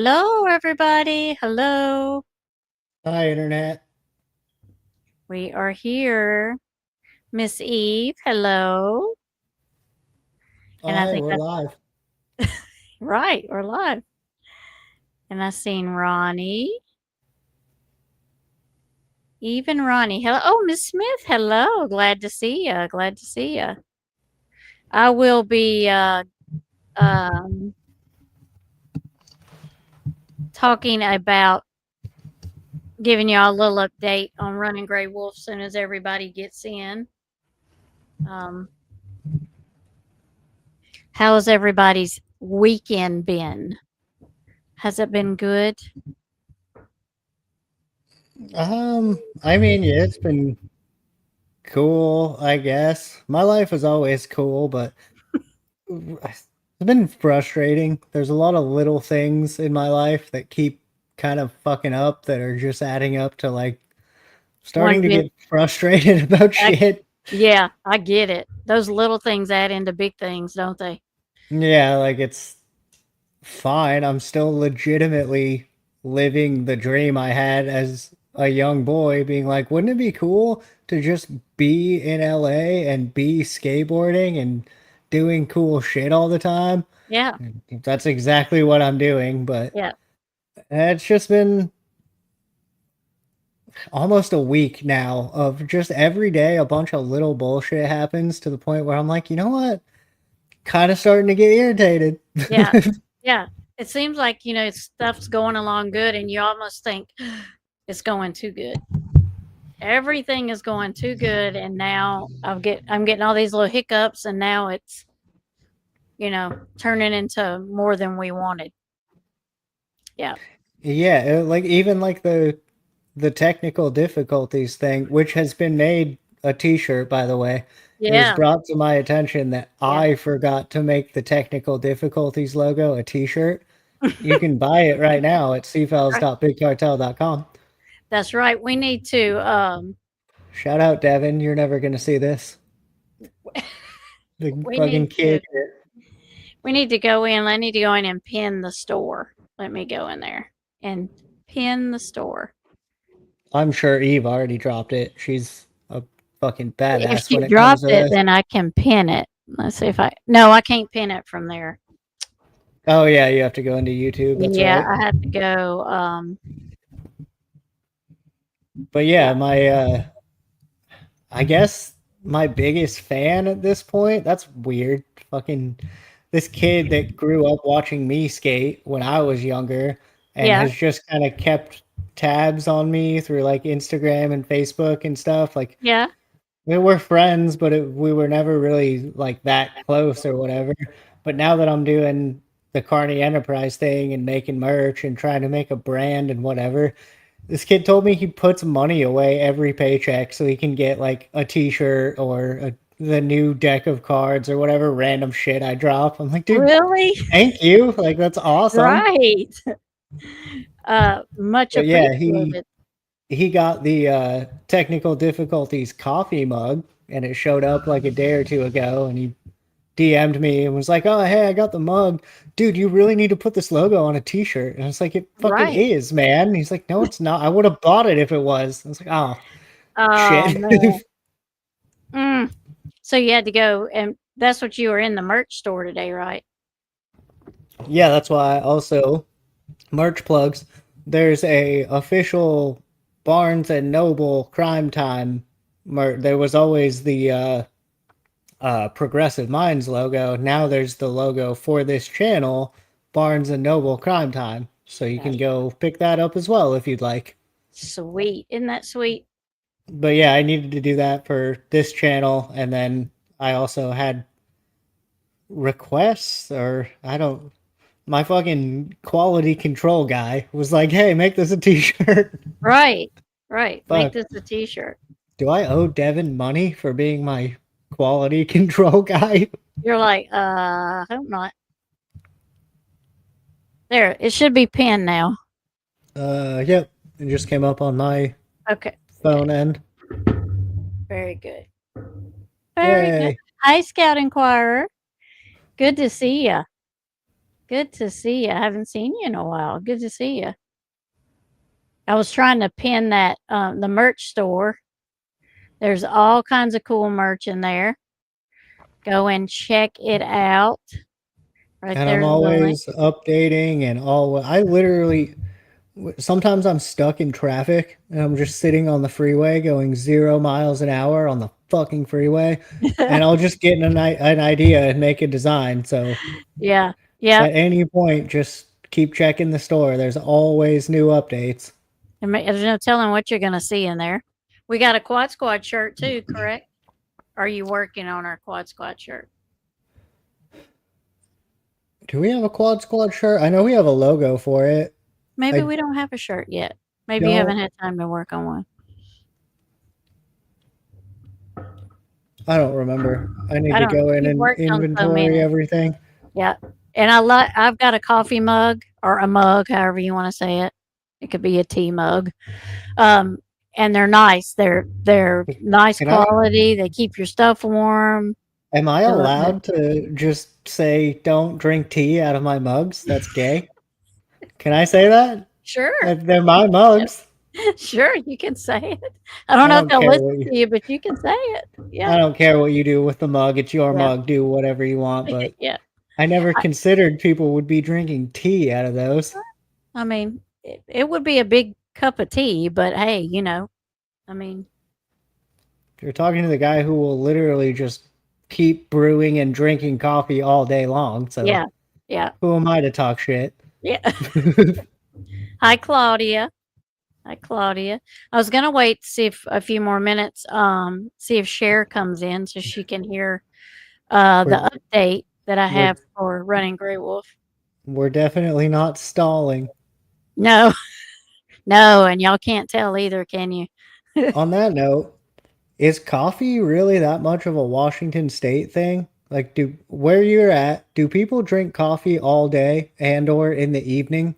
Hello, everybody. Hello. Hi, Internet. We are here. Miss Eve, hello. Oh, And I hey, think we're that's live. right. We're live. And I seen Ronnie. Even Ronnie. Hello. Oh, Miss Smith, hello. Glad to see you. Glad to see you. I will be um, talking about giving y'all a little update on Running Gray Wolf soon as everybody gets in. Um, how's everybody's weekend been? Has it been good? Yeah, it's been cool, I guess. My life is always cool, but it's been frustrating. There's a lot of little things in my life that keep kind of fucking up that are just adding up to like starting One to big get frustrated about I shit. Yeah, I get it. Those little things add into big things, don't they? Yeah, like it's fine. I'm still legitimately living the dream I had as a young boy, being like, wouldn't it be cool to just be in LA and be skateboarding and doing cool shit all the time? Yeah, And that's exactly what I'm doing, but yeah. it's just been almost a week now of just every day a bunch of little bullshit happens to the point where I'm like, you know what? Kind of starting to get irritated. Yeah, yeah. It seems like, stuff's going along good and you almost think it's going too good. Everything is going too good and now I'm getting all these little hiccups and now it's, turning into more than we wanted. Yeah. Yeah, like even like the technical difficulties thing, which has been made a t-shirt, by the way. It was Yeah. brought to my attention that Yeah. I forgot to make the technical difficulties logo a t-shirt. You can buy it right now at Right. cfells.bigcartel.com. That's right. We need to Shout out, Devin. You're never going to see this. The we fucking need to kid. go in. I need to go in and pin the store. Let me go in there and pin the store. I'm sure Eve already dropped it. She's a fucking If badass she when it comes dropped to it, this. then I can pin it. Let's see if I. No, I can't pin it from there. Oh, yeah, you have to go into YouTube. That's Yeah, right. I have to go. But Yeah, yeah, I guess my biggest fan at this point. That's weird. Fucking this kid that grew up watching me skate when I was younger and yeah, has just kind of kept tabs on me through like Instagram and Facebook and stuff. Like yeah, we were friends, but we were never really like that close or whatever. But now that I'm doing the Carney Enterprise thing and making merch and trying to make a brand and whatever, this kid told me he puts money away every paycheck so he can get like a T-shirt or the new deck of cards or whatever random shit I drop. I'm like, dude, really, thank you. Like that's awesome. right. Much But yeah, he appreciated. he got the technical difficulties coffee mug and it showed up like a day or two ago and he DM'd me and was like, "Oh, hey, I got the mug. Dude, you really need to put this logo on a t-shirt." And I was like, "It fucking Right. is, man." And he's like, "No, it's not. I would have bought it if it was." I was like, "Oh, Oh shit." man. Mm. So you had to go, and that's what you were in the merch store today, right? Yeah, that's why also merch plugs. There's a official Barnes and Noble Crime Time there was always the Progressive Minds logo. Now there's the logo for this channel, Barnes and Noble Crime Time. So you can That's go pick that up as well if you'd like. sweet. Isn't that sweet? But yeah, I needed to do that for this channel, and then I also had requests, or I don't. My fucking quality control guy was like, "Hey, make this a T-shirt." Right. Right. Make Fuck, this a T-shirt. do I owe Devin money for being my quality control guy? You're like, I hope not. There, it should be pinned now. Yep, it just came up on my Okay. Okay. phone end. Very good. Very good. Yay! Hi, Scout Inquirer. Good to see you. Good to see you. I haven't seen you in a while. Good to see you. I was trying to pin that the merch store. There's all kinds of cool merch in there. Go and check it out. Right And I'm there's the link. always updating and all. I literally sometimes I'm stuck in traffic and I'm just sitting on the freeway going 0 miles an hour on the fucking freeway, and I'll just get an idea and make a design. So Yeah. Yeah. at any point, just keep checking the store. There's always new updates. There's no telling what you're going to see in there. We got a Quad Squad shirt too, correct? Are you working on our Quad Squad shirt? Do we have a Quad Squad shirt? I know we have a logo for it. Maybe I we don't have a shirt yet. Maybe you haven't don't. had time to work on one. I don't remember. I need I to don't know. go in You've and worked on so inventory many. everything. Yeah. And I've got a coffee mug or a mug, however you want to say it. It could be a tea mug. Um, and they're nice. They're nice Can I? quality. They keep your stuff warm. Am I They're allowed to just say don't drink tea out of my mugs? That's gay. Can I say that? sure. They're my Yep. mugs. Sure, you can say it. I don't I know if don't they'll care listen what you. to you, but you can say it. Yeah. I don't care what you do with the mug. It's your Yeah. mug. Do whatever you want. But Yeah. I never I, considered people would be drinking tea out of those. I mean, it would be a big cup of tea, but hey, I mean, You're talking to the guy who will literally just keep brewing and drinking coffee all day long. So yeah. Yeah. who am I to talk shit? Yeah. Hi, Claudia. Hi, Claudia. I was gonna wait to see if a few more minutes, see if Cher comes in so she can hear we're the update that I we're have for Running Grey Wolf. we're definitely not stalling. No, no, and y'all can't tell either, can you? On that note, is coffee really that much of a Washington State thing? Like, do where you're at, do people drink coffee all day and or in the evening?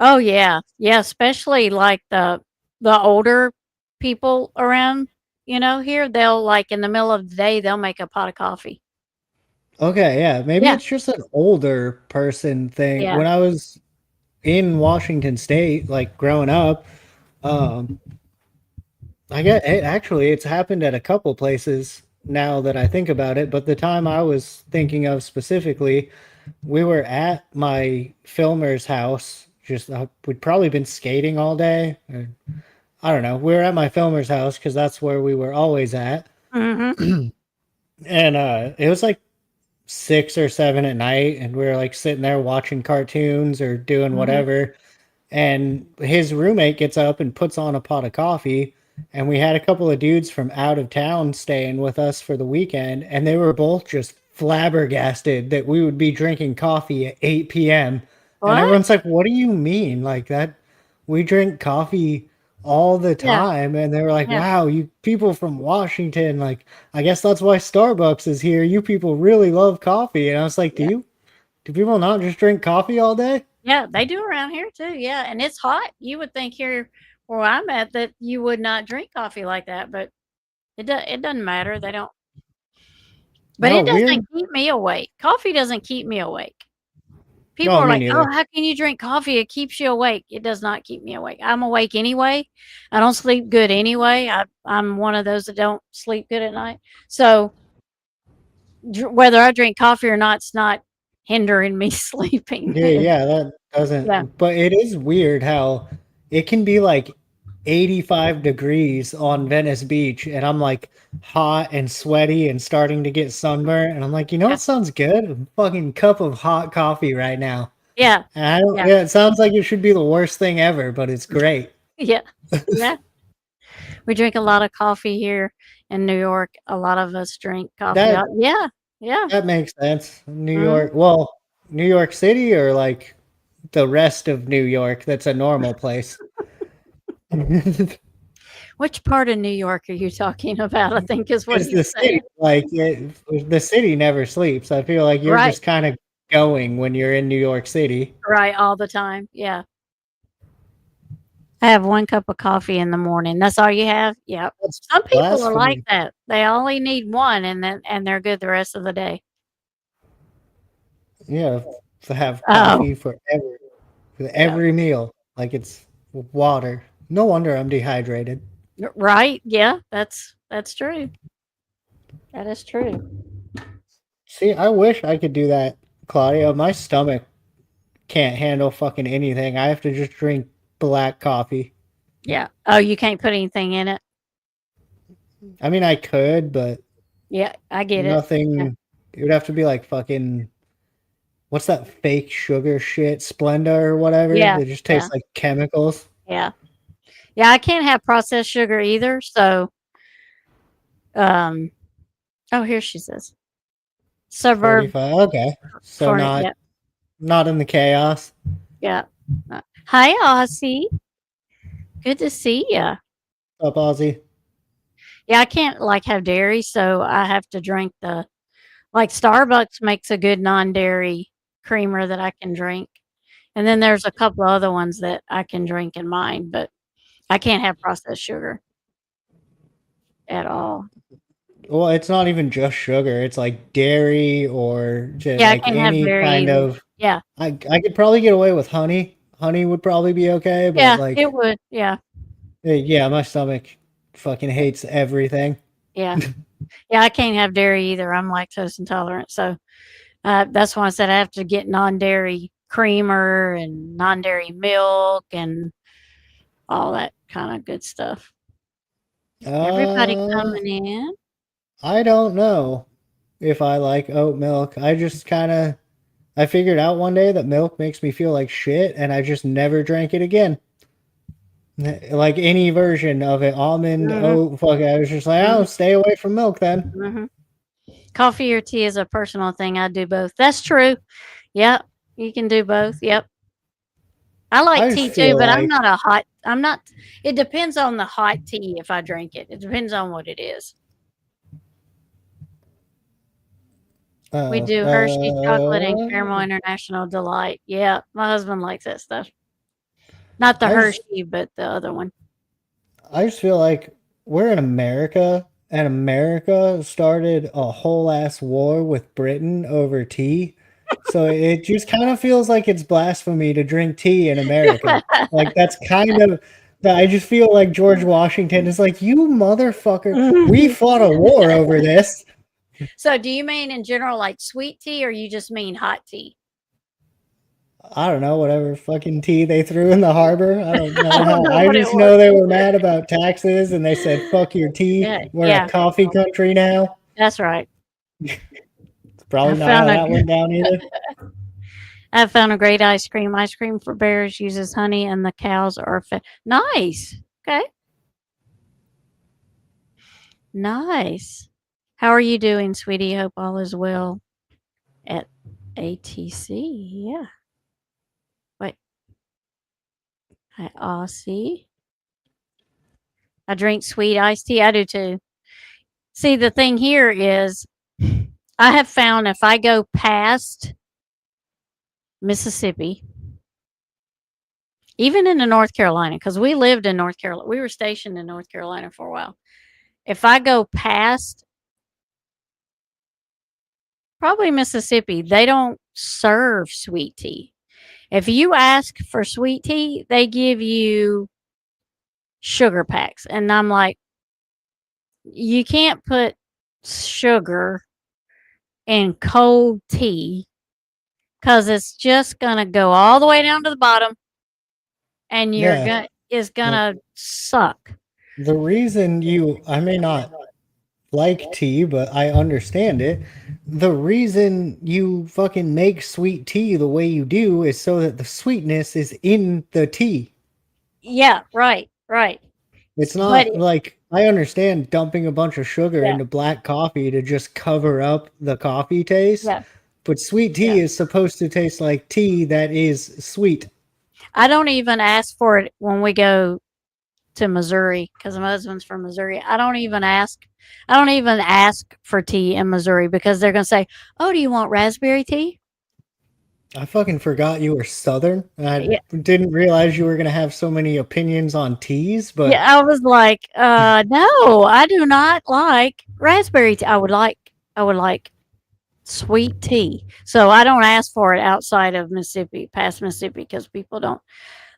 Oh yeah, yeah, especially like the older people around, here, they'll like in the middle of the day they'll make a pot of coffee. Okay, yeah, maybe Yeah, it's just an older person thing. yeah. When I was in Washington State, like growing up, um, I get it, actually, it's happened at a couple places now that I think about it. But the time I was thinking of specifically, we were at my filmer's house. Just we'd probably been skating all day. Or, I don't know. We were at my filmer's house because that's where we were always at. Mhm. And it was like 6 or 7 at night, and we were like sitting there watching cartoons or doing Mhm. whatever. And his roommate gets up and puts on a pot of coffee, and we had a couple of dudes from out of town staying with us for the weekend, and they were both just flabbergasted that we would be drinking coffee at 8 p.m. And What? everyone's like, what do you mean? Like that, we drink coffee all the Yeah, time. And they were like, yeah, wow, you people from Washington, like, I guess that's why Starbucks is here. You people really love coffee. And I was like, yeah. do people not just drink coffee all day? Yeah, they do around here too, yeah, and it's hot. You would think here where I'm at that you would not drink coffee like that, but it doesn't matter, they don't but No, it doesn't weird. keep me awake. Coffee doesn't keep me awake. People No, are me like, "Oh, neither. how can you drink coffee? It keeps you awake." It does not keep me awake. I'm awake anyway. I don't sleep good anyway. I'm one of those that don't sleep good at night. So, whether I drink coffee or not, it's not hindering me sleeping. Yeah, yeah, that Yeah. doesn't, but it is weird how it can be like 85 degrees on Venice Beach, and I'm like hot and sweaty and starting to get sunburned, and I'm like, you know Yeah. what sounds good? A fucking cup of hot coffee right now. Yeah. And I don't, Yeah. yeah, it sounds like it should be the worst thing ever, but it's great. Yeah. Yeah. We drink a lot of coffee here in New York. A lot of us drink coffee That out. Yeah. Yeah. that makes sense. New Mhm. York, well, New York City or like the rest of New York, that's a normal place. Which part of New York are you talking about? I think is what Because he's the city, saying. like, the city never sleeps. I feel like you're Right. just kinda going when you're in New York City. Right. All the time. Yeah. I have 1 cup of coffee in the morning. That's all you have? Yep. That's Some people are like blasphemy. that. They only need 1 and they're good the rest of the day. Yeah. to have Oh, coffee for yeah. every meal, like it's water. No wonder I'm dehydrated. Right? Yeah, that's true. That is true. See, I wish I could do that, Claudia. My stomach can't handle fucking anything. I have to just drink black coffee. Yeah. Oh, you can't put anything in it? I mean, I could, but Yeah, I get it. Yeah. nothing. It would have to be like fucking what's that fake sugar shit, Splenda or whatever? Yeah, That just yeah, tastes like chemicals. yeah. Yeah, I can't have processed sugar either, so, um oh, here she says. Suburb 45. Okay, so for yeah, not in the chaos. yeah. Hi, Aussie. Good to see ya. Up, Aussie. Yeah, I can't, like, have dairy, so I have to drink the like, Starbucks makes a good non-dairy creamer that I can drink, and then there's a couple of other ones that I can drink in mine, but I can't have processed sugar at all. Well, it's not even just sugar. It's like dairy or just Yeah, I like can't have any dairy kind either. of. Yeah. I could probably get away with honey. Honey would probably be okay, but Yeah, it like, would. Yeah, yeah, my stomach fucking hates everything. yeah. Yeah, I can't have dairy either. I'm lactose intolerant, so, that's why I said I have to get non-dairy creamer and non-dairy milk and all that kinda good stuff. Everybody Uh, coming in. I don't know if I like oat milk. I figured out one day that milk makes me feel like shit, and I just never drank it again. Like any version of it, almond, Mhm, oat, fuck. I was just like, oh, mhm, stay away from milk then. mhm. Coffee or tea is a personal thing. I do both. That's true. Yep, you can do both. Yep. I like I just tea too, feel but like, I'm not it depends on the hot tea if I drink it. It depends on what it is. We oh, do Hershey's chocolate and caramel international delight. Yeah, my husband likes that stuff. Not the I just Hershey, but the other one. I just feel like we're in America, and America started a whole ass war with Britain over tea. So it just kind of feels like it's blasphemy to drink tea in America. Like that's kind of that I just feel like George Washington is like, you motherfucker, we fought a war over this. So, do you mean in general like sweet tea, or you just mean hot tea? I don't know, whatever fucking tea they threw in the harbor. I don't know I don't how. know I what it just was know they were either. mad about taxes and they said, fuck your tea. Yeah, We're a yeah, coffee country now. that's right. It's probably I not how found a that went down either. I found a great ice cream. Ice cream for bears uses honey, and the cows are fed. Nice. Okay. Nice. How are you doing, sweetie? Hope all is well at ATC. Yeah. Wait. Hi, Aussie. I drink sweet iced tea. I do too. See, the thing here is I have found if I go past Mississippi, even into North Carolina, because we lived in North Carolina, we were stationed in North Carolina for a while. If I go past probably Mississippi, they don't serve sweet tea. If you ask for sweet tea, they give you sugar packs. And I'm like, you can't put sugar in cold tea because it's just going to go all the way down to the bottom and Yeah. is going The, to suck. the reason I may not like tea, but I understand it. The reason you fucking make sweet tea the way you do is so that the sweetness is in the tea. Yeah, right, right. It's But not like I understand dumping a bunch of sugar yeah, into black coffee to just cover up the coffee taste, yeah, but sweet yeah. tea is supposed to taste like tea that is sweet. I don't even ask for it when we go to Missouri because my husband's from Missouri. I don't even ask for tea in Missouri because they're going to say, "Oh, do you want raspberry tea?" I fucking forgot you were Southern. I Yeah, didn't realize you were going to have so many opinions on teas, yeah. but I was like, no, I do not like raspberry tea. I would like Sweet tea. So I don't ask for it outside of Mississippi, past Mississippi, because people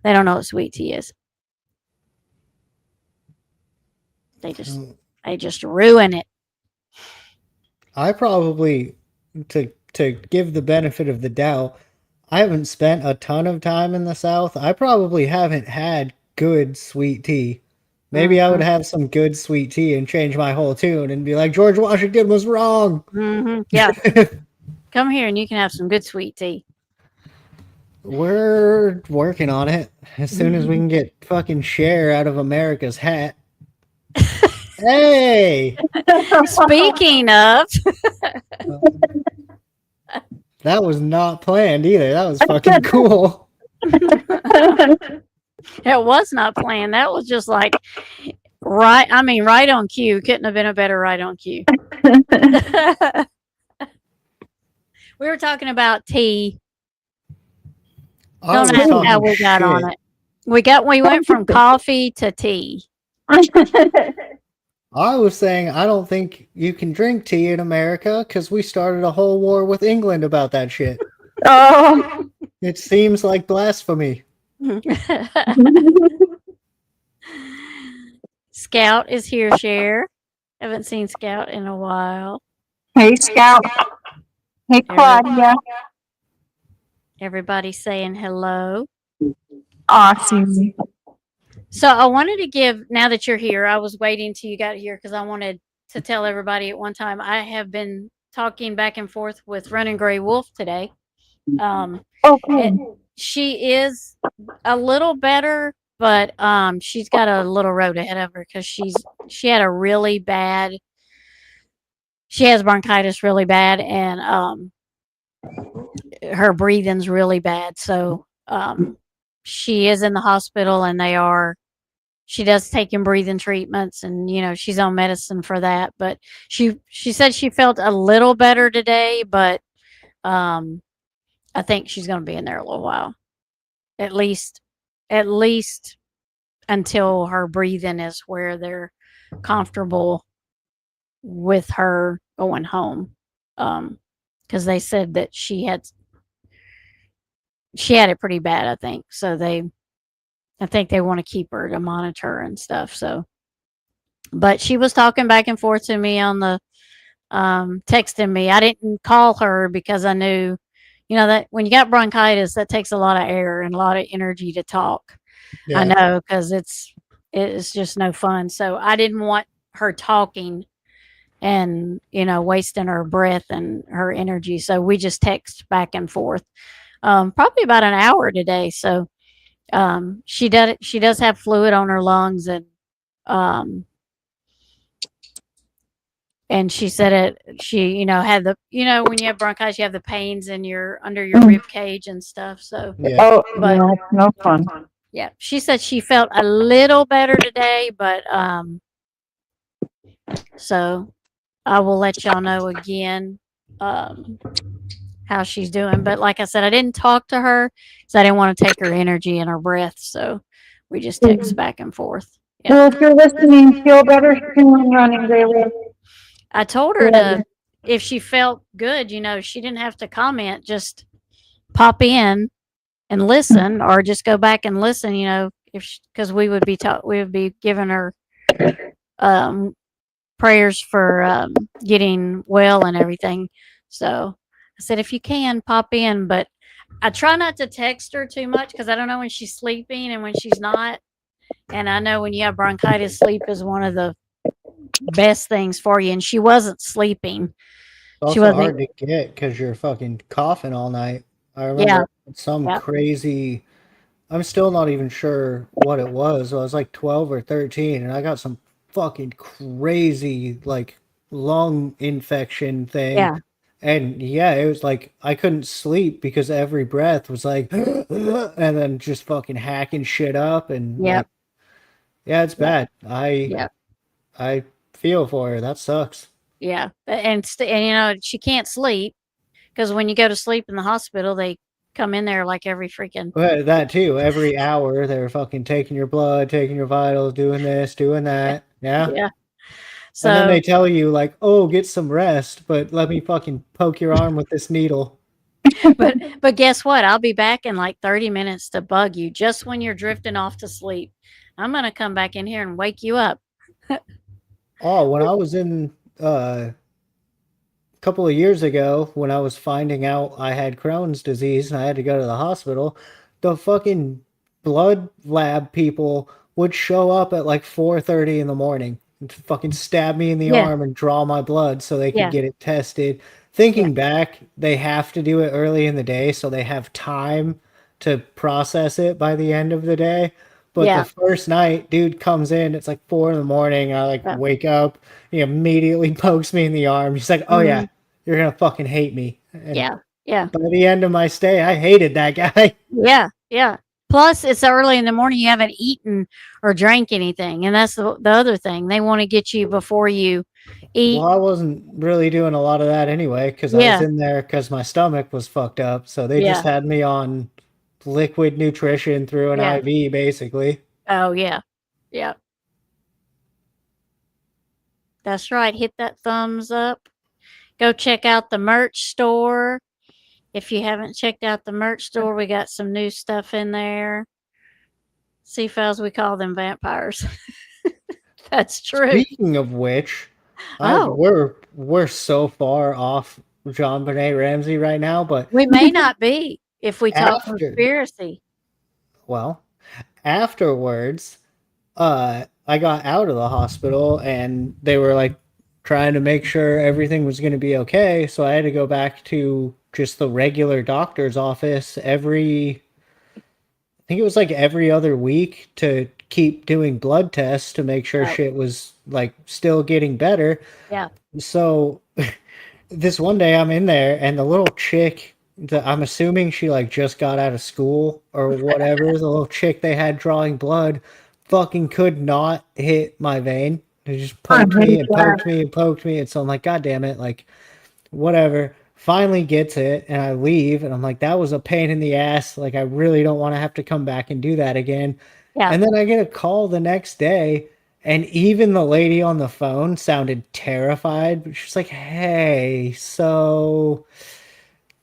they don't know what sweet tea is. They just Mm, they just ruin it. I probably, to give the benefit of the doubt, I haven't spent a ton of time in the South. I probably haven't had good sweet tea. Maybe I would Mhm. have some good sweet tea and change my whole tune and be like, George Washington was wrong. Yeah. Come here and you can have some good sweet tea. We're working on it. As soon as we can get fucking Cher out of America's hat. Hey! Speaking of, That was not planned either. That was fucking cool. it was not planned. That was just like right. I mean, right on cue. Couldn't have been a better right on cue. We were talking about tea. I Don't was ask how talking we got on shit. it. We went from coffee to tea. I was saying I don't think you can drink tea in America because we started a whole war with England about that shit. Oh. It seems like blasphemy. Scout is here, Cher. Haven't seen Scout in a while. Hey, Scout. Hey, Claudia. Everybody's saying hello. Awesome. So I wanted to give, now that you're here, I was waiting till you got here because I wanted to tell everybody at one time I have been talking back and forth with Running Gray Wolf today. Okay. She is a little better, but she's got a little road ahead of her because she had a really bad, she has bronchitis really bad, and her breathing's really bad. So she is in the hospital, and she does taking breathing treatments, and she's on medicine for that. But she said she felt a little better today, but I think she's going to be in there a little while, at least until her breathing is where they're comfortable with her going home. Because they said that she had it pretty bad, I think. So I think they want to keep her to monitor and stuff. So, but she was talking back and forth to me on the texting me. I didn't call her because I knew, that when you got bronchitis, that takes a lot of air and a lot of energy to talk. I know, because it's just no fun. So I didn't want her talking and wasting her breath and her energy. So we just text back and forth, probably about an hour today. So she does have fluid on her lungs, um, and she said she had the when you have bronchitis you have the pains in your under your rib cage and stuff. So Oh, but yeah, it's no fun. yeah, she said she felt a little better today, but so I will let y'all know again how she's doing. But like I said, I didn't talk to her because I didn't want to take her energy and her breath. So we just text back and forth. Yeah. Well, if you're listening, feel better soon, Running Gray Wolf. I told her to, if she felt good, she didn't have to comment, just pop in and listen, or just go back and listen, because we would be giving her prayers for getting well and everything. So I said, if you can, pop in, but I try not to text her too much because I don't know when she's sleeping and when she's not. And I know when you have bronchitis, sleep is one of the best things for you. And she wasn't sleeping. It's also hard to get because you're fucking coughing all night. I remember some crazy, I'm still not even sure what it was. I was like 12 or 13 and I got some fucking crazy like lung infection thing. Yeah. And yeah, it was like I couldn't sleep because every breath was like and then just fucking hacking shit up and like, yeah, it's bad. I feel for her. That sucks. Yeah. And she can't sleep because when you go to sleep in the hospital, they come in there like every freaking. Well, that too. Every hour they're fucking taking your blood, taking your vitals, doing this, doing that. Yeah. Yeah. And then So, they tell you like, "Oh, get some rest, but let me fucking poke your arm with this needle." but guess what? I'll be back in like 30 minutes to bug you just when you're drifting off to sleep. I'm gonna come back in here and wake you up. Oh, when I was in couple of years ago when I was finding out I had Crohn's disease and I had to go to the hospital, the fucking blood lab people would show up at like 4:30 in the morning and fucking stab me in the Yeah, arm and draw my blood so they could yeah, get it tested. yeah, Thinking back, they have to do it early in the day so they have time to process it by the end of the day. But the yeah, first night, dude comes in, it's like 4 in the morning. I like yeah. wake up. He immediately pokes me in the arm. He's like, "Oh yeah, Mhm. you're gonna fucking hate me." And Yeah, yeah, by the end of my stay, I hated that guy. yeah, yeah. Plus, it's early in the morning. You haven't eaten or drank anything, and that's the other thing. They want to get you before you Well, eat. I wasn't really doing a lot of that anyway because I was Yeah, in there because my stomach was fucked up. So they just yeah, had me on liquid nutrition through an yeah. IV, basically. Oh, yeah, yeah. That's right. Hit that thumbs up. Go check out the merch store. If you haven't checked out the merch store, we got some new stuff in there. Seafells, we call them vampires. That's true. Speaking of which, Oh, we're so far off John Benet Ramsey right now, but we may not be if we talk after, conspiracy. well, afterwards, I got out of the hospital and they were like trying to make sure everything was going to be okay. So I had to go back to just the regular doctor's office I think it was like every other week to keep doing blood tests to make sure Oh, shit was like still getting better. yeah. So this one day I'm in there and the little chick that I'm assuming she like just got out of school or whatever, the little chick they had drawing blood fucking could not hit my vein. It just I poked me hate and that. poked me and poked me. And so I'm like, God damn it, like whatever. Finally gets it and I leave and I'm like, that was a pain in the ass. Like I really don't want to have to come back and do that again. Yeah. And then I get a call the next day and even the lady on the phone sounded terrified. But she's like, "Hey, so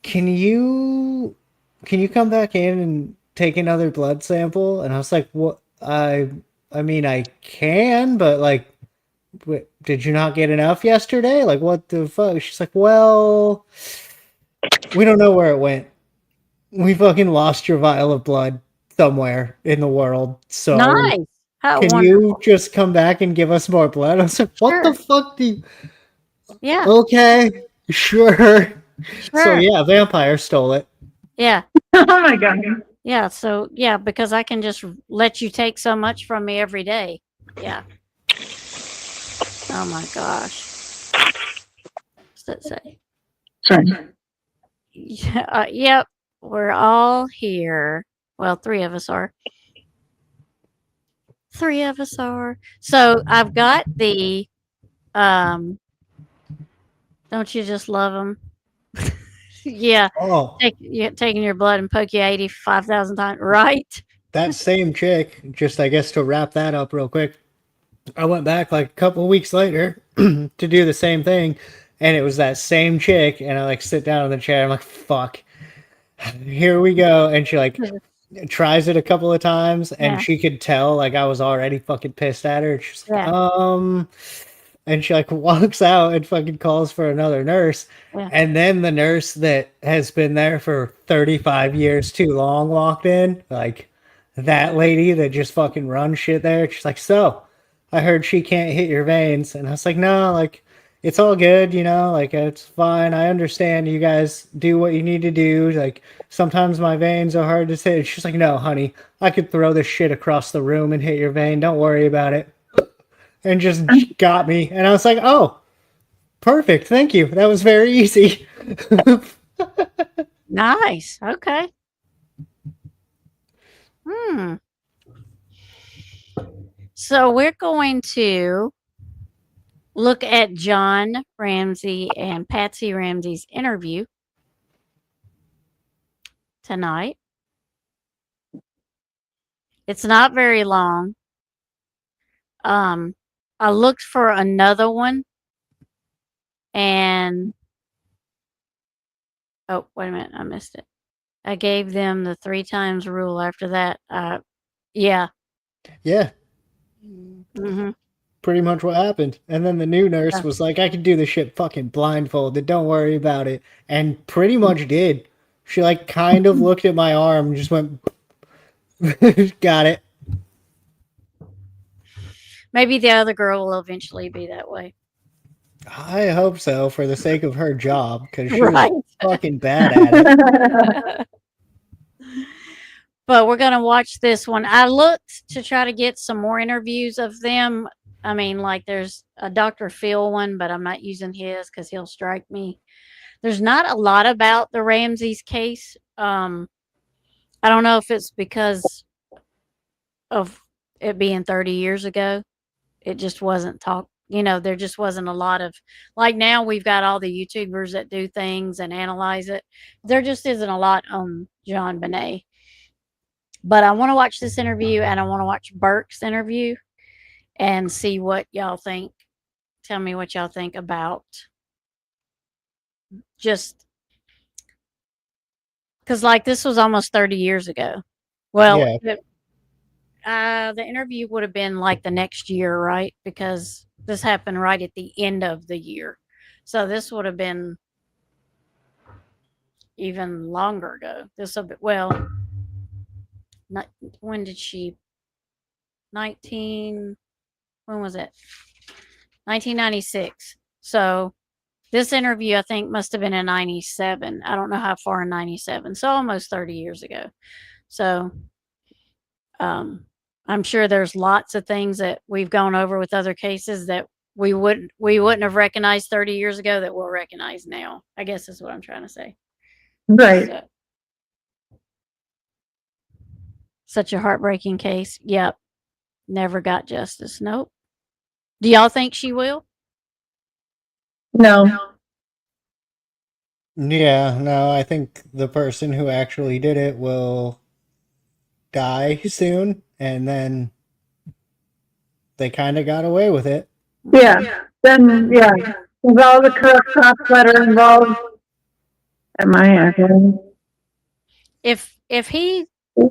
can you come back in and take another blood sample?" And I was like, "What? I mean, I can, but like, did you not get enough yesterday? Like, what the fuck?" She's like, "Well, we don't know where it went. We fucking lost your vial of blood somewhere in the world. So Nice. How can you wonderful. just come back and give us more blood?" I was like, "What the Sure. fuck do you?" Yeah. Okay, sure. So Sure. yeah, vampire stole it. Yeah. Oh my God. Yeah. So, yeah, because I can just let you take so much from me every day. Yeah. Oh my gosh. What's that say? Sorry. Yeah, yep. We're all here. Well, three of us are. Three of us are. So I've got the, um, don't you just love them? Yeah. Oh, Taking your blood and poke you 85,000 times. Right. that same chick, just I guess to wrap that up real quick, I went back like a couple of weeks later to do the same thing, and it was that same chick, and I like sit down in the chair, I'm like, fuck, here we go. And she like tries it a couple of times, and Yeah. she could tell like I was already fucking pissed at her. She's like, Yeah. and she like walks out and fucking calls for another nurse. Yeah. And then the nurse that has been there for 35 years too long walked in. Like that lady that just fucking runs shit there. She's like, "So, I heard she can't hit your veins." And I was like, "No, like it's all good, like it's fine. I understand you guys do what you need to do. Like sometimes my veins are hard to hit." She's like, "No, honey, I could throw this shit across the room and hit your vein. Don't worry about it." And just got me. And I was like, "Oh, perfect. Thank you. That was very easy." Nice. Okay. Hmm. So we're going to look at John Ramsey and Patsy Ramsey's interview tonight. It's not very long. Um, I looked for another one, and oh, wait a minute, I missed it. I gave them the 3 times rule after that. Yeah. Yeah, Mhm. pretty much what happened. And then the new nurse Yeah. was like, I can do this shit fucking blindfolded. Don't worry about it. And pretty much did. She like kind of looked at my arm and just went, got it. Maybe the other girl will eventually be that way. I hope so for the sake of her job because she Right. was fucking bad at it. But we're gonna watch this one. I looked to try to get some more interviews of them. I mean, like there's a Dr. Phil one, but I'm not using his because he'll strike me. There's not a lot about the Ramsey's case. I don't know if it's because of it being 30 years ago. It just wasn't talked. There just wasn't a lot of, like, now we've got all the YouTubers that do things and analyze it. There just isn't a lot on John Bonet. But I want to watch this interview, and I want to watch Burke's interview and see what y'all think. Tell me what y'all think about just because, like, this was almost 30 years ago. Well, the interview would have been like the next year, right? Because this happened right at the end of the year. So this would have been even longer ago. This will be, well, not, when did she? 19, when was it? 1996. So this interview, I think, must have been in 97. I don't know how far in 97. So almost 30 years ago. So I'm sure there's lots of things that we've gone over with other cases that we wouldn't have recognized 30 years ago that we'll recognize now. I guess is what I'm trying to say. Right. So, such a heartbreaking case. Yep. Never got justice. Nope. Do y'all think she will? No. Yeah, no, I think the person who actually did it will die soon, and then they kind of got away with it. Yeah. Then, yeah. With all the corrupt cops that are involved. Am I okay? If he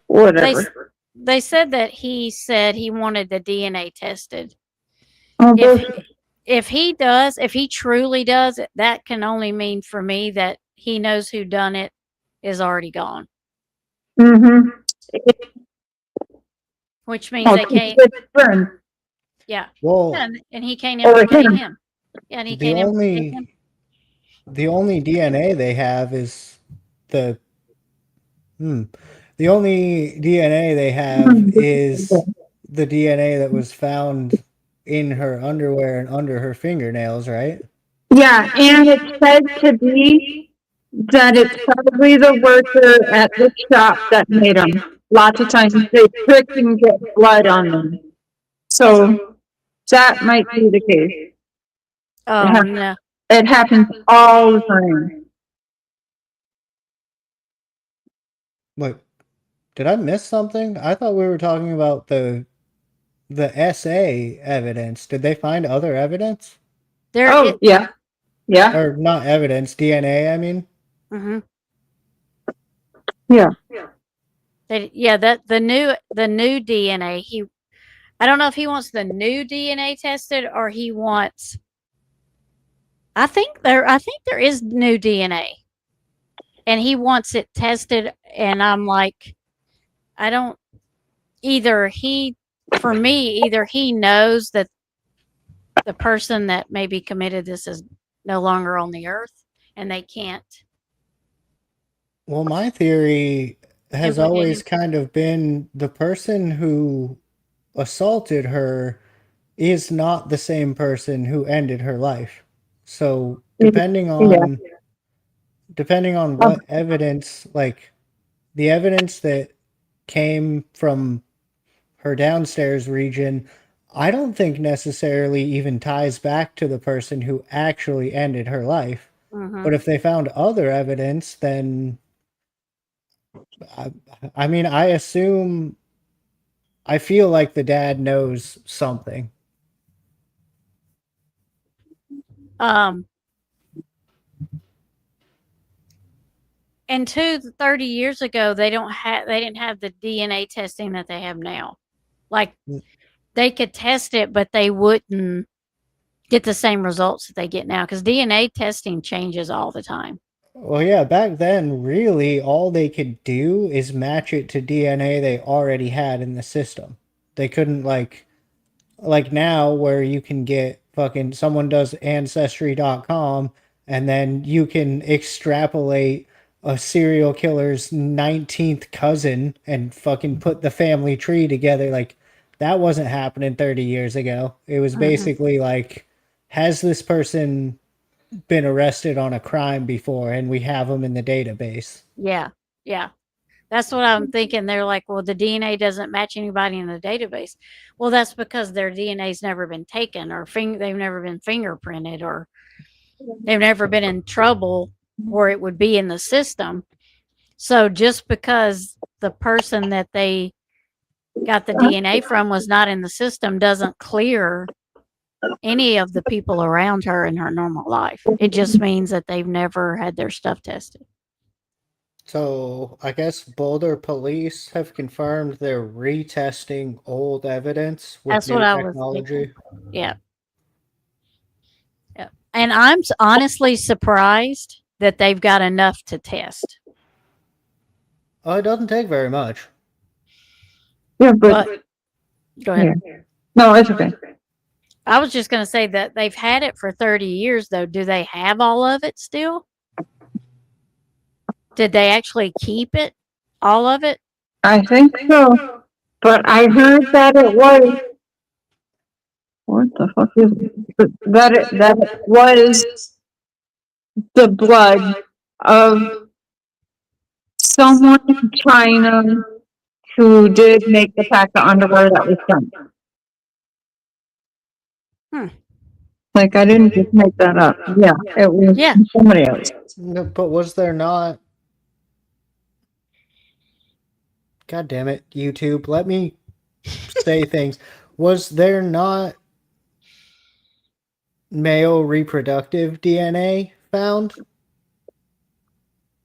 Whatever. they said that he said he wanted the DNA tested. Oh, If he truly does it, that can only mean for me that he knows who done it is already gone, mm-hmm. which means they can't. Yeah. Well, Yeah, and he can't Or implicate him. him. Yeah, and he the can't implicate him. only DNA they have is the the only DNA they have is the DNA that was found in her underwear and under her fingernails, right? Yeah, and it's said to be that it's probably the worker at the shop that made them. Lots of times they prick and get blood on them. So that might be the case. Oh no. It happens all the time. Like, did I miss something? I thought we were talking about the SA evidence. Did they find other evidence? Yeah. Yeah. Or not evidence, DNA, I mean? Mm-hmm. Yeah. That the new DNA. I don't know if he wants the new DNA tested or he wants. I think there is new DNA, and he wants it tested. And I'm like, I don't. Either he knows that the person that maybe committed this is no longer on the earth, and they can't. Well, my theory has Implicate always him. kind of been the person who assaulted her is not the same person who ended her life. So depending on what evidence, like the evidence that came from her downstairs region, I don't think necessarily even ties back to the person who actually ended her life. Mm-hmm. But if they found other evidence, then I mean, I feel like the dad knows something. Um, and 30 years ago, they didn't have the DNA testing that they have now. Like they could test it, but they wouldn't get the same results that they get now because DNA testing changes all the time. Well, yeah, back then, really, all they could do is match it to DNA they already had in the system. They couldn't, like now, where you can get fucking someone does ancestry.com and then you can extrapolate a serial killer's 19th cousin and fucking put the family tree together. Like, that wasn't happening 30 years ago. It was basically like, has this person been arrested on a crime before and we have them in the database? Yeah. Yeah. That's what I'm thinking. They're like, well, the DNA doesn't match anybody in the database. Well, that's because their DNA's never been taken or they've never been fingerprinted or they've never been in trouble where it would be in the system. So just because the person that they got the DNA from was not in the system doesn't clear any of the people around her in her normal life. It just means that they've never had their stuff tested. So I guess Boulder police have confirmed they're retesting old evidence with That's new what I was technology. thinking. Yeah. Yeah. And I'm honestly surprised that they've got enough to test. Oh, it doesn't take very much. Yeah, but Go ahead. yeah. No, it's okay. I was just going to say that they've had it for 30 years, though. Do they have all of it still? Did they actually keep it? All of it? I think so. But I heard that it was. What the fuck is it? That it was the blood of someone in China who did make the pack of underwear that was sent. Like, I didn't just make that up. Yeah, it was somebody else. No, but was there not... God damn it, YouTube, let me say things. Was there not male reproductive DNA found?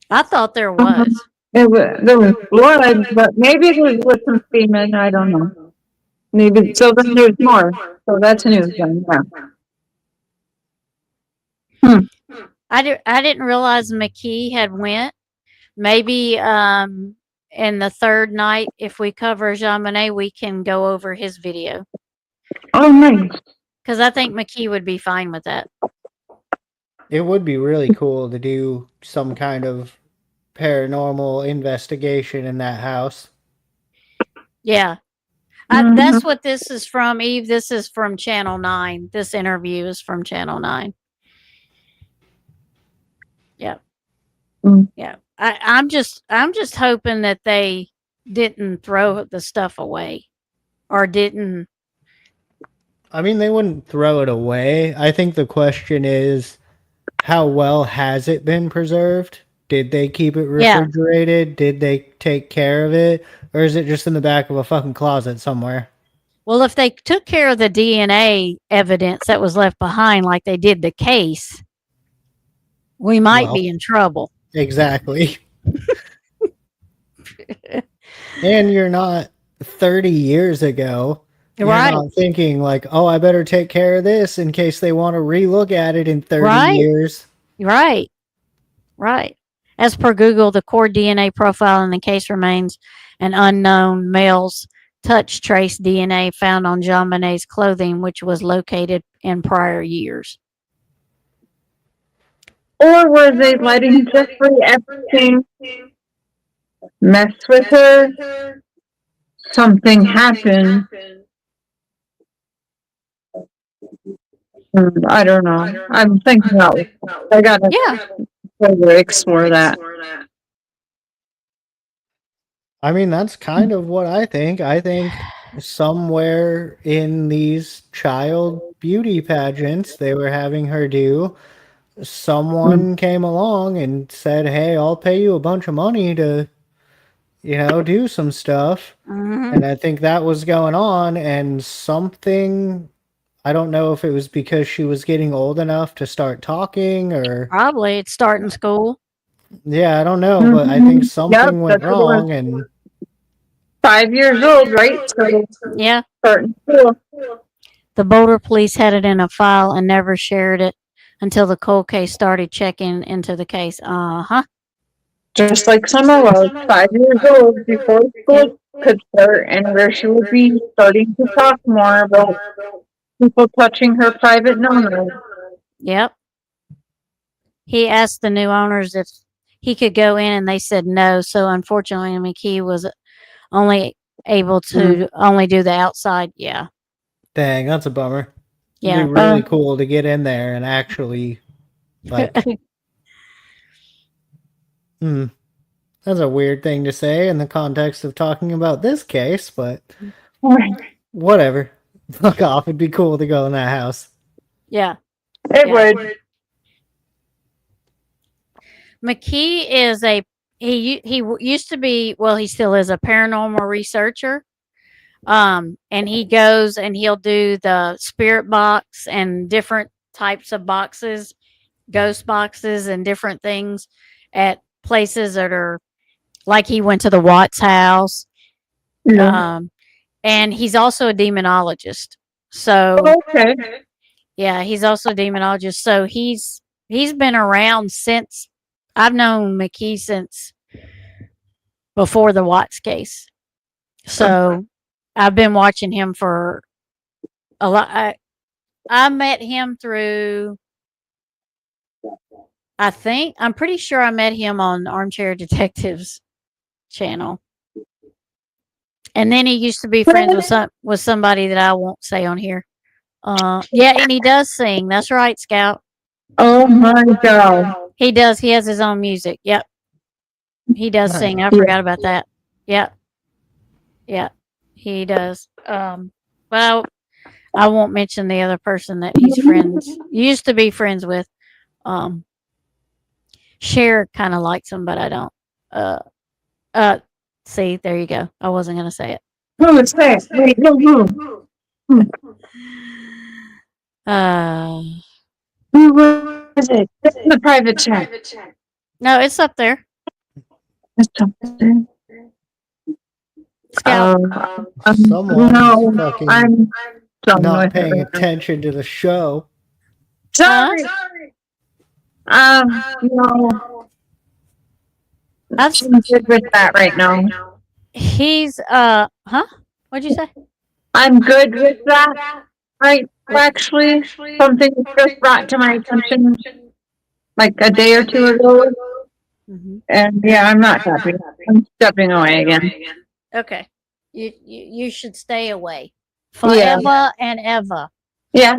I thought there was. There was blood, but maybe it was with some semen. I don't know. Maybe so. Then there's more. So that's news then. Yeah. I didn't realize McKee had went. Maybe in the third night, if we cover JonBenet, we can go over his video. Oh, nice. Because I think McKee would be fine with that. It would be really cool to do some kind of paranormal investigation in that house. Yeah. That's what this is from, Eve. This is from Channel 9. This interview is from Channel 9. Yeah. Yeah. I'm just hoping that they didn't throw the stuff away or didn't. I mean, they wouldn't throw it away. I think the question is, how well has it been preserved? Did they keep it refrigerated? Yeah. Did they take care of it? Or is it just in the back of a fucking closet somewhere? Well, if they took care of the DNA evidence that was left behind like they did the case, we might be in trouble. Exactly. And you're not 30 years ago. You're not thinking like, oh, I better take care of this in case they want to relook at it in 30 years. Right. As per Google, the core DNA profile in the case remains an unknown male's touch trace DNA found on JonBenet's clothing, which was located in prior years. Or were they letting Jeffrey Epstein mess with her? Something happened. I don't know. I'm thinking about it. I gotta further explore that. I mean, that's kind of what I think. I think somewhere in these child beauty pageants they were having her do, someone came along and said, hey, I'll pay you a bunch of money to, do some stuff. And I think that was going on, and something I don't know if it was because she was getting old enough to start talking or Probably it's starting school. yeah, I don't know, but I think Yep, something went that's what it was. wrong and 5 years old, right? So Yeah. starting school. The Boulder police had it in a file and never shared it until the cold case started checking into the case. Uh-huh. Just like Summer was, 5 years old before school could start, and where she would be starting to talk more about people touching her private knowledge. Yep. He asked the new owners if he could go in, and they said no. So unfortunately, McKee was only able to only do the outside. Yeah. dang, that's a bummer. It'd Yeah. be really cool to get in there and actually like that's a weird thing to say in the context of talking about this case, but whatever. Fuck off. It'd be cool to go in that house. Yeah. It Yeah. would. McKee is he used to be, well, he still is a paranormal researcher. And he goes and he'll do the spirit box and different types of boxes, ghost boxes and different things at places that are like he went to the Watts house. Yeah. And he's also a demonologist. So Okay. yeah, he's also a demonologist. So he's been around since I've known McKee since before the Watts case. So I've been watching him for a lot. I met him through, I'm pretty sure I met him on Armchair Detectives channel. And then he used to be friends with somebody that I won't say on here. Yeah, and he does sing. That's right, Scout. Oh my God. He does. He has his own music. Yep. He does sing. I forgot about that. Yep. Yeah, he does. Well, I won't mention the other person that he's used to be friends with. Cher kind of likes him, but I don't. See, there you go. I wasn't gonna say it. Who is that? Wait, no. Who was it? It's in the private chat. No, it's up there. It's up there. Scout. Someone no, is fucking I'm not paying attention to the show. Sorry. No. I'm good with that right now. He's huh? What'd you say? I'm good with that. Right, actually, something just brought to my attention like a day or two ago. And yeah, I'm not happy. I'm stepping away again. Okay. You should stay away forever and ever. Yeah.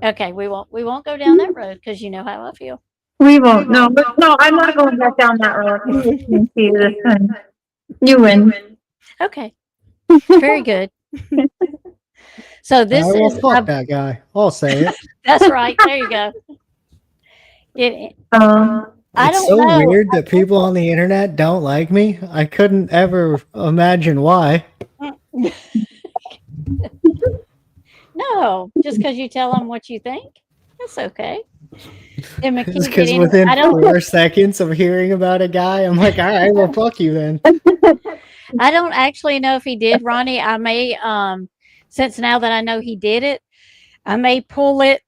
Okay, we won't go down that road because you know how I feel. We won't. No, I'm not going back down that road. I'm listening to you this time. You win. Okay. Very good. So this is fuck that guy. I'll say it. That's right. There you go. I It's don't know. Weird that people on the internet don't like me. I couldn't ever imagine why. No, just because you tell them what you think, that's okay. It's because within 4 seconds of hearing about a guy, I'm like, all right, well, fuck you then. I don't actually know if he did, Ronnie. I may, since now that I know he did it, I may pull it,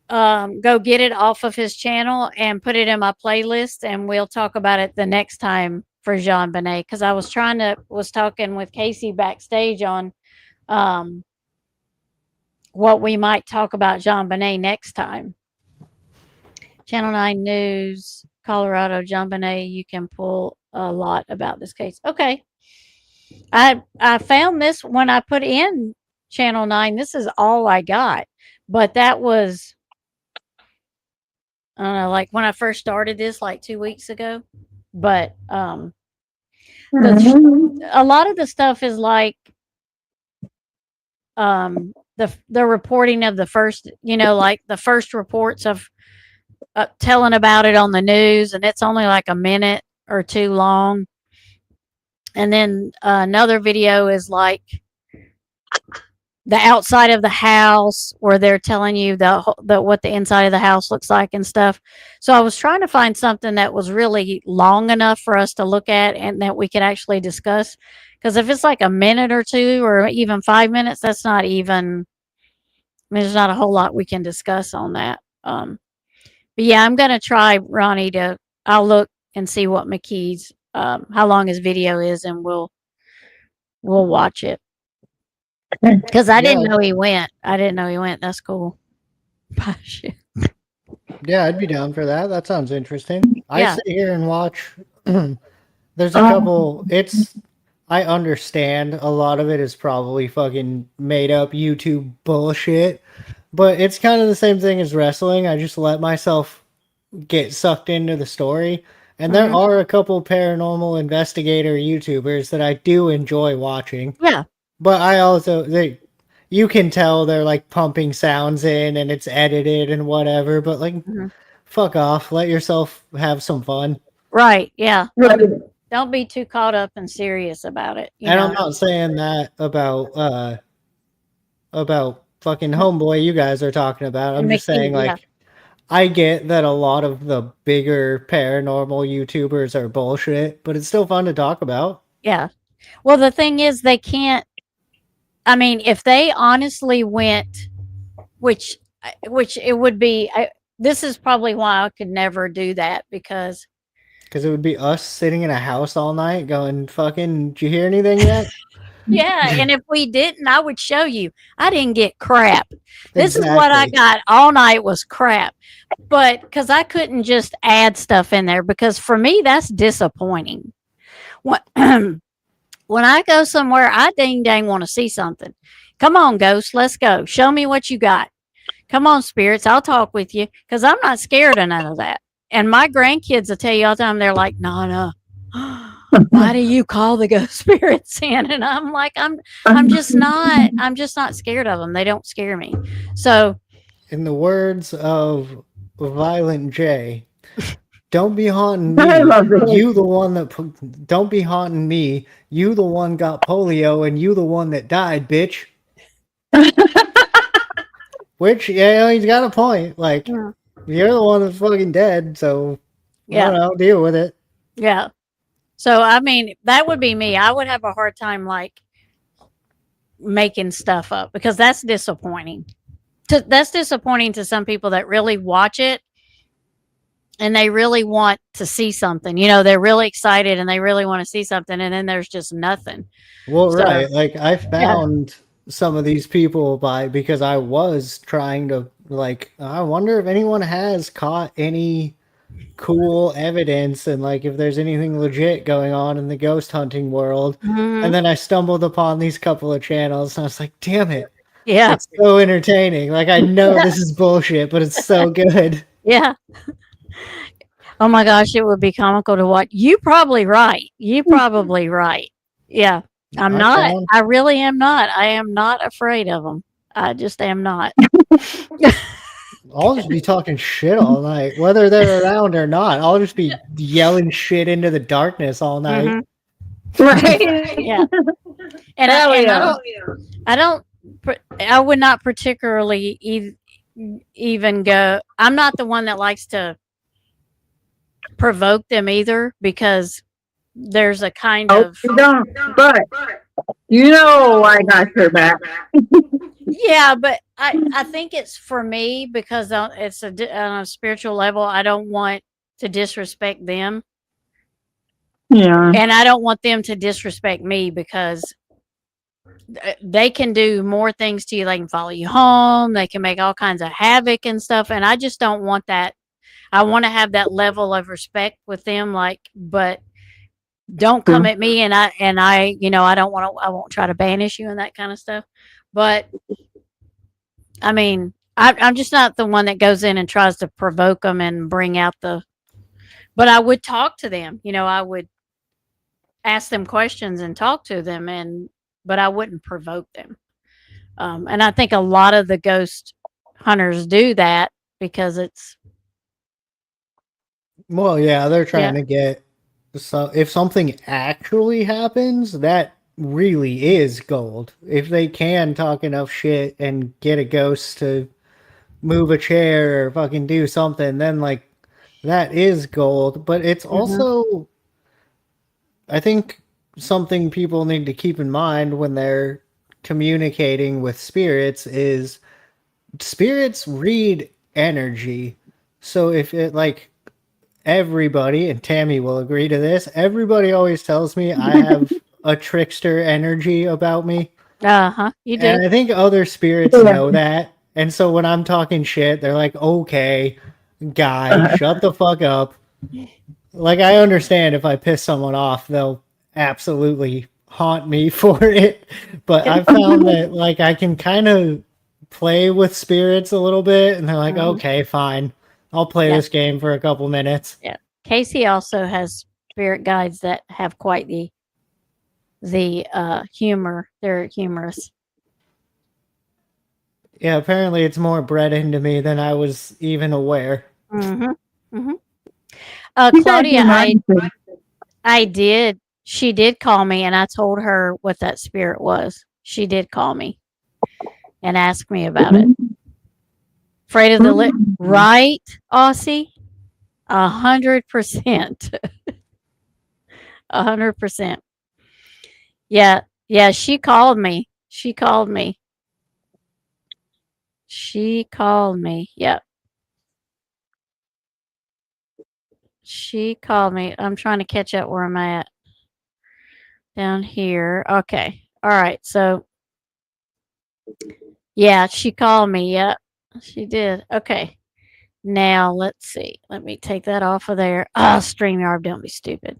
go get it off of his channel and put it in my playlist, and we'll talk about it the next time for JonBenet. Because I was talking with Casey backstage on what we might talk about JonBenet next time. Channel 9 News, Colorado, JonBenet, you can pull a lot about this case. Okay. I found this when I put in Channel 9. This is all I got. But that was, I don't know, like when I first started this like 2 weeks ago. But a lot of the stuff is like the reporting of the first, like the first reports of telling about it on the news, and it's only like a minute or two long. And then another video is like the outside of the house, where they're telling you the what the inside of the house looks like and stuff. So I was trying to find something that was really long enough for us to look at and that we could actually discuss. Because if it's like a minute or two or even 5 minutes, that's not even. I mean, there's not a whole lot we can discuss on that. But yeah, I'm gonna try, Ronnie. I'll look and see what McKee's how long his video is, and we'll watch it. Because I didn't know he went. I didn't know he went. That's cool. Shit. Yeah, I'd be down for that. That sounds interesting. I Yeah. sit here and watch. There's a couple. I understand a lot of it is probably fucking made up YouTube bullshit, but it's kind of the same thing as wrestling. I just let myself get sucked into the story. And there are a couple paranormal investigator YouTubers that I do enjoy watching. Yeah. But I also you can tell they're like pumping sounds in and it's edited and whatever, but like fuck off. Let yourself have some fun. Right. Yeah. Right. Don't be too caught up and serious about it. And I'm not saying that about fucking Homeboy you guys are talking about. I'm just saying like I get that a lot of the bigger paranormal YouTubers are bullshit, but it's still fun to talk about. Yeah. Well, the thing is, they can't. I mean, if they honestly went, which it would be. This is probably why I could never do that, because it would be us sitting in a house all night going, fucking, did you hear anything yet? Yeah, and if we didn't, I would show you. I didn't get crap. This is what I got all night was crap. But because I couldn't just add stuff in there, because for me, that's disappointing. When I go somewhere, I dang want to see something. Come on, ghost, let's go. Show me what you got. Come on, spirits, I'll talk with you, because I'm not scared of none of that. And my grandkids will tell you all the time, they're like, no. Why do you call the ghost spirits in? And I'm like, I'm just not scared of them. They don't scare me. So, in the words of Violent J, don't be haunting me. You the one that don't be haunting me. You the one got polio and you the one that died, bitch. Which, yeah, he's got a point. Like, you're the one that's fucking dead, so I don't know, deal with it. Yeah. So, I mean, that would be me. I would have a hard time, like, making stuff up, because that's disappointing. That's disappointing to some people that really watch it and they really want to see something. You know, they're really excited and they really want to see something, and then there's just nothing. Well, right. Like, I found some of these people because I was trying to, like, I wonder if anyone has caught any cool evidence and like if there's anything legit going on in the ghost hunting world. And then I stumbled upon these couple of channels and I was like, damn it. Yeah. It's so entertaining. Like, I know this is bullshit, but it's so good. Yeah. Oh my gosh, it would be comical to watch. You probably right. Yeah. I really am not. I am not afraid of them. I just am not. I'll just be talking shit all night, whether they're around or not. I'll just be yelling shit into the darkness all night. Right. Yeah. And I would not particularly even go. I'm not the one that likes to provoke them either, because there's a kind of. You don't, but you know I got your back. Yeah, but I think it's for me because it's on a spiritual level. I don't want to disrespect them. Yeah. And I don't want them to disrespect me, because they can do more things to you. They can follow you home. They can make all kinds of havoc and stuff. And I just don't want that. I want to have that level of respect with them. Like, but don't come at me. And I, you know, I won't try to banish you and that kind of stuff. But I mean, I'm just not the one that goes in and tries to provoke them and bring out but I would talk to them. You know, I would ask them questions and talk to them, but I wouldn't provoke them. And I think a lot of the ghost hunters do that because it's. Well, yeah, they're trying to get. So if something actually happens, that really is gold. If they can talk enough shit and get a ghost to move a chair or fucking do something, then like that is gold. But it's also, I think, something people need to keep in mind when they're communicating with spirits is spirits read energy. So if it like everybody, and Tammy will agree to this, everybody always tells me I have a trickster energy about me. You do. And I think other spirits know that. And so when I'm talking shit, they're like, okay, guy, shut the fuck up. Like, I understand if I piss someone off, they'll absolutely haunt me for it. But I've found that, like, I can kind of play with spirits a little bit, and they're like, okay, fine. I'll play this game for a couple minutes. Yeah. Casey also has spirit guides that have quite the humor. They're humorous. Yeah, apparently it's more bred into me than I was even aware. Claudia, I did. She did call me, and I told her what that spirit was. She did call me and ask me about it. Afraid of the lit, right, Aussie? 100%. 100%. Yeah, yeah. She called me. She called me. She called me. Yep. She called me. I'm trying to catch up where I'm at. Down here. Okay. All right. So, yeah, she called me. Yep. She did. Okay. Now, let's see. Let me take that off of there. Oh, StreamYard, don't be stupid.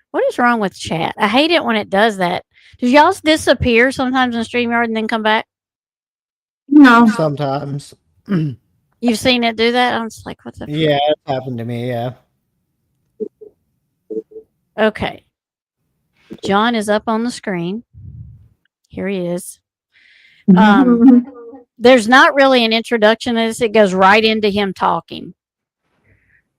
What is wrong with chat? I hate it when it does that. Does y'all disappear sometimes in StreamYard and then come back? No. Sometimes. You've seen it do that? I'm just like, what the fuck? Yeah, it's happened to me, yeah. Okay. John is up on the screen. Here he is. There's not really an introduction to this. It goes right into him talking.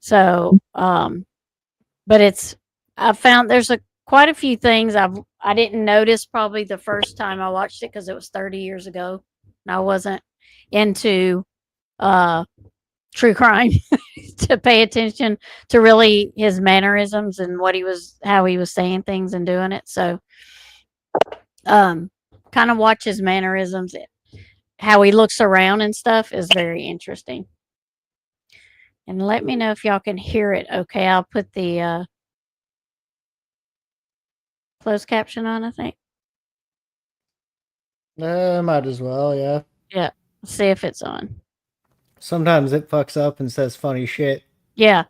So, but it's, I found there's quite a few things I didn't notice probably the first time I watched it because it was 30 years ago and I wasn't into true crime to pay attention to really his mannerisms and how he was saying things and doing it. So, kind of watch his mannerisms, how he looks around and stuff is very interesting. And let me know if y'all can hear it. Okay, I'll put the closed caption on, I think. Might as well, yeah. Yeah, let's see if it's on. Sometimes it fucks up and says funny shit. Yeah.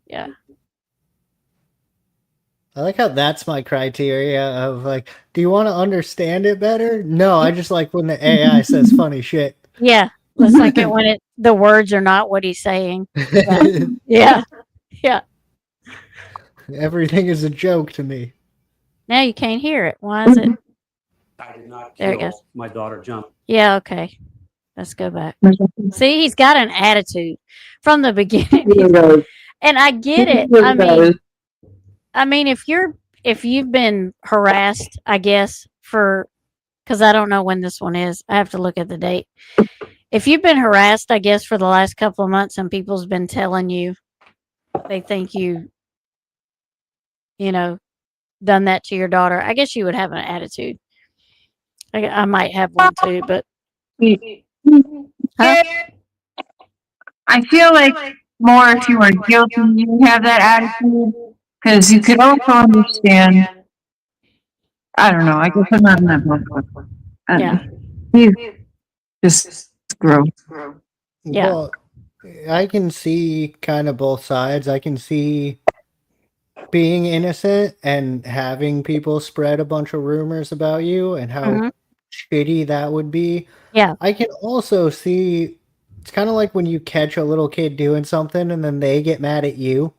Yeah. I like how that's my criteria of like, do you want to understand it better? No, I just like when the AI says funny shit. Yeah. Let's like it when the words are not what he's saying. Yeah. Yeah. Yeah. Everything is a joke to me. Now you can't hear it. Why is it? I did not There it kill goes. my daughter jump. Yeah, okay. Let's go back. See, he's got an attitude from the beginning. And I get it. I mean, if you've been harassed, I guess, because I don't know when this one is. I have to look at the date. If you've been harassed, I guess, for the last couple of months and people's been telling you they think you done that to your daughter, I guess you would have an attitude. I might have one too, but huh? I feel like more if you were guilty, you have that attitude, because you could also understand. I don't know. I guess I'm not in that book. Yeah. He's just gross. Yeah. Well, I can see kind of both sides. I can see being innocent and having people spread a bunch of rumors about you and how shitty that would be. Yeah. I can also see it's kind of like when you catch a little kid doing something and then they get mad at you.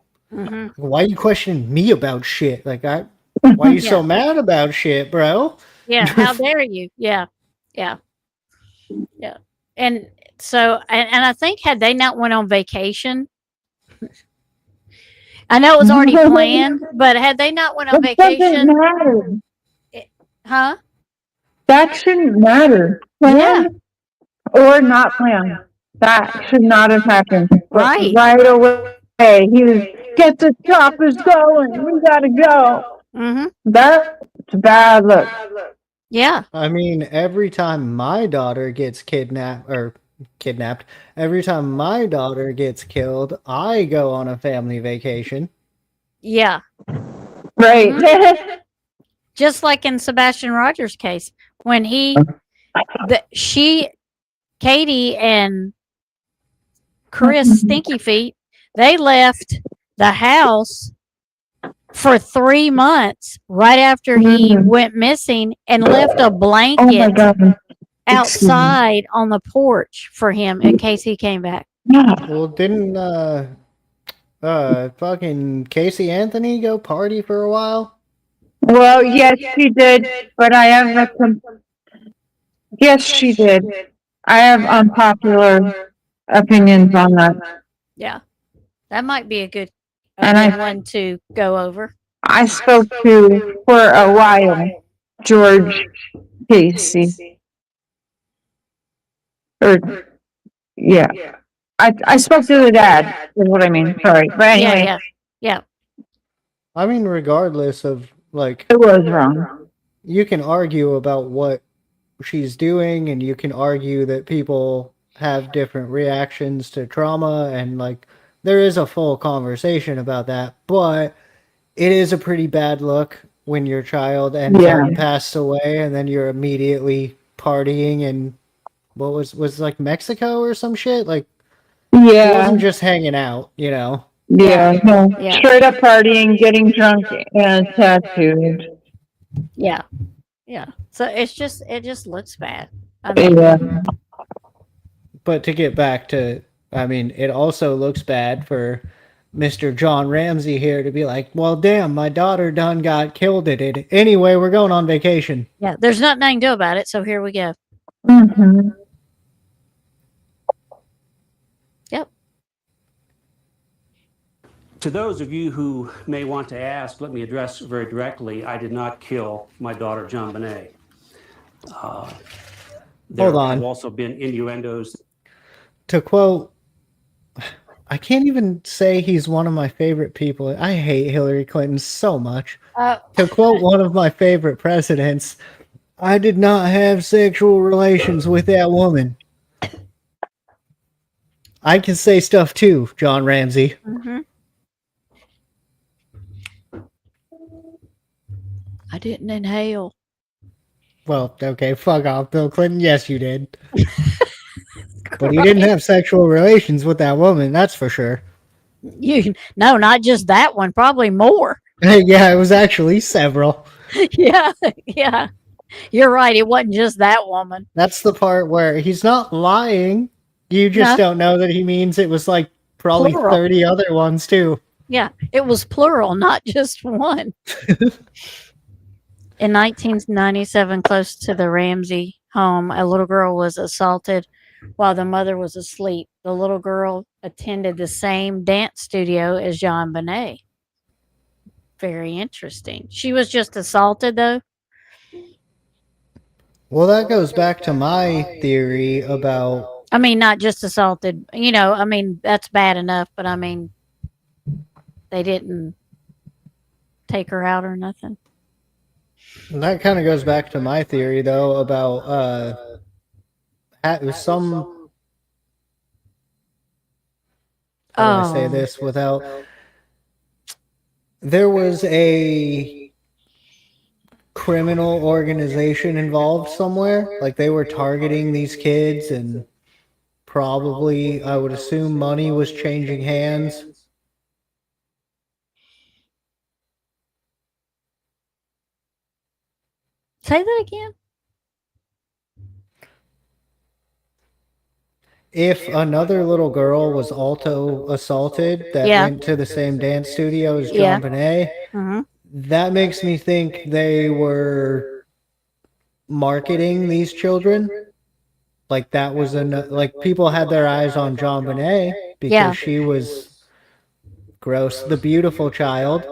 Why are you questioning me about shit? Like, why are you so mad about shit, bro? Yeah. How dare you? Yeah. Yeah. Yeah. And so, and I think had they not went on vacation, I know it was already planned, but had they not went on It doesn't vacation, matter. huh? That shouldn't matter. Planned or not planned. That should not have happened. But Right. right away, he was, get the choppers going. We gotta go. Mm-hmm. That's a bad look. Yeah. I mean, every time my daughter gets kidnapped, every time my daughter gets killed, I go on a family vacation. Yeah. Right. Just like in Sebastian Rogers' case, when Katie and Chris Stinky Feet, they left the house for 3 months right after he went missing and left a Oh my blanket God. outside on the porch for him in case he came back. Yeah. Well, didn't fucking Casey Anthony go party for a while? Well, yes, she did, but I have yes, she did. I have unpopular opinions on that. Yeah. That might be a good And one to go over. I spoke to, for a while, George Casey. Or, yeah. I spoke to the dad, is what I mean. Sorry. But anyway, Yeah. I mean, regardless of, like, it was wrong. you can argue about what she's doing, and you can argue that people have different reactions to trauma, and, like, there is a full conversation about that, but it is a pretty bad look when your child ends up passed away and then you're immediately partying in what was like Mexico or some shit. Like, he wasn't just hanging out, you know. Yeah, no. Yeah. Straight up partying, getting drunk, and tattooed. Yeah. So it just looks bad. I mean, Yeah. But to get back to, I mean, it also looks bad for Mr. John Ramsey here to be like, well, damn, my daughter done got killed at it. Anyway, we're going on vacation. yeah, there's nothing I can do about it, so here we go. Mm-hmm. Yep. To those of you who may want to ask, let me address very directly, I did not kill my daughter, John Bonet. There Hold on. have also been innuendos. To quote, I can't even say he's one of my favorite people. I hate Hillary Clinton so much. To quote one of my favorite presidents, I did not have sexual relations with that woman. I can say stuff too, John Ramsey. Mm-hmm. I didn't inhale. Well, okay, fuck off, Bill Clinton. Yes, you did. But you didn't have sexual relations with that woman, that's for sure. No, not just that one, probably more. Yeah, it was actually several. Yeah. You're right. It wasn't just that woman. That's the part where he's not lying. You just don't know that he means it was like probably Plural. 30 other ones too. Yeah, it was plural, not just one. In 1997, close to the Ramsey home, a little girl was assaulted while the mother was asleep. The little girl attended the same dance studio as John Bonet. Very interesting. She was just assaulted, though. Well, that goes back to my theory about... I mean, not just assaulted. You know, I mean, that's bad enough, but I mean, they didn't take her out or nothing. That kind of goes back to my theory, though, about how do I say this without... There was a criminal organization involved somewhere. Like, they were targeting these kids, and probably, I would assume, money was changing hands. Say that again. If another little girl was also assaulted that went to the same dance studio as John Bonet, that makes me think they were marketing these children. Like, that was like people had their eyes on John Bonet because she was gross. The beautiful child.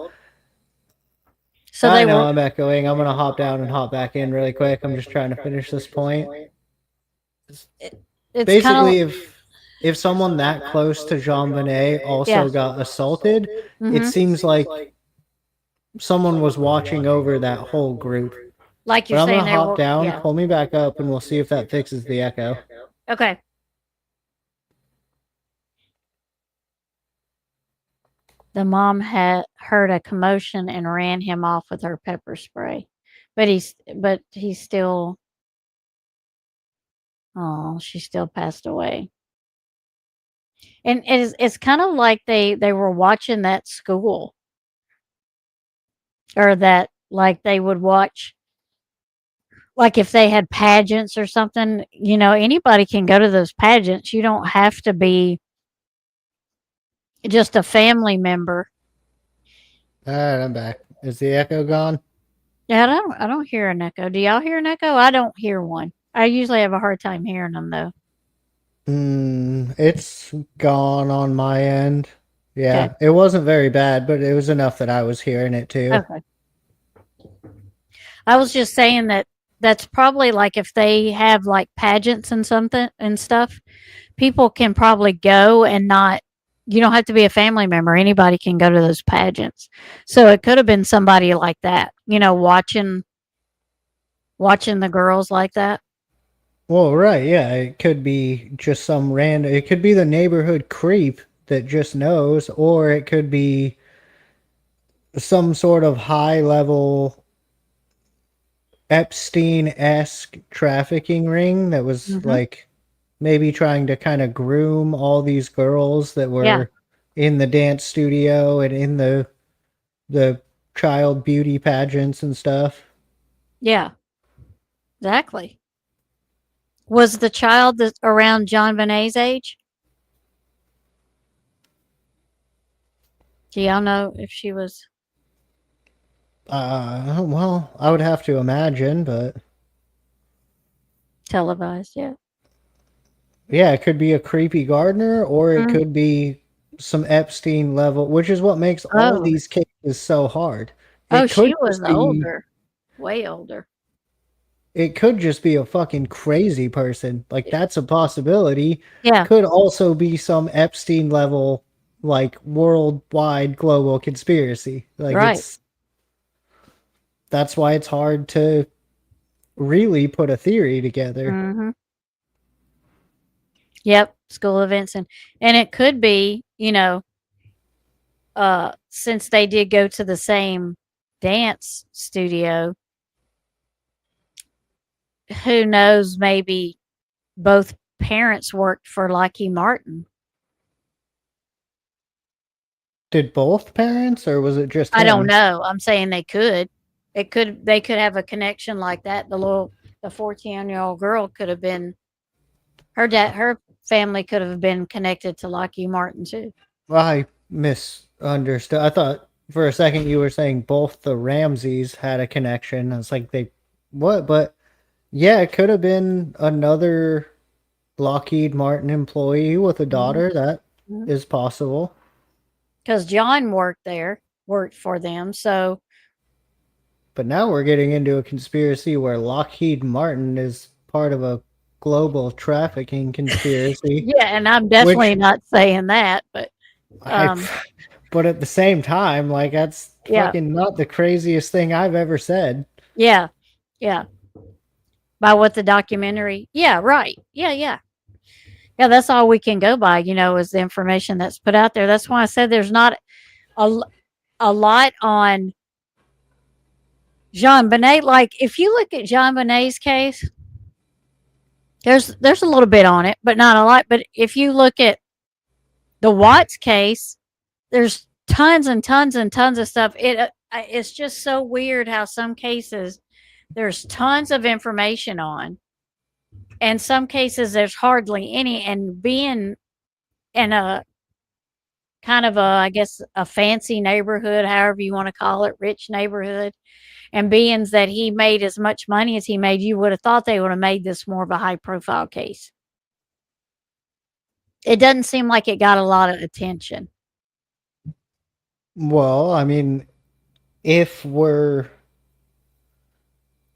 So I they know were. I'm echoing. I'm gonna hop down and hop back in really quick. I'm just trying to finish this point. It's kind of. Basically, if someone that close to Jean Bonnet also Yeah. got assaulted, it Mhm. seems like someone was watching over that whole group. Like But you're I'm gonna saying, they hop were. down, Yeah. pull me back up, and we'll see if that fixes the echo. Okay. The mom had heard a commotion and ran him off with her pepper spray, but he's still. Oh, she still passed away. And it's kind of like they were watching that school, or that, like, they would watch, like, if they had pageants or something, anybody can go to those pageants. You don't have to be just a family member. All right, I'm back. Is the echo gone? Yeah, I don't hear an echo. Do y'all hear an echo? I don't hear one. I usually have a hard time hearing them though. It's gone on my end. Yeah, Okay. it wasn't very bad, but it was enough that I was hearing it too. Okay. I was just saying that's probably like if they have like pageants and something and stuff, people can probably go and not. You don't have to be a family member. Anybody can go to those pageants. So it could have been somebody like that, watching the girls like that. Well, right, yeah, it could be just some random. It could be the neighborhood creep that just knows, or it could be some sort of high level Epstein-esque trafficking ring that was Mhm. like maybe trying to kind of groom all these girls that Yeah. were in the dance studio and in the child beauty pageants and stuff. Yeah. Exactly. Was the child that around John Bonet's age? Do y'all know if she was Well, I would have to imagine, but televised? Yeah. yeah, it could be a creepy gardener or it Mm. could be some Epstein level, which is what makes all of Oh. these cases so hard. Oh, It could she was just be older. Way older. it could just be a fucking crazy person. Like that's a possibility. Yeah. Could also be some Epstein level like worldwide global conspiracy. Like Right. that's why it's hard to really put a theory together. Mhm. Yep. School events, and it could be, since they did go to the same dance studio, who knows, maybe both parents worked for Lockheed Martin. Did both parents or was it just I don't him? know. I'm saying they could. They could have a connection like that. The 14-year-old girl could have been her dad. Her family could have been connected to Lockheed Martin too. I misunderstood. I thought for a second you were saying both the Ramseys had a connection. I was like, what? But yeah, it could have been another Lockheed Martin employee with a daughter. That Mhm. is possible. Because John worked for them. So But now we're getting into a conspiracy where Lockheed Martin is part of a global trafficking conspiracy. yeah, and I'm definitely not saying that, but um, but at the same time, like that's yeah, fucking not the craziest thing I've ever said. yeah, yeah. By what the documentary, yeah, right, yeah. That's all we can go by, is the information that's put out there. That's why I said there's not a, a lot on Jean Bonnet. Like if you look at Jean Bonnet's case, there's a little bit on it, but not a lot. But if you look at the Watts case, there's tons and tons and tons of stuff. It's just so weird how some cases there's tons of information on, and some cases there's hardly any. And being in a kind of I guess, a fancy neighborhood, however you want to call it, rich neighborhood, and being that he made as much money as he made, you would have thought they would have made this more of a high profile case. It doesn't seem like it got a lot of attention. Well, I mean, if we're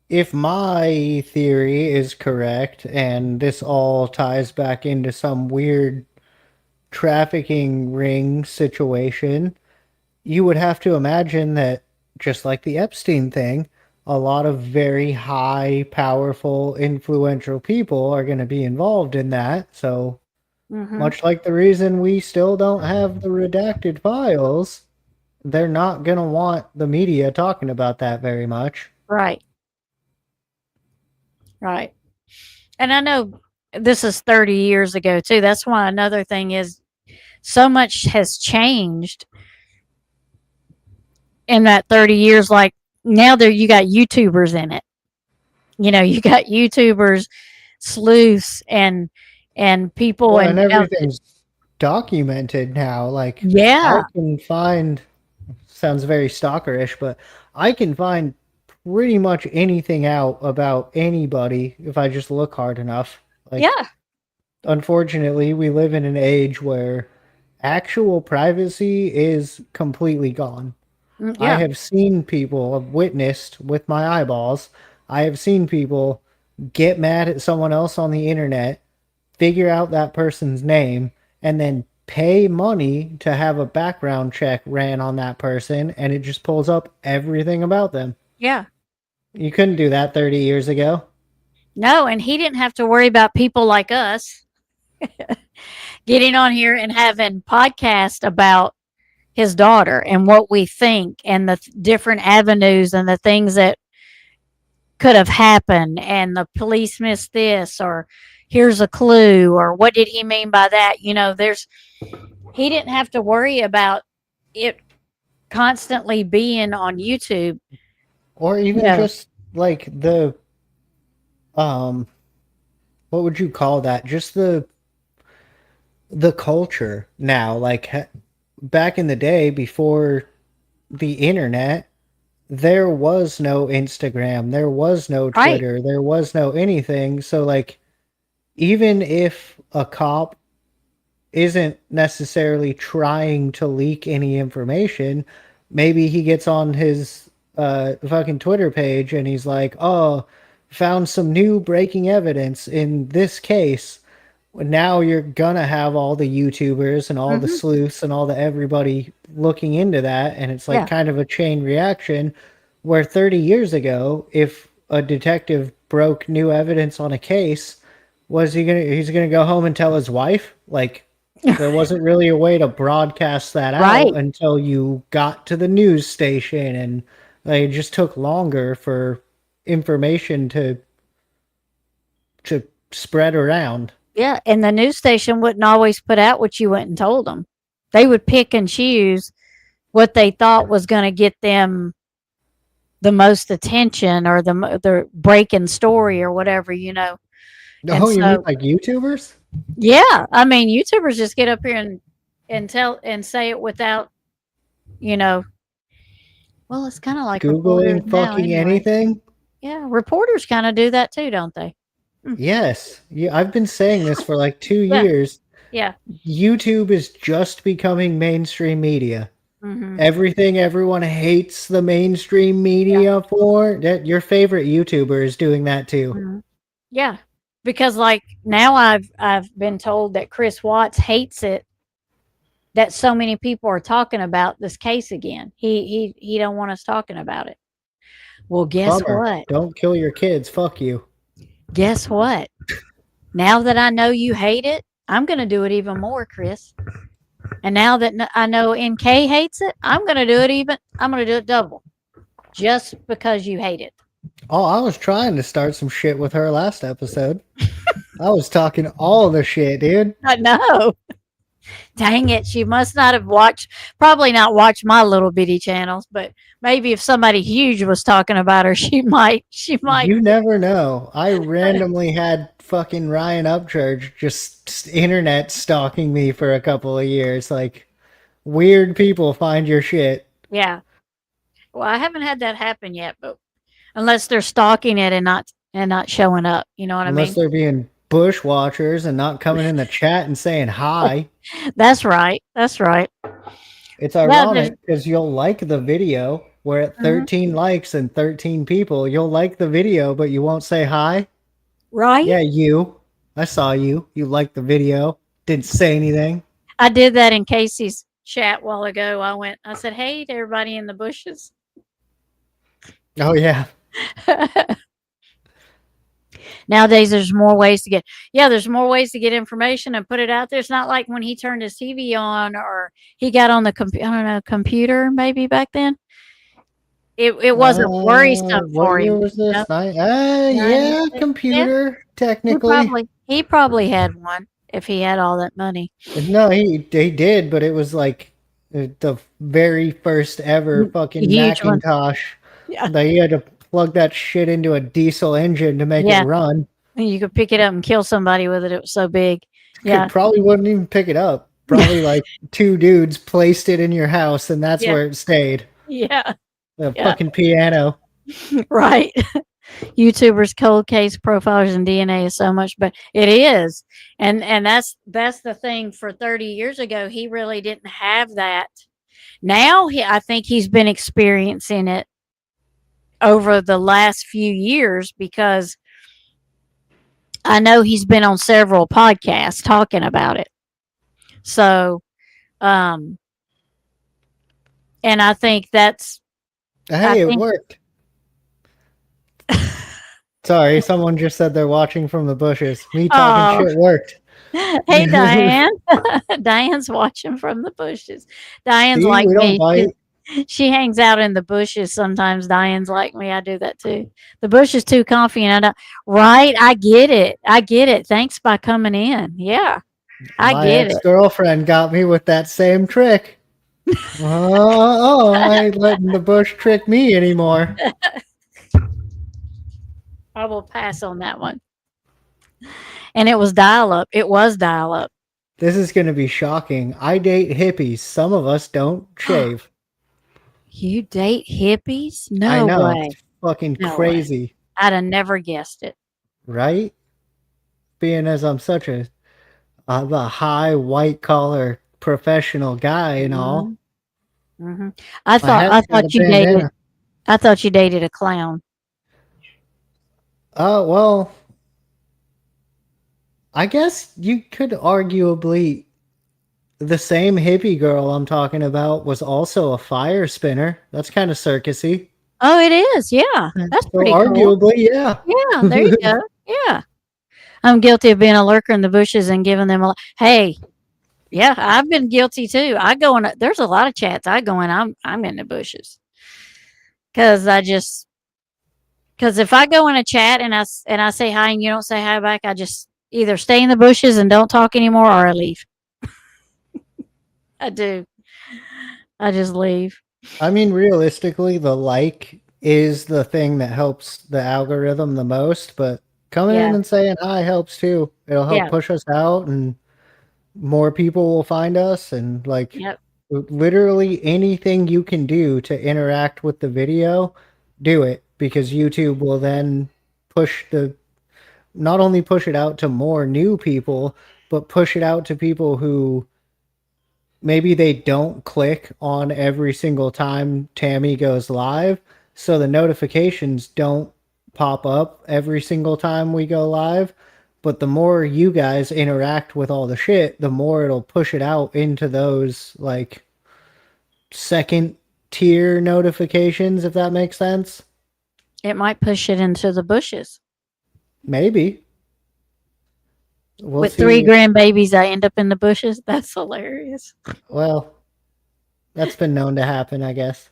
if my theory is correct and this all ties back into some weird trafficking ring situation, you would have to imagine that just like the Epstein thing, a lot of very high, powerful, influential people are going to be involved in that. So, Mm-hmm. much like the reason we still don't have the redacted files, they're not going to want the media talking about that very much. Right. Right. And I know this is 30 years ago too. That's why another thing is so much has changed in that 30 years. Like now there you got YouTubers in it. You know, you got YouTubers, sleuths and people Well, and and everything's documented now. Like, I yeah. can find, sounds very stalkerish, but I can find pretty much anything out about anybody if I just look hard enough. Like, Yeah. unfortunately, we live in an age where actual privacy is completely gone. I Yeah. have seen people, I've witnessed with my eyeballs, I have seen people get mad at someone else on the internet, figure out that person's name, and then pay money to have a background check ran on that person, and it just pulls up everything about them. Yeah. You couldn't do that 30 years ago. No, and he didn't have to worry about people like us getting on here and having podcasts about his daughter and what we think and the different avenues and the things that could have happened and the police missed this or here's a clue or what did he mean by that. You know, there's he didn't have to worry about it constantly being on YouTube. Or even No. just like um what would you call that? Just the culture now. Like back in the day before the internet, there was no Instagram, there was no Right. Twitter, there was no anything. So like even if a cop isn't necessarily trying to leak any information, maybe he gets on his fucking Twitter page and he's like, "Oh, found some new breaking evidence in this case." Now you're gonna have all the YouTubers and all the Hmm. sleuths and all the everybody looking into that, and it's like Yeah. kind of a chain reaction. Where 30 years ago, if a detective broke new evidence on a case, was he gonna he's gonna go home and tell his wife? Like there wasn't really a way to broadcast that out Right. until you got to the news station, and like, it just took longer for information to spread around. Yeah. And the news station wouldn't always put out what you went and told them. They would pick and choose what they thought was going to get them the most attention or the breaking story or whatever, you know. And Oh, you mean so, like YouTubers? yeah, I mean, YouTubers just get up here and tell and say it without, you know. Well, it's kind of like reporters Googling now, fucking anyway. anything? Yeah, reporters kind of do that too, don't they? Yes. Yeah, I've been saying this for like 2 Yeah, years. yeah. YouTube is just becoming mainstream media. Hmm. Everything everyone hates the mainstream Yeah. media for, that your favorite YouTuber is doing that too. Mhm. Yeah, because like now I've been told that Chris Watts hates it that so many people are talking about this case again. He don't want us talking about it. Well, guess Bummer. what? Don't kill your kids. Fuck you. Guess what? Now that I know you hate it, I'm going to do it even more, Chris. And now that I know NK hates it, I'm going to do it even. I'm going to do it double, just because you hate it. Oh, I was trying to start some shit with her last episode. I was talking all the shit, dude. I know. Dang it, she must not have watched, probably not watched my little bitty channels, but maybe if somebody huge was talking about her, she might. You never know. I randomly had fucking Ryan Upchurch just internet stalking me for a couple of years. Like, weird people find your shit. Yeah. Well, I haven't had that happen yet, but unless they're stalking it and not showing up, you know what I Unless mean? they're being bushwatchers and not coming in the chat and saying hi. That's right. That's right. It's there's ironic because you'll like the video. We're at 13 likes and 13 people. You'll like the video, but you won't say hi. right? Yeah, you. I saw you. You liked the video. Didn't say anything. I did that in Casey's chat a while ago. I said, "Hey to everybody in the bushes." Oh yeah. Nowadays, there's more ways to there's more ways to get information and put it out there. It's not like when he turned his TV on or he got on the computer maybe back then. It wasn't worrisome What for year him. was You this? know? Yeah, 96. Yeah, computer, he technically. probably had one if he had all that money. No, he did, but it was like the very first ever fucking Huge one. Macintosh. Yeah. They had to plug that shit into a diesel engine to make Yeah. it run. You could pick it up and kill somebody with it. It was so big. Could probably wouldn't even pick it up. Probably like two dudes placed it in your house and that's Yeah. where it stayed. Yeah. The Yeah. fucking piano. Right. YouTubers, cold case profilers, and DNA is so much, but it is, and that's the thing. For 30 years ago, he really didn't have that. Now I think he's been experiencing it over the last few years because I know he's been on several podcasts talking about it. So, and I think that's. Hey, it worked. Sorry, someone just said they're watching from the bushes. Me talking shit worked. Hey, Diane. Diane's watching from the bushes. Diane's See, like we don't me. bite. She hangs out in the bushes sometimes. Diane's like me. I do that too. The bush is too comfy, and I don't. Right? I get it. I get it. Thanks by coming in. Yeah, I My get it. ex-girlfriend got me with that same trick. I ain't letting the bush trick me anymore. I will pass on that one. And it was dial up. It was dial up. This is going to be shocking. I date hippies. Some of us don't shave. You date hippies? No I know. way. It's fucking No way. crazy. I'd have never guessed it. Right? Being as I'm such a high white collar professional guy and all. Mm-hmm. I thought you dated a clown. Oh, well, I guess you could arguably, the same hippie girl I'm talking about was also a fire spinner. That's kind of circusy. Oh, it is. Yeah. That's So pretty cool. arguably, yeah. Yeah, there you go. Yeah. I'm guilty of being a lurker in the bushes and giving them hey, yeah, I've been guilty too. I go in, there's a lot of chats I go in, I'm in the bushes. Cause if I go in a chat and I say hi and you don't say hi back, I just either stay in the bushes and don't talk anymore or I leave. I do. I just leave. I mean, realistically, the like is the thing that helps the algorithm the most, but coming in and saying hi helps too. It'll help push us out and more people will find us, and like literally anything you can do to interact with the video, do it, because YouTube will then not only push it out to more new people, but push it out to people who maybe they don't click on every single time Tammy goes live, so the notifications don't pop up every single time we go live. But the more you guys interact with all the shit, the more it'll push it out into those like second tier notifications, if that makes sense. It might push it into the bushes. Maybe. With 3 grandbabies, I end up in the bushes. That's hilarious. Well, that's been known to happen, I guess.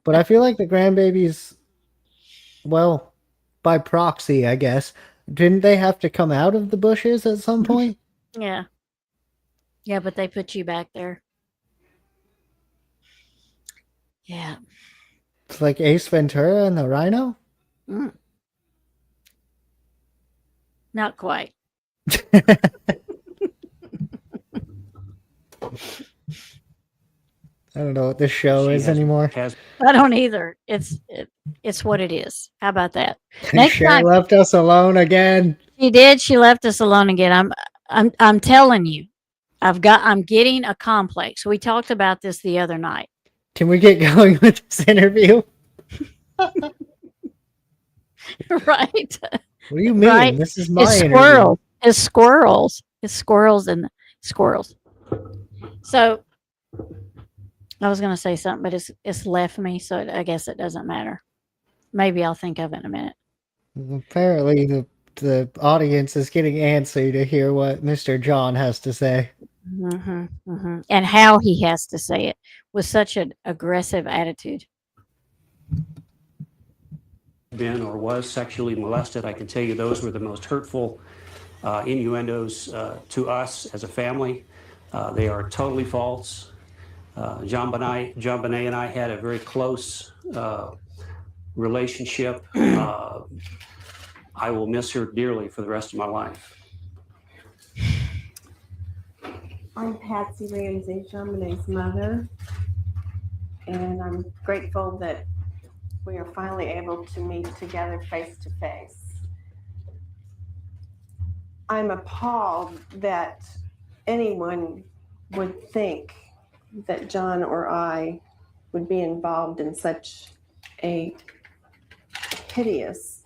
But I feel like the grandbabies, well, by proxy, I guess, didn't they have to come out of the bushes at some point? Yeah. Yeah, but they put you back there. Yeah. It's like Ace Ventura and the Rhino? Not quite. I don't know what this show is anymore. I don't either. It's what it is. How about that? Next time left us alone again. She did. She left us alone again. I'm telling you. I'm getting a complex. We talked about this the other night. Can we get going with this interview? Right. What do you mean? Right. This is my It's interview. squirrels. It's squirrels. It's squirrels and squirrels. So I was going to say something, but it's left me, so I guess it doesn't matter. Maybe I'll think of it in a minute. Apparently, the audience is getting antsy to hear what Mr. John has to say. And how he has to say it with such an aggressive attitude. Been or was sexually molested, I can tell you those were the most hurtful innuendos to us as a family. They are totally false. John Bonet and I had a very close relationship. I will miss her dearly for the rest of my life. I'm Patsy Ramsey, John Bonet's mother, and I'm grateful that we are finally able to meet together face to face. I'm appalled that anyone would think that John or I would be involved in such a hideous,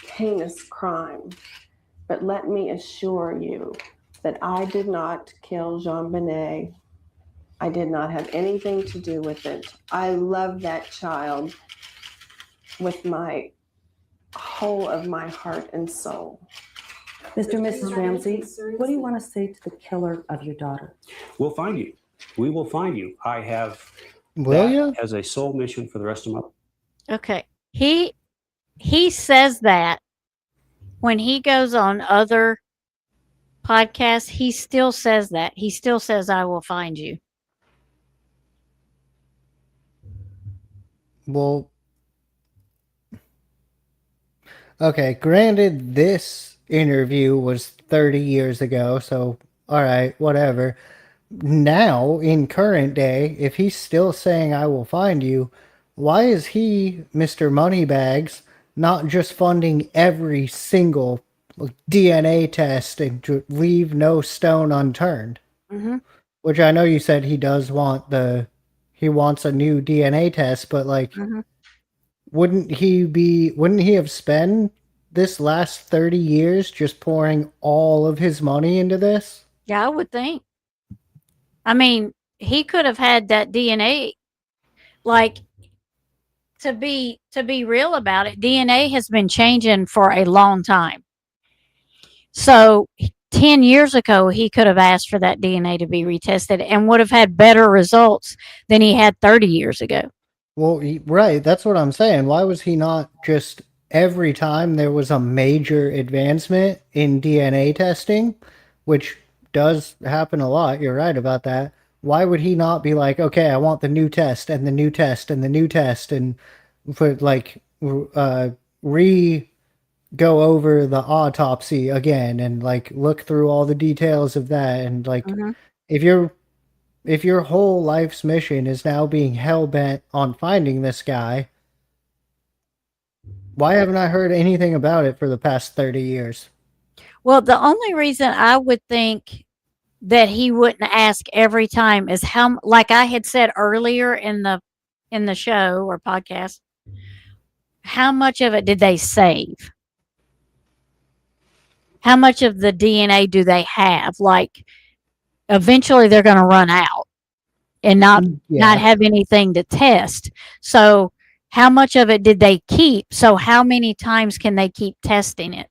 heinous crime. But let me assure you that I did not kill Jean Bonet. I did not have anything to do with it. I love that child with my whole of my heart and soul. Mr. and Mrs. Ramsey, what do you want to say to the killer of your daughter? We'll find you. We will find you. I have Will that you? as a sole mission for the rest of my life. Okay. He says that when he goes on other podcasts, he still says that. He still says, I will find you. Well, okay, granted, this interview was 30 years ago, so all right, whatever. Now, in current day, if he's still saying, I will find you, why is he, Mr. Moneybags, not just funding every single DNA test and to leave no stone unturned? Mm-hmm. Which I know you said he does want he wants a new DNA test, but like, Mm-hmm. wouldn't he have spent this last 30 years just pouring all of his money into this? Yeah, I would think. I mean, he could have had that DNA. Like, to be real about it, DNA has been changing for a long time. So 10 years ago, he could have asked for that DNA to be retested and would have had better results than he had 30 years ago. Well, right, that's what I'm saying. Why was he not just every time there was a major advancement in DNA testing, which does happen a lot, you're right about that. Why would he not be like, okay, I want the new test and the new test and the new test and put like go over the autopsy again and like look through all the details of that and like if your whole life's mission is now being hell-bent on finding this guy, why haven't I heard anything about it for the past 30 years? Well, the only reason I would think that he wouldn't ask every time is how, like I had said earlier in the show or podcast, how much of it did they save? How much of the DNA do they have? Like, eventually they're going to run out and not have anything to test. So how much of it did they keep? So how many times can they keep testing it?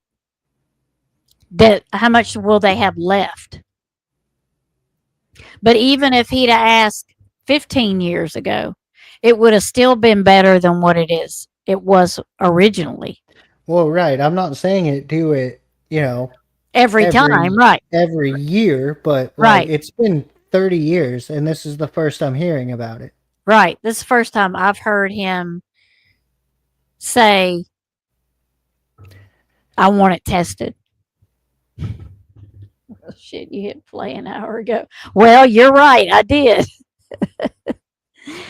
How much will they have left? But even if he'd have asked 15 years ago, it would have still been better than what it was originally. Well, right. I'm not saying do it, every time, right? Every year, but right. It's been 30 years, and this is the first I'm hearing about it. Right. This is the first time I've heard him say, I want it tested. Oh, shit, you hit play an hour ago. Well, you're right. I did.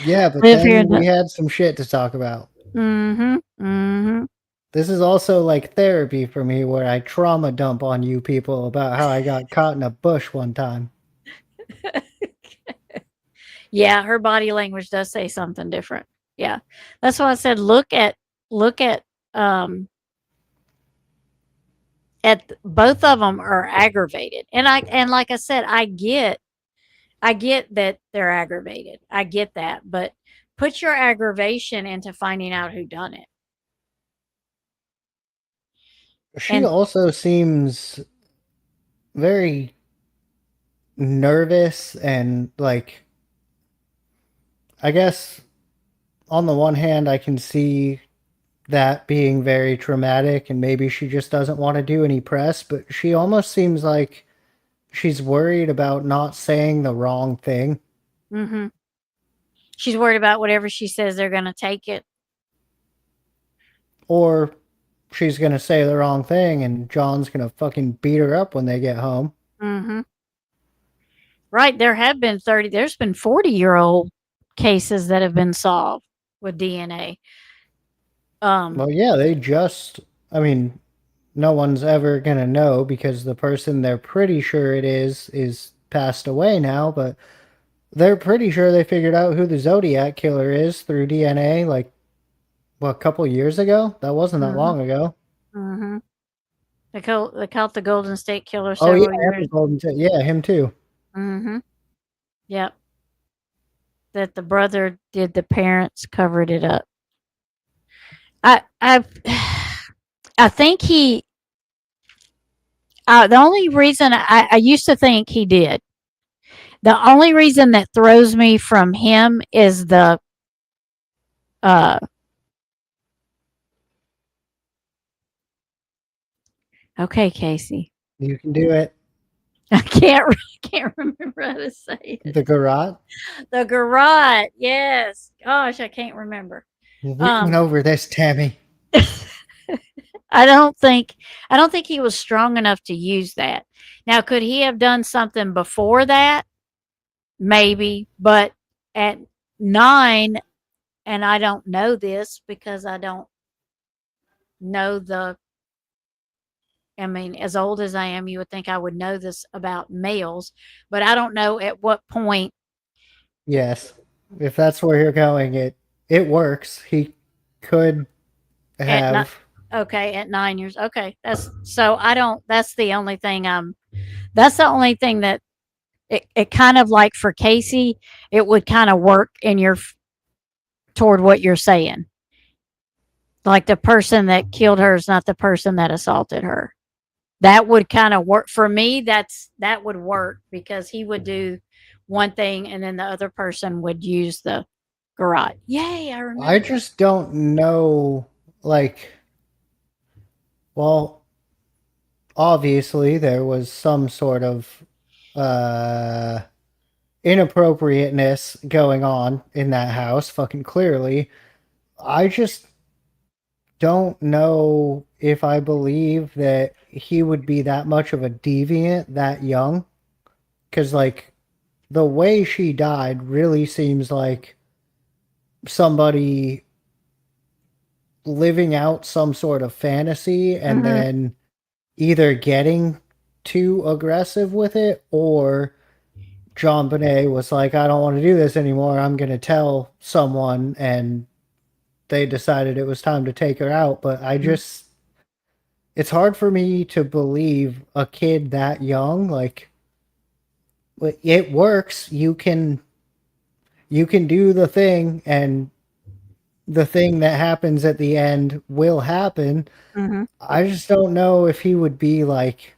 Yeah, but then we had some shit to talk about. Mm-hmm. Mm-hmm. This is also like therapy for me where I trauma dump on you people about how I got caught in a bush one time. Yeah, her body language does say something different. Yeah. That's why I said look at both of them are aggravated. And like I said, I get that they're aggravated. I get that, but put your aggravation into finding out who done it. She And also seems very nervous and like, I guess on the one hand, I can see that being very traumatic and maybe she just doesn't want to do any press, but she almost seems like she's worried about not saying the wrong thing. mhm. She's worried about whatever she says they're going to take it. Or she's going to say the wrong thing and John's going to fucking beat her up when they get home. Mhm. Right, there's been 40-year-old cases that have been solved with DNA. Well, yeah, I mean, no one's ever going to know because the person they're pretty sure it is passed away now, but they're pretty sure they figured out who the Zodiac killer is through DNA, like, what, a couple years ago? That wasn't that Mhm. long ago. Mhm. They caught the Golden State Killer Oh, yeah, several years. yeah, him too. Mhm. Yep. That the brother did, the parents covered it up. I I think the only reason I used to think he did. The only reason that throws me from him is the uh okay, Casey. You can do it. I can't remember how to say it. The garage. The garrote. Yes. Gosh, I can't remember. We went over this, Tammy. I don't think he was strong enough to use that. Now, could he have done something before that? Maybe, but at 9, and I don't know this because I don't know I mean, as old as I am, you would think I would know this about males, but I don't know at what point Yes. If that's where you're going, it works. He could at not have. okay, at 9 years. Okay. That's so I don't that's the only thing that it kind of like for Casey, it would kind of work in toward what you're saying. Like the person that killed her is not the person that assaulted her. That would kind of work for me. That would work because he would do one thing and then the other person would use the garage. Yay, I remember. I just don't know, like, well, obviously there was some sort of uh inappropriateness going on in that house, fucking clearly. I just don't know if I believe that he would be that much of a deviant that young. Because, like, the way she died really seems like somebody living out some sort of fantasy and Mhm. then either getting too aggressive with it or John Bonet was like, I don't want to do this anymore. I'm going to tell someone. And they decided it was time to take her out. But Mhm. it's hard for me to believe a kid that young. Like, it works. You can do the thing, and the thing that happens at the end will happen. Mhm. I just don't know if he would be like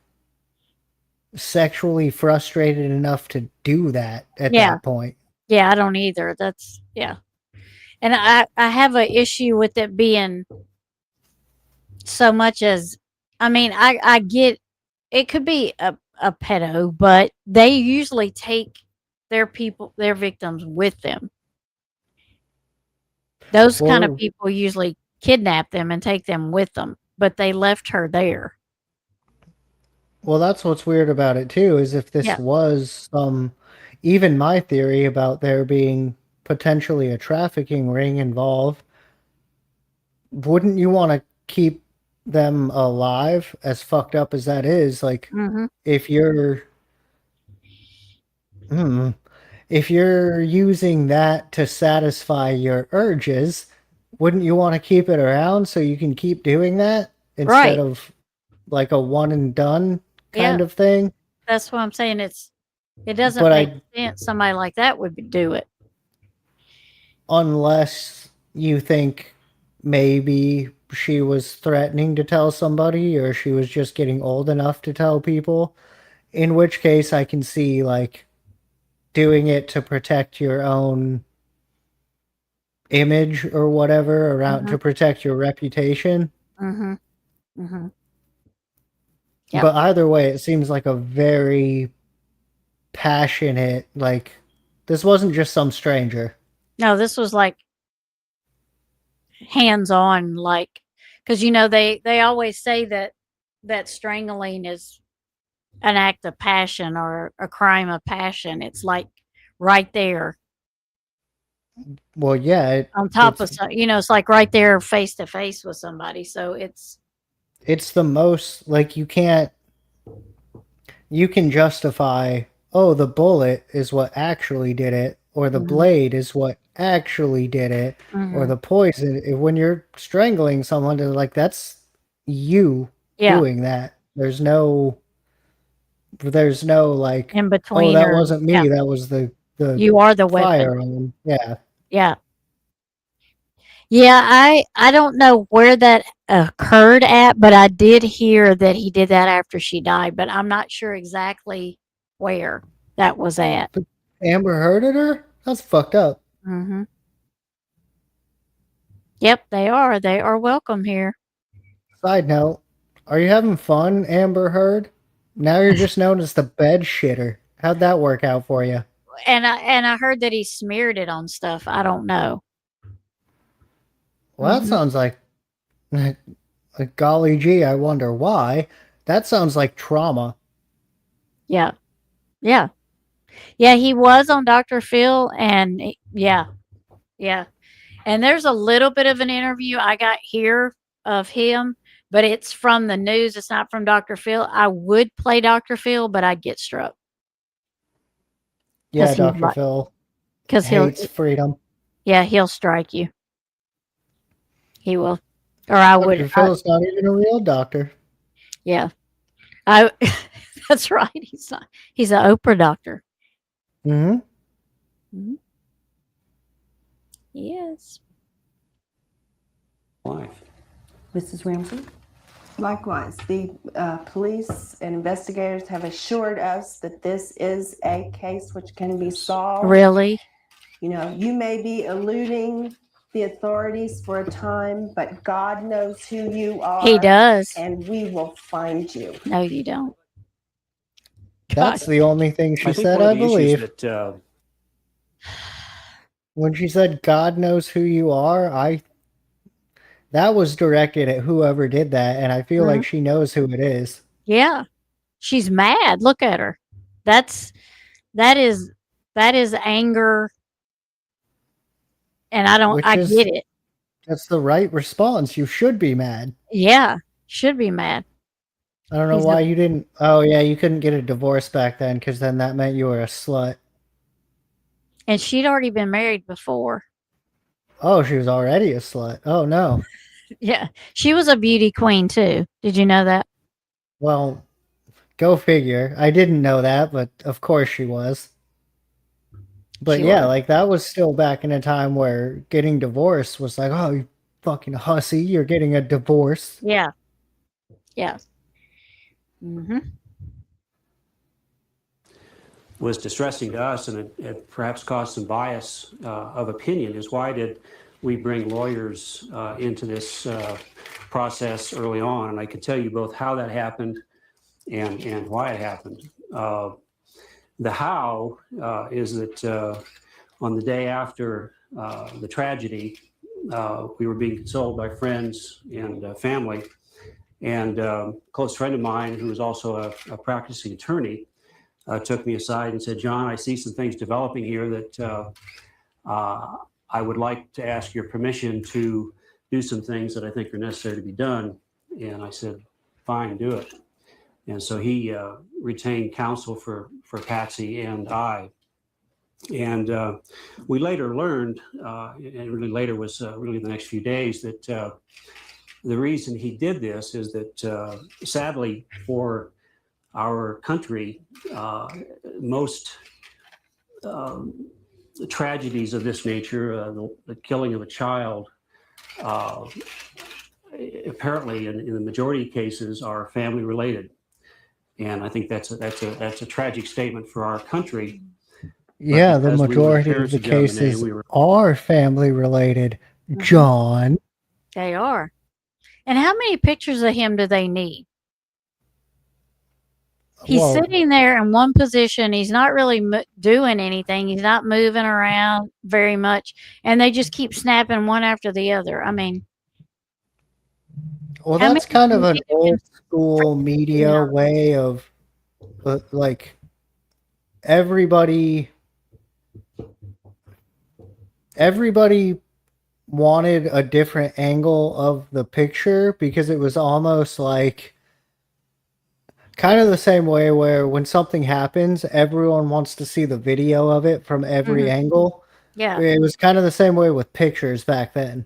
sexually frustrated enough to do that at Yeah. that point. Yeah, I don't either. That's yeah. And I have a issue with it being so much as I mean, I get it could be a pedo, but they usually take their victims with them. Those kind of Well, people usually kidnap them and take them with them, but they left her there. well, that's what's weird about it too, is if this Yeah. was even my theory about there being potentially a trafficking ring involved, wouldn't you want to keep them alive, as fucked up as that is? Like, Mhm. if you're Hmm. If you're using that to satisfy your urges, wouldn't you want to keep it around so you can keep doing that instead Right. of like a one and done Yeah. kind of thing? That's what I'm saying. It doesn't But make sense. Somebody like that would do it. unless you think maybe she was threatening to tell somebody or she was just getting old enough to tell people, in which case I can see like doing it to protect your own image or whatever around to protect your reputation. Mm-hmm. Mm-hmm. Yep. But either way, it seems like a very passionate, like, this wasn't just some stranger. No, this was like hands-on, like, because they always say that strangling is an act of passion or a crime of passion. It's like right there Well, yeah, on top of it's some, it's like right there face to face with somebody. So it's the most like you can justify, oh, the bullet is what actually did it, or the Mhm. blade is what actually did it, or Mhm. the poison. When you're strangling someone, they're like, that's you Yeah, doing that. There's no like, in oh, between that or wasn't yeah, me. That was the you are the weapon. firearm. Yeah. Yeah. Yeah, I don't know where that occurred at, but I did hear that he did that after she died, but I'm not sure exactly where that was at. But Amber Hearded her? That's fucked up. Mhm. Yep, they are. They are welcome here. Side note, are you having fun, Amber Heard? Now you're just known as the bed shitter. How'd that work out for you? And I heard that he smeared it on stuff. I don't know. Well, that Mhm. sounds like, like golly gee, I wonder why. That sounds like trauma. Yeah. Yeah. Yeah, he was on Dr. Phil and yeah. Yeah. And there's a little bit of an interview I got here of him, but it's from the news. It's not from Dr. Phil. I would play Dr. Phil, but I'd get struck Yeah, because Dr. Phil he'll, hates freedom. yeah, he'll strike you. He will, or I would, Dr. Phil's not even a real doctor. yeah, I, that's right. He's not, he's an Oprah doctor. Mm-hmm. Mhm. Yes. Life. Mrs. Ramsey? Likewise, the police and investigators have assured us that this is a case which can be solved. Really? You may be eluding the authorities for a time, but God knows who you are. He does. And we will find you. No, you don't. That's the only thing she I think said, one of I the believe. issues that When she said God knows who you are, that was directed at whoever did that, and I feel Mhm. like she knows who it is. Yeah. She's mad. Look at her. That is anger, and I get it. That's the right response. You should be mad. Yeah. Should be mad. I don't know He's why you didn't. Oh, yeah, you couldn't get a divorce back then because then that meant you were a slut. And she'd already been married before. Oh, she was already a slut. Oh, no. Yeah. She was a beauty queen too. Did you know that? Well, go figure. I didn't know that, but of course she was. But She yeah, was. like that was still back in a time where getting divorced was like, oh, you fucking hussy, you're getting a divorce. Yeah. Yeah. Mhm. was distressing to us, and it perhaps caused some bias of opinion, is why did we bring lawyers into this process early on? And I can tell you both how that happened and why it happened. The how is that on the day after the tragedy, we were being consoled by friends and family. And a close friend of mine, who was also a practicing attorney, took me aside and said, John, I see some things developing here that I would like to ask your permission to do some things that I think are necessary to be done. And I said, fine, do it. And so he retained counsel for Patsy and I. And we later learned, and really later was really the next few days, that the reason he did this is that sadly for our country, most tragedies of this nature, the killing of a child, apparently in the majority of cases are family related. And I think that's a tragic statement for our country. Yeah, the because we were majority of parents the of John Bonet, cases we were- are family related. Mhm. John. They are. And how many pictures of him do they need? He's Well, sitting there in one position. He's not really doing anything. He's not moving around very much. And they just keep snapping one after the other. I mean, well, how that's many kind of an millions old school media Yeah. way of like everybody wanted a different angle of the picture because it was almost like kind of the same way where when something happens, everyone wants to see the video of it from every Mhm. angle. Yeah. It was kind of the same way with pictures back then.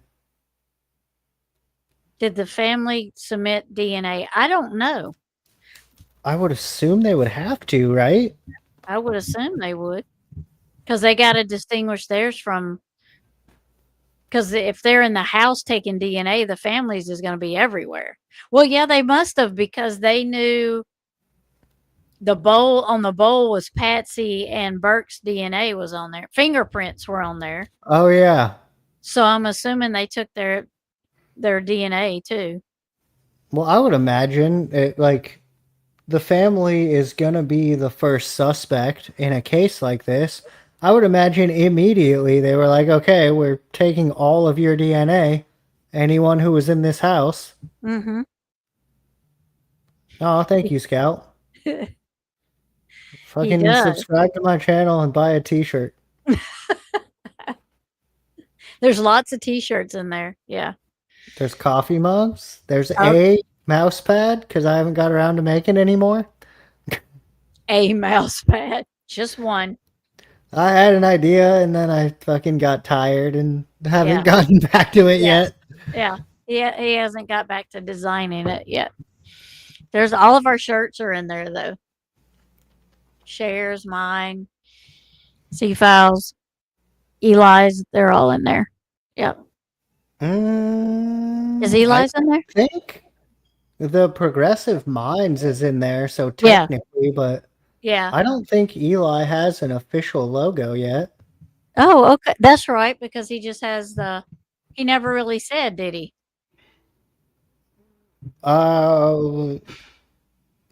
Did the family submit DNA? I don't know. I would assume they would have to, right? I would assume they would. Because they got to distinguish theirs from. Because if they're in the house taking DNA, the families is going to be everywhere. Well, yeah, they must have because they knew the bowl was Patsy and Burke's DNA was on there. Fingerprints were on there. Oh yeah. So I'm assuming they took their DNA too. Well, I would imagine it like the family is going to be the first suspect in a case like this. I would imagine immediately they were like, okay, we're taking all of your DNA. Anyone who was in this house. Mm-hmm. Oh, thank you, Scout. Fucking does. subscribe to my channel and buy a t-shirt. There's lots of t-shirts in there. Yeah. There's coffee mugs. There's Oh. a mouse pad because I haven't got around to making any more. A mouse pad. Just one. I had an idea and then I fucking got tired and haven't Yeah. gotten back to it Yeah. yet. Yeah. He hasn't got back to designing it yet. There's all of our shirts are in there though. Shares, mine, C-Files, Eli's, they're all in there. Yep. Is Eli's in there? I think the Progressive Minds is in there, so Yeah. technically, but Yeah. I don't think Eli has an official logo yet. Oh, okay. That's right, because he just has he never really said, did he?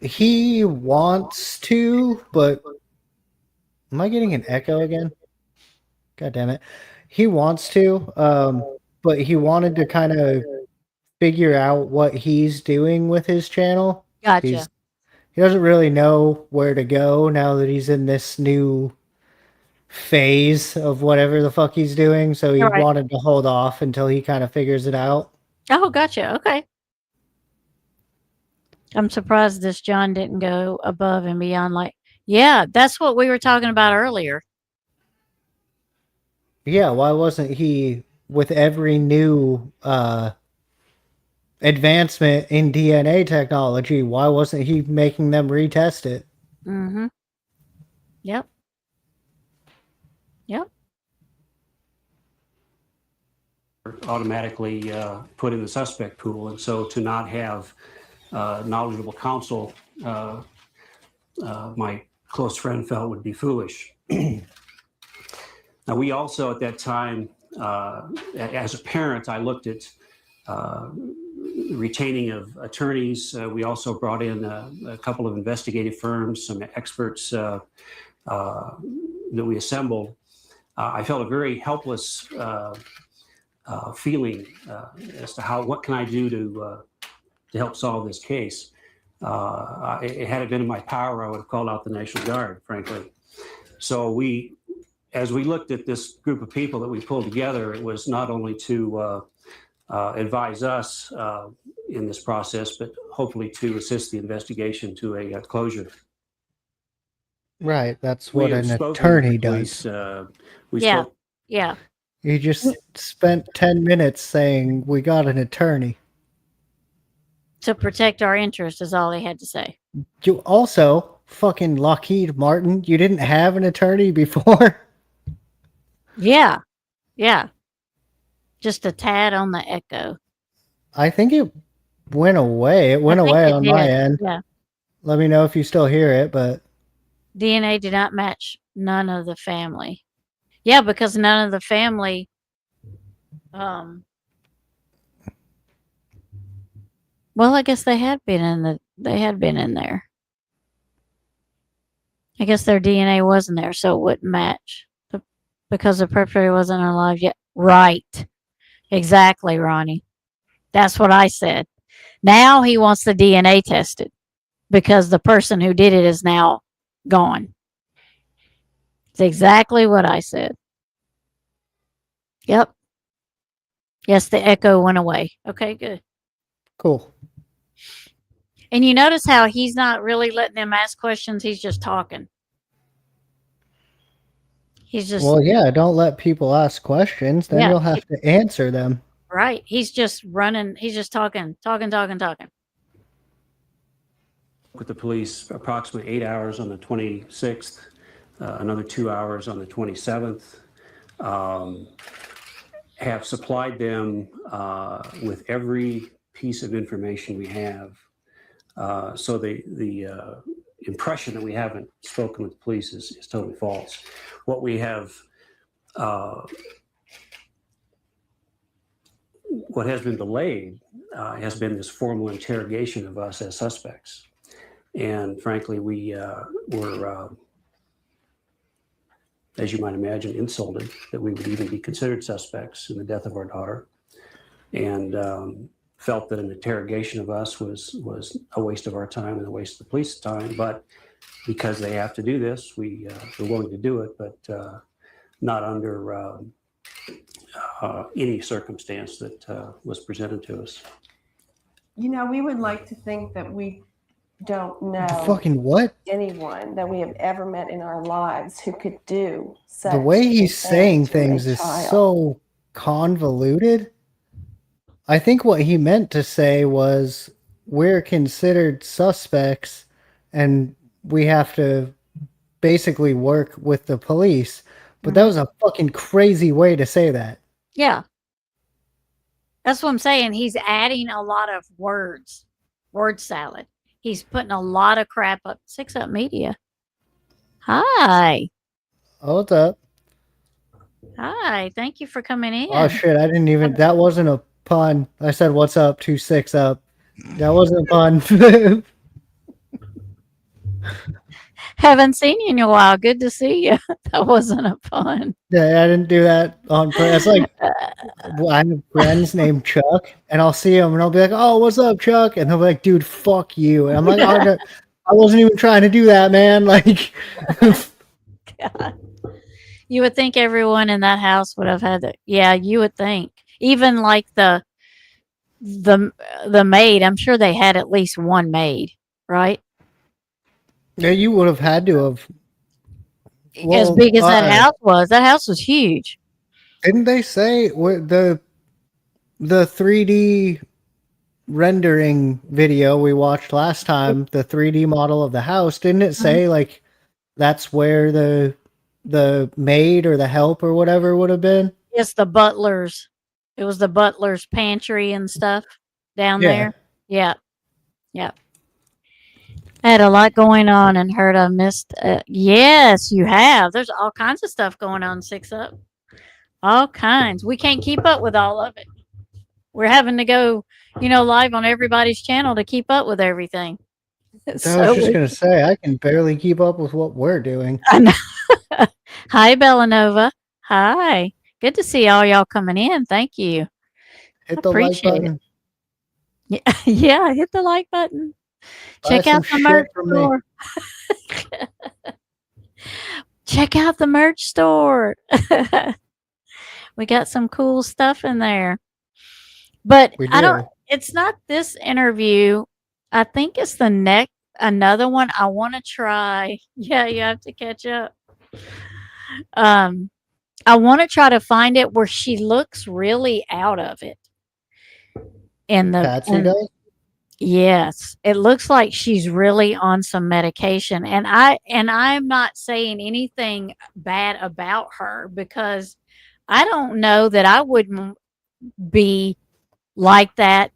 He wants to, but am I getting an echo again? God damn it. He wants to, but he wanted to kind of figure out what he's doing with his channel. Gotcha. He doesn't really know where to go now that he's in this new phase of whatever the fuck he's doing, so he Right. wanted to hold off until he kind of figures it out. Oh, gotcha. Okay. I'm surprised this John didn't go above and beyond. Like, yeah, that's what we were talking about earlier. Yeah, why wasn't he with every new advancement in DNA technology, why wasn't he making them retest it? Mm-hmm. Yep. Yep. Automatically put in the suspect pool, and so to not have knowledgeable counsel, my close friend felt would be foolish. Now, we also at that time, as a parent, I looked at retaining of attorneys. We also brought in a couple of investigative firms, some experts that we assembled. I felt a very helpless feeling as to what can I do to help solve this case. Had it been in my power, I would have called out the National Guard, frankly. So as we looked at this group of people that we pulled together, it was not only to advise us in this process, but hopefully to assist the investigation to a closure. Right. That's We what have an spoken with attorney the police. does. We Yeah. spoke. Yeah. You just spent 10 minutes saying we got an attorney. To protect our interests is all they had to say. You also, fucking Lockheed Martin, you didn't have an attorney before? Yeah. Yeah. Just a tad on the echo. I think it went away. It I went think away it on my did. end. Yeah. Let me know if you still hear it, but DNA did not match none of the family. Yeah, because none of the family well, I guess they had been in there. I guess their DNA wasn't there, so it wouldn't match. Because the perpetrator wasn't alive yet. Right. Exactly, Ronnie. That's what I said. Now he wants the DNA tested because the person who did it is now gone. It's exactly what I said. Yep. Yes, the echo went away. Okay, good. cool. And you notice how he's not really letting them ask questions, he's just talking. He's just Well, yeah, don't let people ask questions. Then Yeah. you'll have to answer them. right. He's just running, he's just talking. With the police approximately 8 hours on the 26th, another 2 hours on the 27th. Have supplied them with every piece of information we have. So the impression that we haven't spoken with the police is totally false. What we have, what has been delayed has been this formal interrogation of us as suspects. And frankly, we were, as you might imagine, insulted that we would even be considered suspects in the death of our daughter, and felt that an interrogation of us was a waste of our time and a waste of the police's time. But because they have to do this, we're willing to do it, but not under any circumstance that was presented to us. You know, we would like to think that we don't know Fucking what? anyone that we have ever met in our lives who could do such The way he's a saying thing to a things is child. so convoluted. I think what he meant to say was we're considered suspects and we have to basically work with the police. But that was a fucking crazy way to say that. Yeah. That's what I'm saying. He's adding a lot of words. Word salad. He's putting a lot of crap up. 6 Up Media. Hi. Hold up. Hi. Thank you for coming in. Oh shit, I didn't even, that wasn't a pun. I said what's up, 2-6 up. That wasn't a pun. Haven't seen you in a while. Good to see you. That wasn't a pun. Yeah, I didn't do that on purpose. It's like, I have friends named Chuck, and I'll see him, and I'll be like, "Oh, what's up, Chuck?" And they'll be like, "Dude, fuck you." And I'm like, "Oh, no, I wasn't even trying to do that, man." Like, God. You would think everyone in that house would have had that. Yeah, you would think. Even like the maid. I'm sure they had at least one maid, right? yeah, you would have had to have. As big as that house was. That house was huge. Didn't they say the 3D rendering video we watched last time, the 3D model of the house? Didn't it say like that's where the maid or the help or whatever would have been? It's the butlers. It was the butler's pantry and stuff down there. Yeah. Yeah. I had a lot going on and heard I missed. Yes, you have. There's all kinds of stuff going on 6 Up. All kinds. We can't keep up with all of it. We're having to go, live on everybody's channel to keep up with everything. I was just going to say, I can barely keep up with what we're doing. I know. Hi, Bellanova. Hi. Good to see all y'all coming in. Thank you. Hit the like button. Yeah, hit the like button. Check out the merch store. Check out the merch store. We got some cool stuff in there. But it's not this interview. I think it's the next. another one I want to try. Yeah, you have to catch up. I want to try to find it where she looks really out of it. Patsy does? Yes, it looks like she's really on some medication, and I'm not saying anything bad about her because I don't know that I wouldn't be like that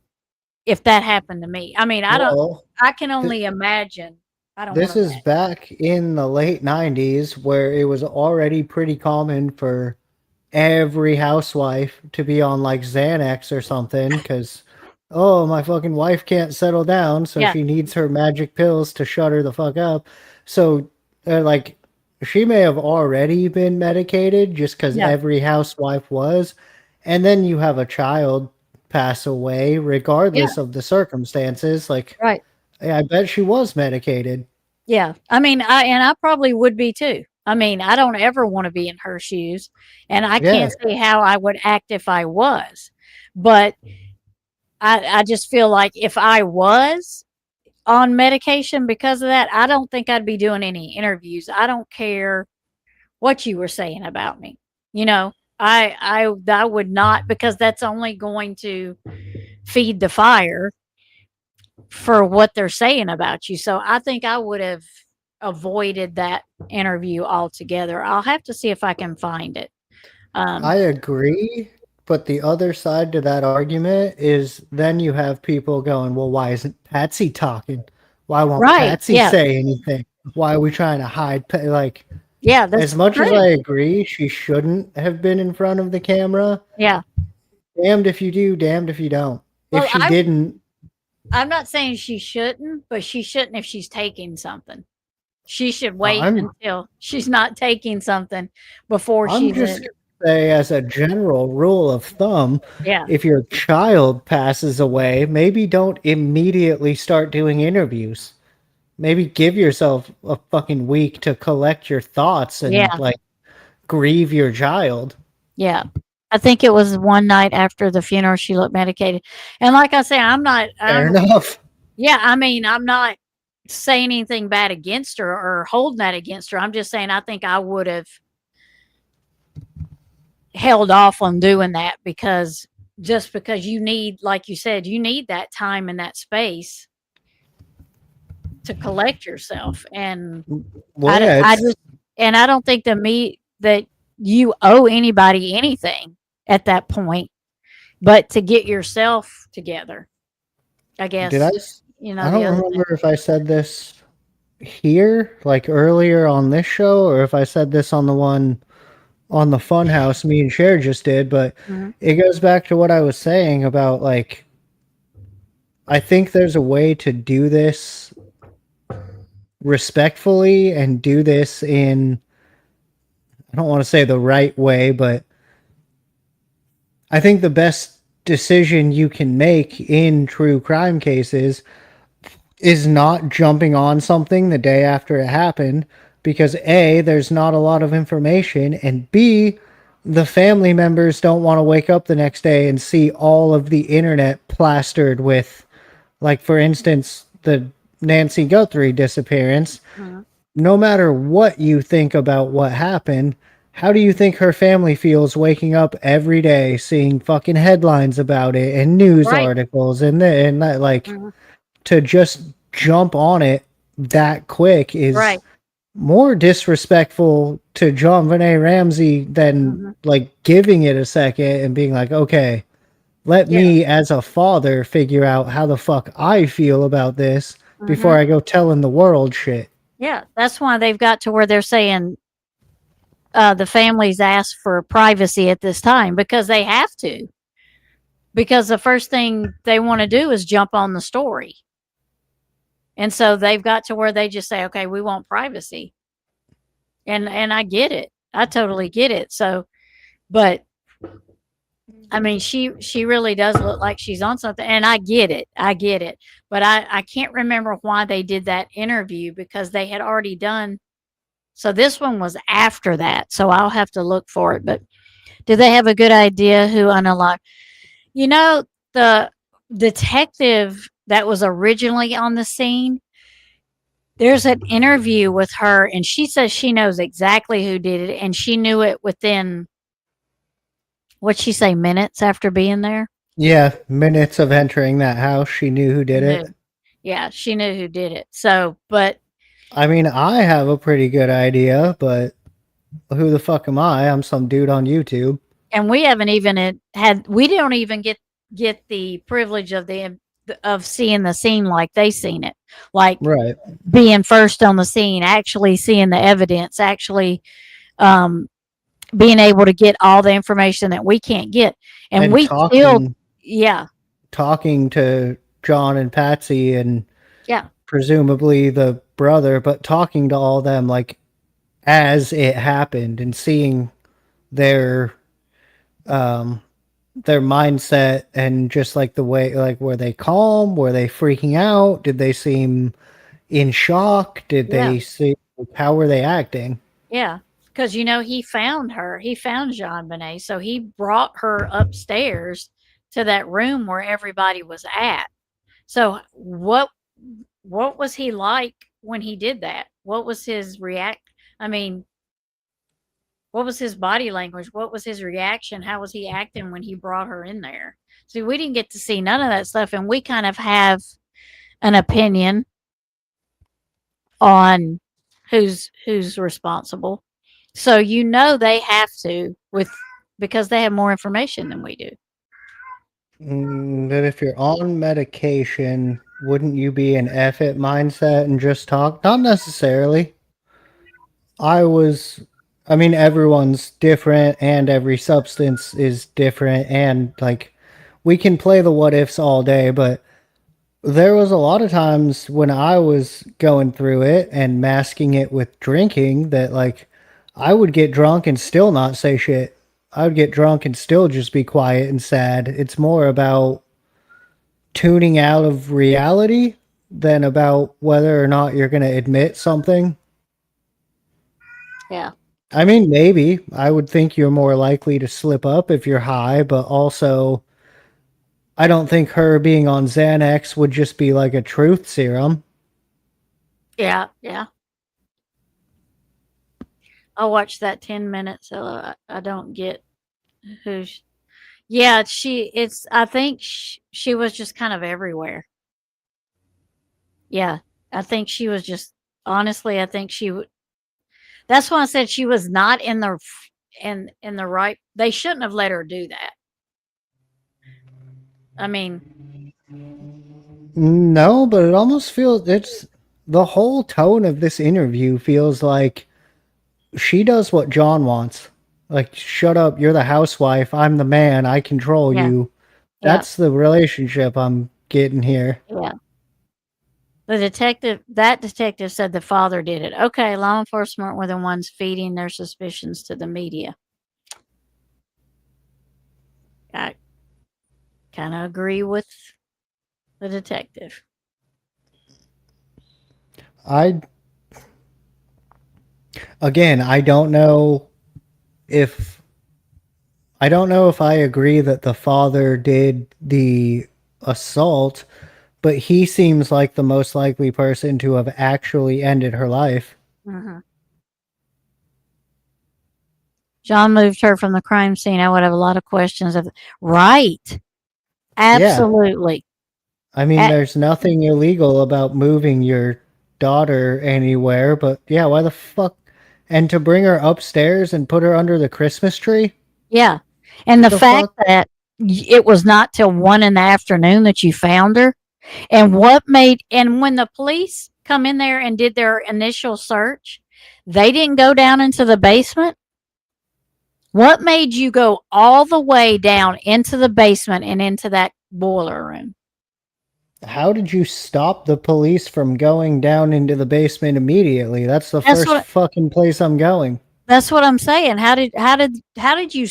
if that happened to me. I mean, Well, I can only imagine. I don't want this to is imagine. back in the late 90s where it was already pretty common for every housewife to be on like Xanax or something because, oh, my fucking wife can't settle down, so Yeah, she needs her magic pills to shut her the fuck up. So, like, she may have already been medicated just because yeah, every housewife was. And then you have a child pass away, yeah, regardless of the circumstances. Like, right. I bet she was medicated. Yeah. I mean, I probably would be too. I mean, I don't ever want to be in her shoes, and I Yeah. can't see how I would act if I was. But I just feel like if I was on medication because of that, I don't think I'd be doing any interviews. I don't care what you were saying about me. You know, I would not because that's only going to feed the fire for what they're saying about you. So I think I would have avoided that interview altogether. I'll have to see if I can find it. I agree, but the other side to that argument is then you have people going, well, why isn't Patsy talking? Why won't Right. Patsy Yeah. say anything? Why are we trying to hide? Like, Yeah. as That's much as true. I agree she shouldn't have been in front of the camera, Yeah. damned if you do, damned if you don't. Well, If she didn't, I'm not saying she shouldn't, but she shouldn't if she's taking something. She should wait I'm until she's not taking something before I'm she's just in. gonna say as a general rule of thumb, Yeah. if your child passes away, maybe don't immediately start doing interviews. Maybe give yourself a fucking week to collect your thoughts and Yeah. like grieve your child. Yeah. I think it was one night after the funeral she looked medicated. And like I say, Fair enough. yeah, I mean, I'm not saying anything bad against her or holding that against her. I'm just saying I think I would have held off on doing that because just because you need, like you said, you need that time and that space to collect yourself. And Well, I, yeah, I it's just, and I don't think that you owe anybody anything at that point, but to get yourself together, I did I? guess, I the don't other remember if I said this here, like earlier on this show, or if I said this on the one on the Funhouse me and Cher just did, but thing. it goes back to what I was saying about like I think there's a way to do this respectfully and do this in I don't want to say the right way, but I think the best decision you can make in true crime cases is not jumping on something the day after it happened because A, there's not a lot of information, and B, the family members don't want to wake up the next day and see all of the internet plastered with, like, for instance, the Nancy Guthrie disappearance. Mhm. No matter what you think about what happened, how do you think her family feels waking up every day seeing fucking headlines about it and news Right. articles and that, like, Mhm. to just jump on it that quick is Right. more disrespectful to John Benet Ramsey than Mhm. like giving it a second and being like, okay, let Yeah. me as a father figure out how the fuck I feel about this before Mhm. I go telling the world shit. Yeah. That's why they've got to where they're saying the families ask for privacy at this time because they have to. Because the first thing they want to do is jump on the story. And so they've got to where they just say, okay, we want privacy. And I get it. I totally get it. So, but I mean, she really does look like she's on something, and I get it. I get it. But I can't remember why they did that interview because they had already done. So this one was after that. So I'll have to look for it. But do they have a good idea who unalive? You know, the detective that was originally on the scene, there's an interview with her, and she says she knows exactly who did it, and she knew it within, what'd she say, minutes after being there? Yeah, minutes of entering that house, she knew who did it. Knew. Yeah, she knew who did it. So, but I mean, I have a pretty good idea, but who the fuck am I? I'm some dude on YouTube. and we haven't even we don't even get the privilege of seeing the scene like they seen it, like Right. being first on the scene, actually seeing the evidence, actually um, being able to get all the information that we can't get, and we still, yeah, talking to John and Patsy and yeah, presumably the brother, but talking to all them like as it happened and seeing their their mindset and just like the way, like, were they calm, were they freaking out, did they seem in shock, did yeah, they see, how were they acting? yeah. Because he found her, he found Jean Benet, so he brought her upstairs to that room where everybody was at. So what was he like when he did that? What was his react? I mean, what was his body language? What was his reaction? How was he acting when he brought her in there? See, we didn't get to see none of that stuff, and we kind of have an opinion on who's responsible. So they have to because they have more information than we do. That if you're on medication, wouldn't you be an F it mindset and just talk? Not necessarily. I mean, everyone's different and every substance is different. And like, we can play the what ifs all day, but there was a lot of times when I was going through it and masking it with drinking that like I would get drunk and still not say shit. I would get drunk and still just be quiet and sad. It's more about tuning out of reality than about whether or not you're going to admit something. Yeah. I mean, maybe. I would think you're more likely to slip up if you're high, but also I don't think her being on Xanax would just be like a truth serum. Yeah, yeah. I'll watch that 10 minutes so I don't get who yeah, I think she was just kind of everywhere. Yeah, I think she was just, honestly, I think that's why I said she was not in the right. They shouldn't have let her do that. I mean, No, but it almost feels it's the whole tone of this interview feels like she does what John wants. Like, shut up, you're the housewife, I'm the man, I control yeah, you. yeah, That's the relationship I'm getting here. yeah. That detective said the father did it. Okay, law enforcement were the ones feeding their suspicions to the media. I kind of agree with the detective. I Again, I don't know if I agree that the father did the assault, but he seems like the most likely person to have actually ended her life. Mm-hmm. John moved her from the crime scene. I would have a lot of questions right. Absolutely. Yeah. I mean, there's nothing illegal about moving your daughter anywhere, but yeah, why the fuck? And to bring her upstairs and put her under the Christmas tree? Yeah. And the fact that it was not till 1 in the afternoon that you found her. And when the police come in there and did their initial search, they didn't go down into the basement. What made you go all the way down into the basement and into that boiler room? How did you stop the police from going down into the basement immediately? That's the first fucking place I'm going. That's what I'm saying. How did you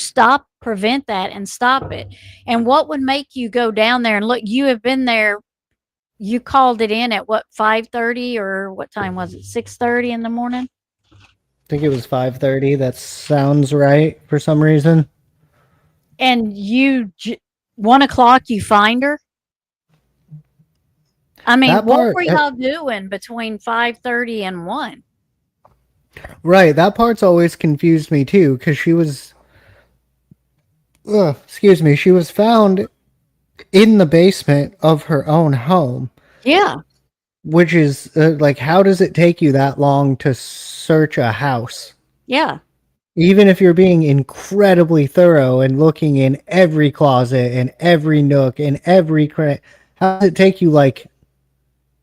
prevent that and stop it? And what would make you go down there and look? You have been there. You called it in at what, 5:30 or what time was it? 6:30 in the morning? I think it was 5:30. That sounds right for some reason. And 1 o'clock, you find her? I mean, That what part, were y'all doing between 5:30 and 1? right, that part's always confused me too, because she was, excuse me, she was found in the basement of her own home, Yeah, which is like, how does it take you that long to search a house? yeah, Even if you're being incredibly thorough and looking in every closet and every nook and every how does it take you like,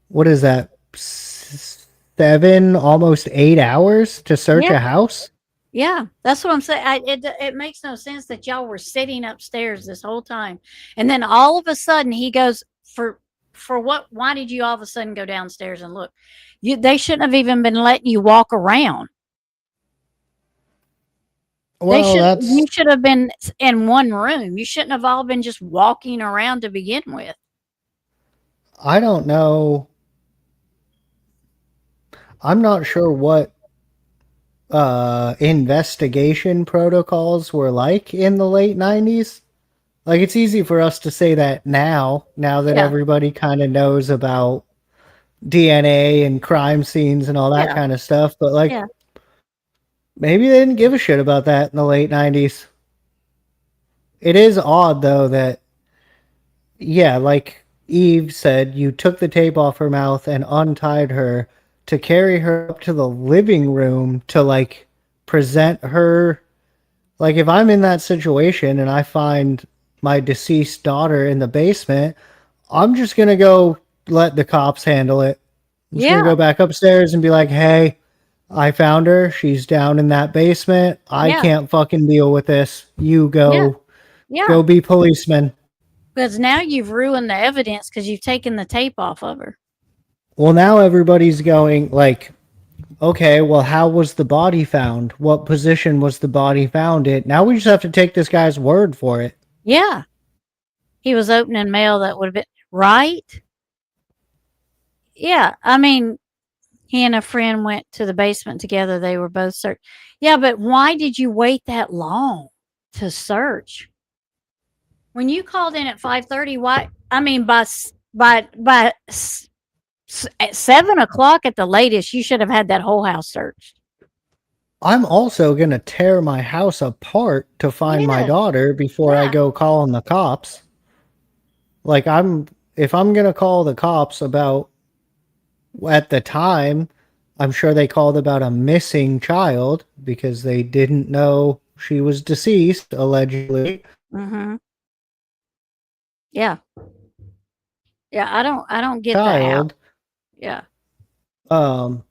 what is that, 7, almost 8 hours to search yeah, a house? yeah. That's what I'm saying. It makes no sense that y'all were sitting upstairs this whole time, and then all of a sudden he goes for what? Why did you all of a sudden go downstairs and look? They shouldn't have even been letting you walk around. Well, You that's, should have been in one room. You shouldn't have all been just walking around to begin with. I don't know. I'm not sure what investigation protocols were like in the late 90s. Like, it's easy for us to say that now that Yeah, everybody kind of knows about DNA and crime scenes and all that yeah, kind of stuff, but like, yeah, maybe they didn't give a shit about that in the late 90s. It is odd though that, yeah, like Eve said, you took the tape off her mouth and untied her to carry her up to the living room to like present her. Like, if I'm in that situation and I find my deceased daughter in the basement, I'm just gonna go let the cops handle it. I'm just gonna yeah, go back upstairs and be like, hey, I found her. She's down in that basement. I yeah, can't fucking deal with this. You yeah, go yeah. be policeman. Because now you've ruined the evidence because you've taken the tape off of her. Well, now everybody's going like, okay, well, how was the body found? What position was the body found in? Now we just have to take this guy's word for it. Yeah, he was opening mail that would have been right. Yeah, I mean, he and a friend went to the basement together. They were both search. Yeah, but why did you wait that long to search? When you called in at 5:30, why? I mean, at 7 o'clock at the latest, you should have had that whole house searched. I'm also going to tear my house apart to find my Yeah, daughter before I yeah, go calling the cops. Like, if I'm going to call the cops about, at the time, I'm sure they called about a missing child because they didn't know she was deceased, allegedly. mm-hmm. Yeah, yeah. I don't get the out. Child. Yeah, Um,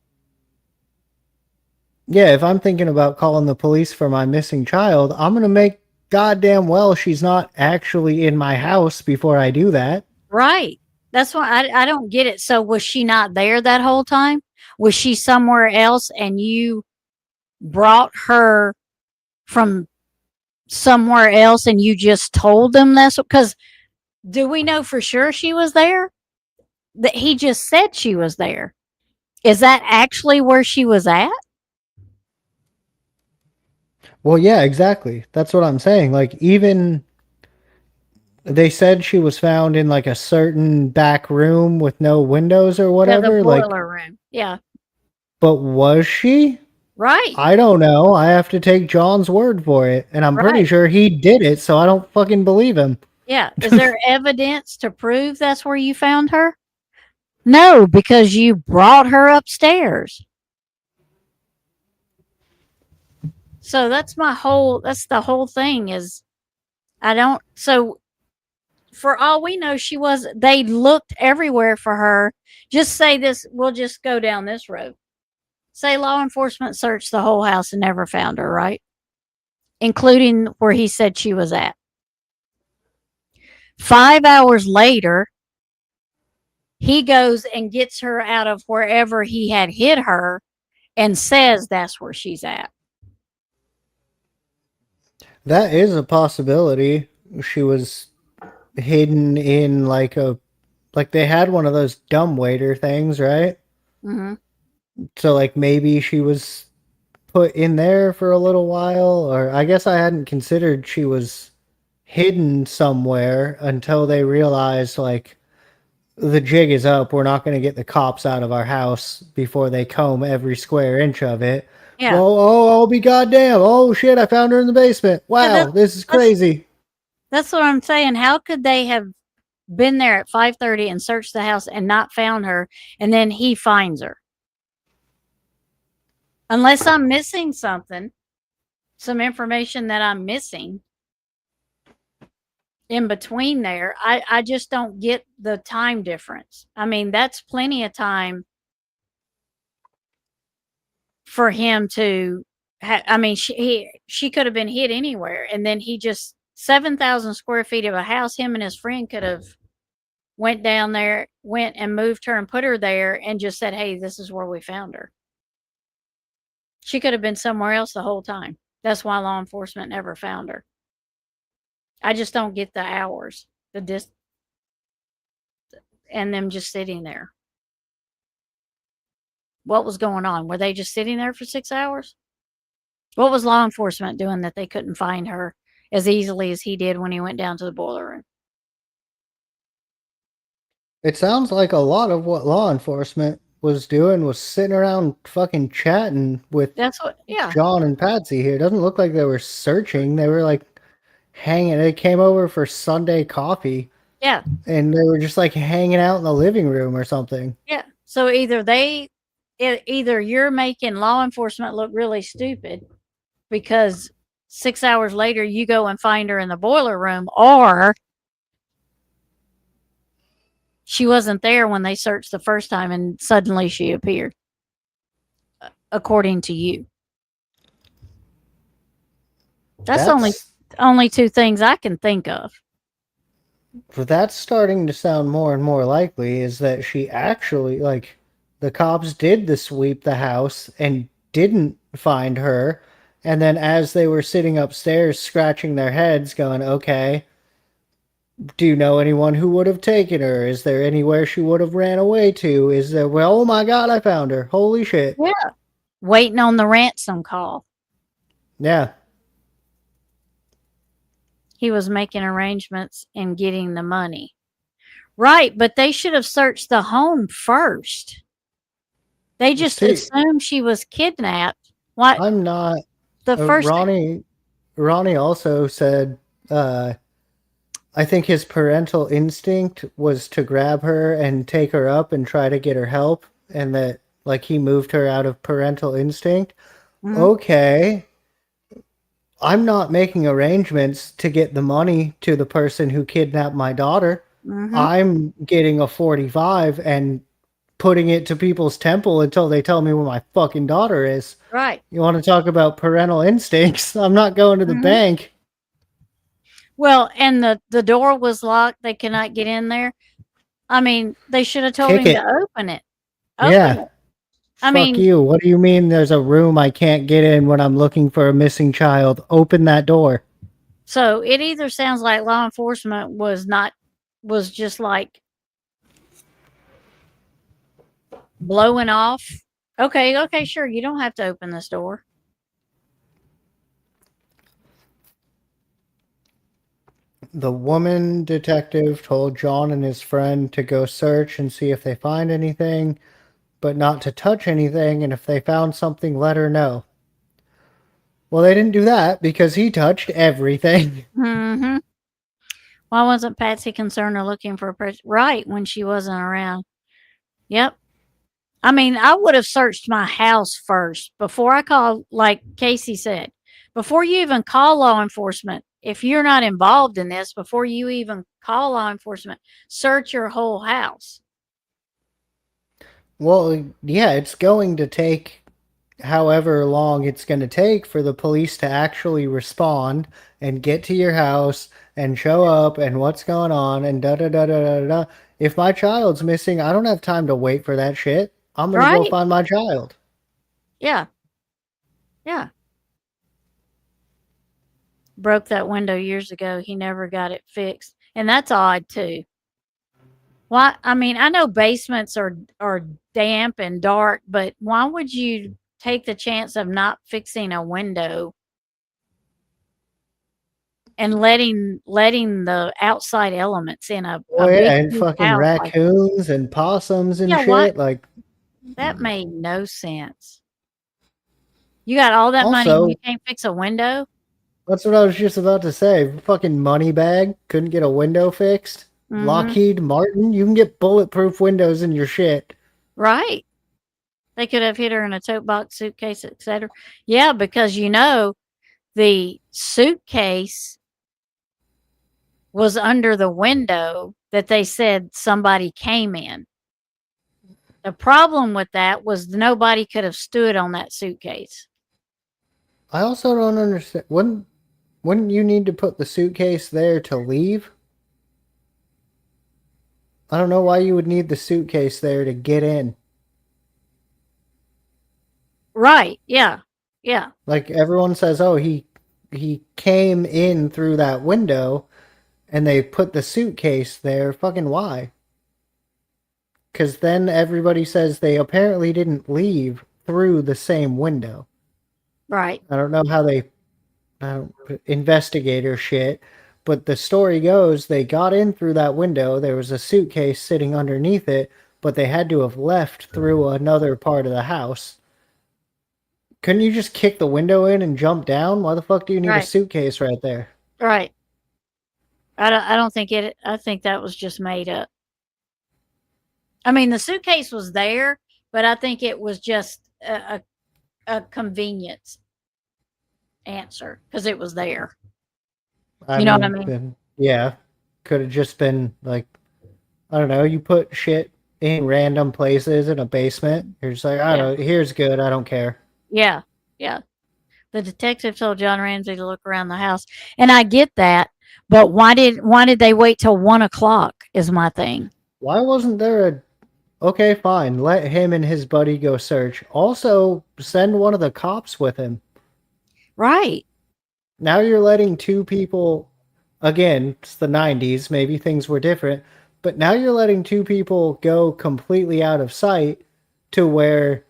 yeah, if I'm thinking about calling the police for my missing child, I'm going to make goddamn well she's not actually in my house before I do that. right. That's why I don't get it. So was she not there that whole time? Was she somewhere else and you brought her from somewhere else and you just told them that's because do we know for sure she was there? That he just said she was there. Is that actually where she was at? Well, yeah, exactly. That's what I'm saying. Like, even they said she was found in like a certain back room with no windows or Yeah, the whatever. Like, boiler room. Yeah, but was she? right, I don't know. I have to take John's word for it. And I'm pretty right. sure he did it, so I don't fucking believe him. Yeah. Is there evidence to prove that's where you found her? No, because you brought her upstairs. So that's the whole thing is I don't so for all we know they looked everywhere for her. Just say this, we'll just go down this road. Say law enforcement searched the whole house and never found her, right? Including where he said she was at. 5 hours later, he goes and gets her out of wherever he had hid her and says that's where she's at. That is a possibility. She was hidden in like they had one of those dumbwaiter things, right? Mm-hmm. So like maybe she was put in there for a little while, or I guess I hadn't considered she was hidden somewhere until they realized like the jig is up. We're not going to get the cops out of our house before they comb every square inch of it. Yeah. Well, oh, I'll be goddamn. Oh, shit, I found her in the basement. Wow, this is crazy. That's what I'm saying. How could they have been there at 5:30 and searched the house and not found her, and then he finds her? Unless I'm missing something, some information that I'm missing in between there. I just don't get the time difference. I mean, that's plenty of time for him to I mean, she could have been hid anywhere, and then he just 7,000 square feet of a house. Him and his friend could have went down there, went and moved her and put her there, and just said, "Hey, this is where we found her." She could have been somewhere else the whole time. That's why law enforcement never found her. I just don't get the hours, and them just sitting there. What was going on? Were they just sitting there for 6 hours? What was law enforcement doing that they couldn't find her as easily as he did when he went down to the boiler room? It sounds like a lot of what law enforcement was doing was sitting around fucking chatting with That's what, yeah. John and Patsy here. It doesn't look like they were searching. They were like hanging. They came over for Sunday coffee. Yeah. And they were just like hanging out in the living room or something. Yeah. So either you're making law enforcement look really stupid because 6 hours later you go and find her in the boiler room, or she wasn't there when they searched the first time and suddenly she appeared, according to you. That's only two things I can think of. But that's starting to sound more and more likely, is that she actually, like, the cops did sweep the house and didn't find her. And then as they were sitting upstairs scratching their heads going, okay, do you know anyone who would have taken her? Is there anywhere she would have ran away to? Is there, well, oh my God, I found her. Holy shit. Yeah. Waiting on the ransom call. Yeah. He was making arrangements and getting the money. Right, but they should have searched the home first. They just assumed she was kidnapped. What? I'm not. The first Ronnie also said, I think his parental instinct was to grab her and take her up and try to get her help, and that, like, he moved her out of parental instinct. Mm-hmm. Okay. I'm not making arrangements to get the money to the person who kidnapped my daughter. Mm-hmm. I'm getting a 45 and putting it to people's temple until they tell me where my fucking daughter is. Right. You want to talk about parental instincts? I'm not going to the bank. Well, and the door was locked. They cannot get in there. I mean, they should have told him to open it. Yeah. I mean, fuck you. What do you mean there's a room I can't get in when I'm looking for a missing child? Open that door. So it either sounds like law enforcement was just like blowing off. Okay, sure. You don't have to open this door. The woman detective told John and his friend to go search and see if they find anything, but not to touch anything, and if they found something, let her know. Well, they didn't do that because he touched everything. Mm-hmm. Why wasn't Patsy concerned or looking for a person? Right, when she wasn't around. Yep. I mean, I would have searched my house first before I called, like Casey said. Before you even call law enforcement, if you're not involved in this, before you even call law enforcement, search your whole house. Well, yeah, it's going to take however long it's going to take for the police to actually respond and get to your house and show up and what's going on and da-da-da-da-da-da. If my child's missing, I don't have time to wait for that shit. I'm going to go find my child. Yeah. Yeah. Broke that window years ago. He never got it fixed. And that's odd, too. Why? I mean, I know basements are damp and dark, but why would you take the chance of not fixing a window and letting the outside elements in a Oh yeah, big and huge fucking house like that. raccoons and possums and Yeah, shit. what? Like, That made no sense. You got all that money and you also, can't fix a window? that's what I was just about to say. Fucking money bag couldn't get a window fixed. Mhm. Lockheed Martin, you can get bulletproof windows in your shit. Right. They could have hid her in a tote box, suitcase, etc. Yeah, because the suitcase was under the window that they said somebody came in. The problem with that was nobody could have stood on that suitcase. I also don't understand. Wouldn't you need to put the suitcase there to leave? I don't know why you would need the suitcase there to get in. Right. Yeah. Yeah. Like everyone says, oh, he came in through that window, and they put the suitcase there. Fucking why? Because then everybody says they apparently didn't leave through the same window. Right. I don't know how they investigator shit, but the story goes they got in through that window. There was a suitcase sitting underneath it, but they had to have left through another part of the house. Couldn't you just kick the window in and jump down? Why the fuck do you need a Right. suitcase right there? Right. I don't think it. I think that was just made up. I mean, the suitcase was there, but I think it was just a convenience answer because it was there. You know what I mean? Then, yeah, could have just been like, I don't know. You put shit in random places in a basement. You're just like, I Yeah. don't know. Here's good. I don't care. Yeah. Yeah. The detective told John Ramsey to look around the house, and I get that, but why did they wait till 1 o'clock? Is my thing. Why wasn't there a? Okay, fine. Let him and his buddy go search. Also, send one of the cops with him. Right. Now you're letting two people. Again, it's the 90s. Maybe things were different, but now you're letting two people go completely out of sight to where.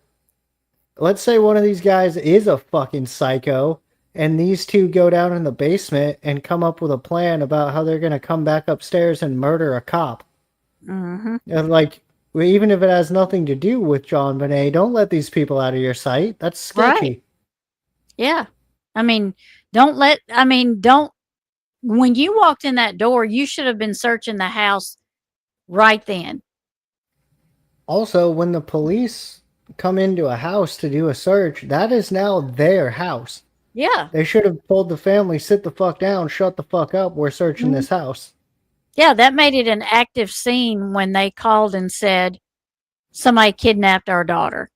Let's say one of these guys is a fucking psycho, and these two go down in the basement and come up with a plan about how they're going to come back upstairs and murder a cop. Mm-hmm. And like, even if it has nothing to do with John Bonet, don't let these people out of your sight. That's sketchy. Right. Yeah. I mean, don't. When you walked in that door, you should have been searching the house right then. Also, when the police come into a house to do a search, that is now their house. Yeah. They should have told the family, sit the fuck down, shut the fuck up, we're searching this house. Yeah, that made it an active scene when they called and said somebody kidnapped our daughter.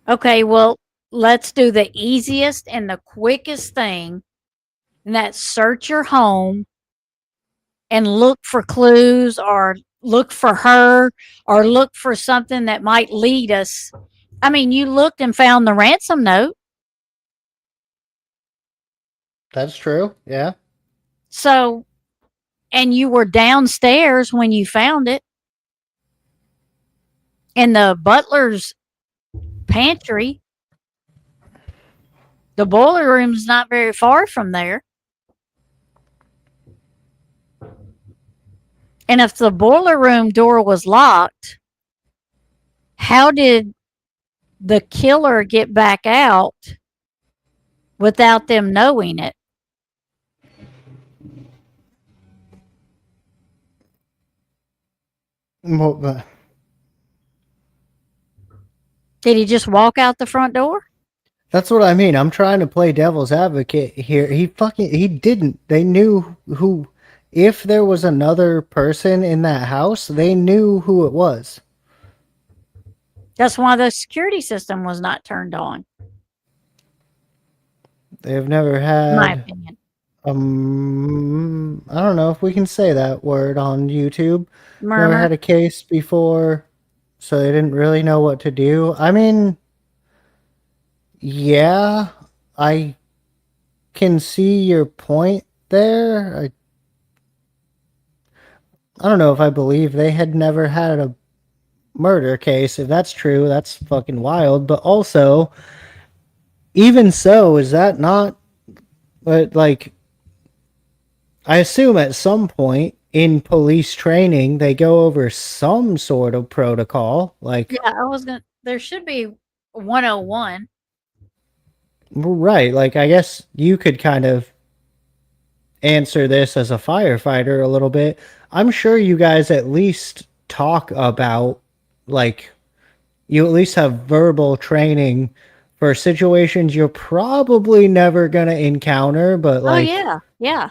Okay, well, let's do the easiest and the quickest thing, and that's search your home and look for clues or look for her or look for something that might lead us. I mean, you looked and found the ransom note. That's true, yeah. So, and you were downstairs when you found it in the butler's pantry. The boiler room's not very far from there. And if the boiler room door was locked, how did the killer get back out without them knowing it? Well, Did he just walk out the front door? that's what I mean. I'm trying to play devil's advocate here. He didn't. They knew who. If there was another person in that house, they knew who it was. That's why the security system was not turned on, They've never in my had. opinion. I don't know if we can say that word on YouTube. Never Murmur. had a case before, so they didn't really know what to do. I mean, yeah, I can see your point there. I don't know if I believe they had never had a murder case. If that's true, that's fucking wild. But also, even so, is that not like I assume at some point in police training they go over some sort of protocol. Like, Yeah, I was gonna. There should be 101. right? Like, I guess you could kind of answer this as a firefighter a little bit. I'm sure you guys at least talk about, like, you at least have verbal training for situations you're probably never going to encounter, but Oh like yeah, yeah,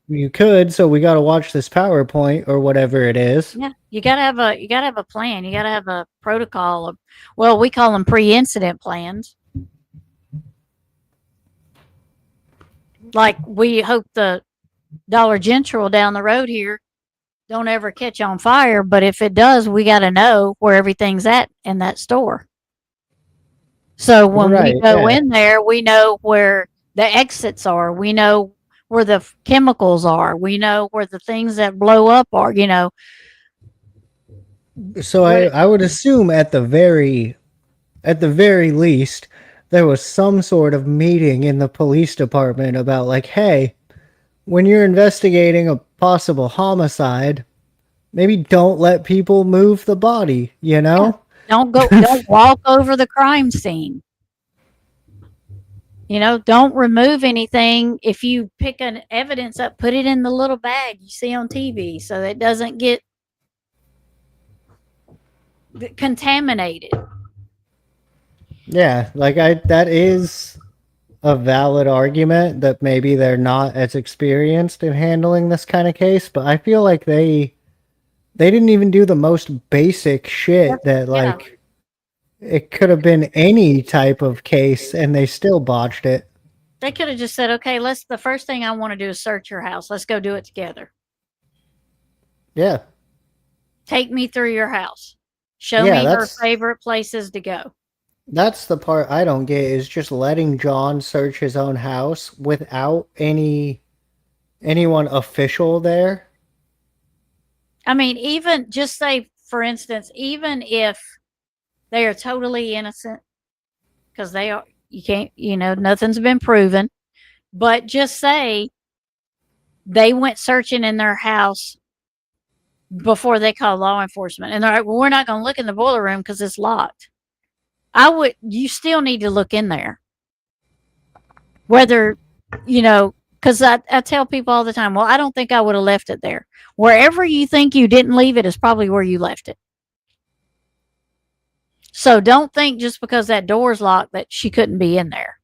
you could. So we got to watch this PowerPoint or whatever it is. yeah. You gotta have a plan. You gotta have a protocol. Well, we call them pre-incident plans. Like we hope the Dollar General down the road here don't ever catch on fire, but if it does, we got to know where everything's at in that store. So when we Right. go Yeah. in there, we know where the exits are. We know where the chemicals are. We know where the things that blow up are. So What? I would assume at the very least there was some sort of meeting in the police department about like, hey, when you're investigating a possible homicide, maybe don't let people move the body, you know? Don't walk over the crime scene. Don't remove anything. If you pick an evidence up, put it in the little bag you see on TV so that it doesn't get contaminated. Yeah, like that is a valid argument that maybe they're not as experienced in handling this kind of case, but I feel like they didn't even do the most basic shit that Yeah. like it could have been any type of case and they still botched it. They could have just said, okay, the first thing I want to do is search your house. Let's go do it together. Yeah. Take me through your house. Show Yeah, me her that's favorite places to go. that's the part I don't get is just letting John search his own house without anyone official there. I mean, even just say, for instance, even if they are totally innocent, because they are, you can't, nothing's been proven, but just say they went searching in their house before they call law enforcement. And they're like, well, we're not going to look in the boiler room because it's locked. You still need to look in there. Whether, because I tell people all the time, well, I don't think I would have left it there. Wherever you think you didn't leave it is probably where you left it. So don't think just because that door's locked that she couldn't be in there.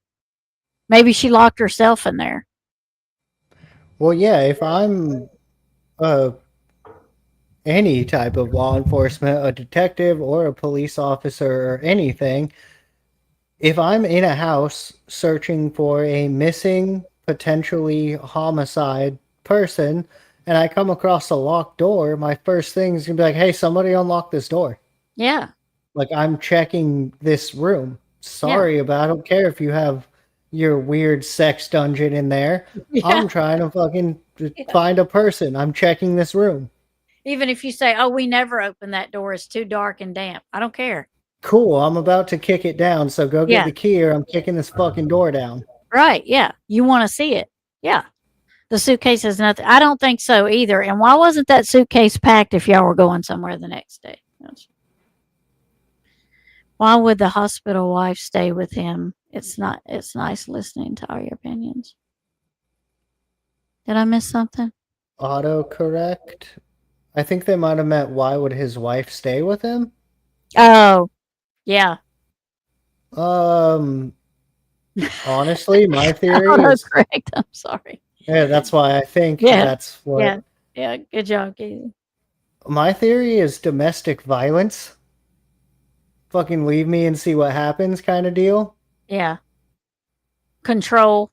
Maybe she locked herself in there. Well, yeah, if I'm any type of law enforcement, a detective or a police officer or anything, if I'm in a house searching for a missing, potentially homicide person, and I come across a locked door, my first thing is gonna be like, hey, somebody unlock this door. Yeah. Like, I'm checking this room. Sorry about I don't care if you have your weird sex dungeon in there. Yeah. I'm trying to fucking find a person. I'm checking this room. Even if you say, oh, we never open that door, it's too dark and damp. I don't care. Cool, I'm about to kick it down, so go get the key or I'm kicking this fucking door down. Right. Yeah. You want to see it. Yeah. The suitcase is nothing. I don't think so either. And why wasn't that suitcase packed if y'all were going somewhere the next day? Why would the hospital wife stay with him? It's nice listening to all your opinions. Did I miss something? Autocorrect. I think they might have meant why would his wife stay with him? Oh, yeah. Honestly, my theory is correct. I'm sorry. yeah, that's why I think that's what Yeah. Good job, Casey. my theory is domestic violence. Fucking leave me and see what happens kind of deal. Yeah. Control.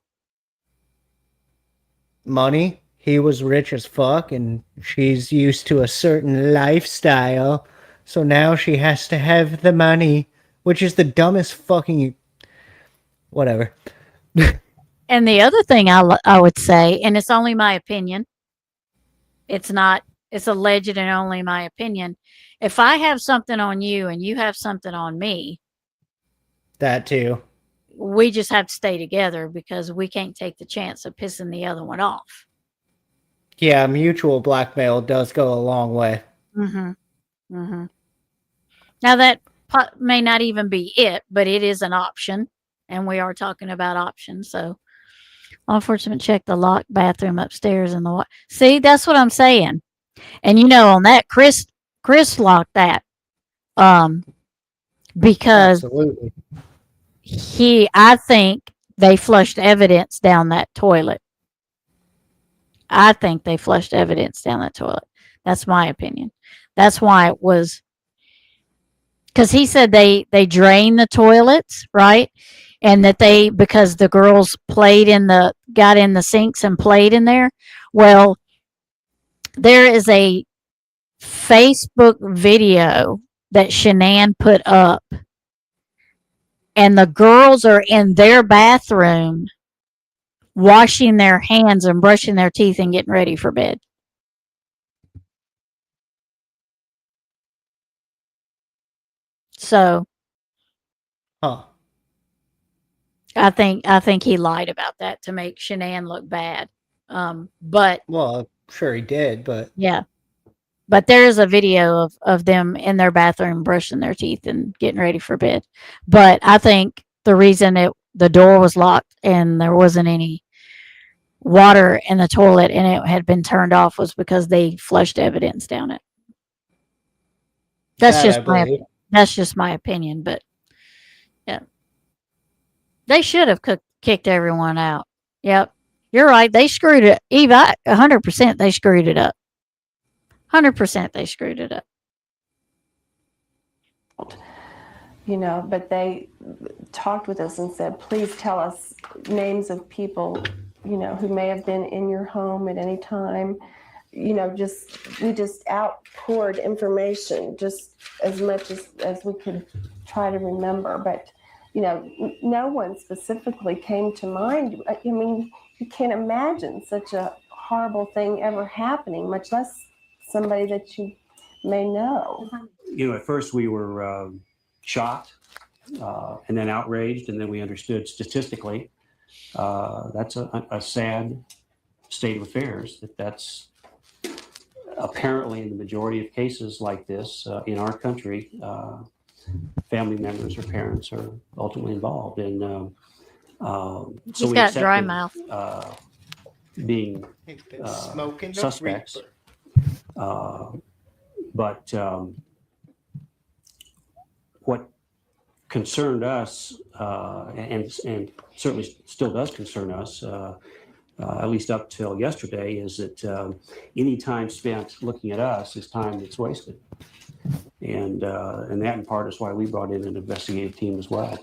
Money. He was rich as fuck and she's used to a certain lifestyle. So now she has to have the money, which is the dumbest fucking whatever. And the other thing I would say, and it's only my opinion, it's alleged and only my opinion. If I have something on you and you have something on me, That too. we just have to stay together because we can't take the chance of pissing the other one off. Yeah, mutual blackmail does go a long way. Mm-hmm. Mm-hmm. Now that may not even be it, but it is an option, and we are talking about options. So, law enforcement checked the locked bathroom upstairs and the see. That's what I'm saying. And on that, Chris locked that, because Absolutely. I think they flushed evidence down that toilet. I think they flushed evidence down that toilet. That's my opinion. That's why it was, because he said they drained the toilets, right? And that because the girls got in the sinks and played in there. Well, there is a Facebook video that Shanann put up, and the girls are in their bathroom washing their hands and brushing their teeth and getting ready for bed. So Huh. I think he lied about that to make Shanann look bad. But Well, I'm sure he did, but yeah, but there is a video of them in their bathroom brushing their teeth and getting ready for bed. But I think the reason the door was locked and there wasn't any water in the toilet and it had been turned off was because they flushed evidence down it. That's just my opinion, but yeah. They should have kicked everyone out. Yep. You're right. They screwed it. Eve, 100% they screwed it up. 100% they screwed it up. But they talked with us and said, please tell us names of people, who may have been in your home at any time. We just outpoured information just as much as we could try to remember. But, no one specifically came to mind. I mean, you can't imagine such a horrible thing ever happening, much less somebody that you may know. At first we were shocked and then outraged, and then we understood statistically that's a sad state of affairs. That's apparently in the majority of cases like this in our country, family members or parents are ultimately involved. And so He's we got accepted dry mouth. Being smoking suspects. But what concerned us, and certainly still does concern us, at least up till yesterday, is that any time spent looking at us is time that's wasted. And that in part is why we brought in an investigative team as well.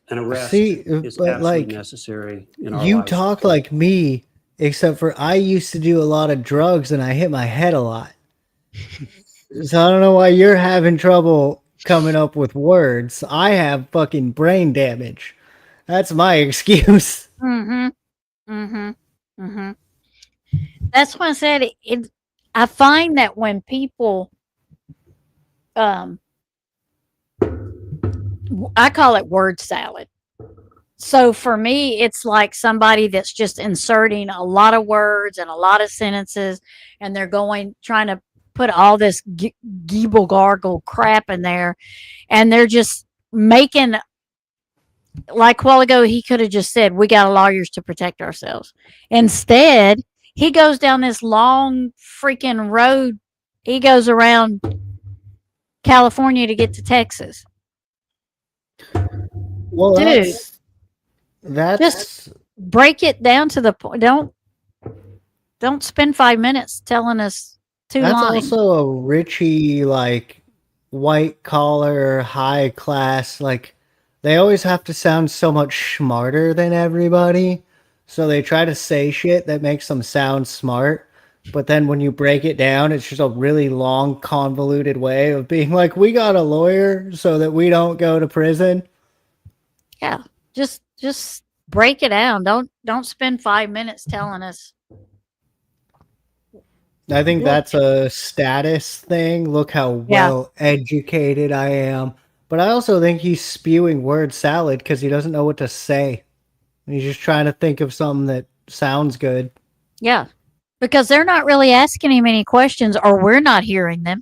An arrest is absolutely necessary in our you lives. talk like me, except for I used to do a lot of drugs and I hit my head a lot. So I don't know why you're having trouble coming up with words. I have fucking brain damage. That's my excuse. Mm-hmm. Mm-hmm. Mm-hmm. That's why I said I find that when people, I call it word salad. So for me, it's like somebody that's just inserting a lot of words and a lot of sentences, and they're trying to put all this geeble gargle crap in there, and they're just making, like a while ago, he could have just said, we got lawyers to protect ourselves. Instead, he goes down this long freaking road. He goes around California to get to Texas. Well, dude, that's just break it down to the point. Don't spend 5 minutes telling us two that's lines. also a Richie, like, white collar, high class, like, they always have to sound so much smarter than everybody. So they try to say shit that makes them sound smart. But then when you break it down, it's just a really long, convoluted way of being like, we got a lawyer so that we don't go to prison. Yeah. Just break it down. Don't spend 5 minutes telling us. I think that's a status thing. Look how well educated I am. But I also think he's spewing word salad because he doesn't know what to say. He's just trying to think of something that sounds good. Yeah. Because they're not really asking him any questions, or we're not hearing them.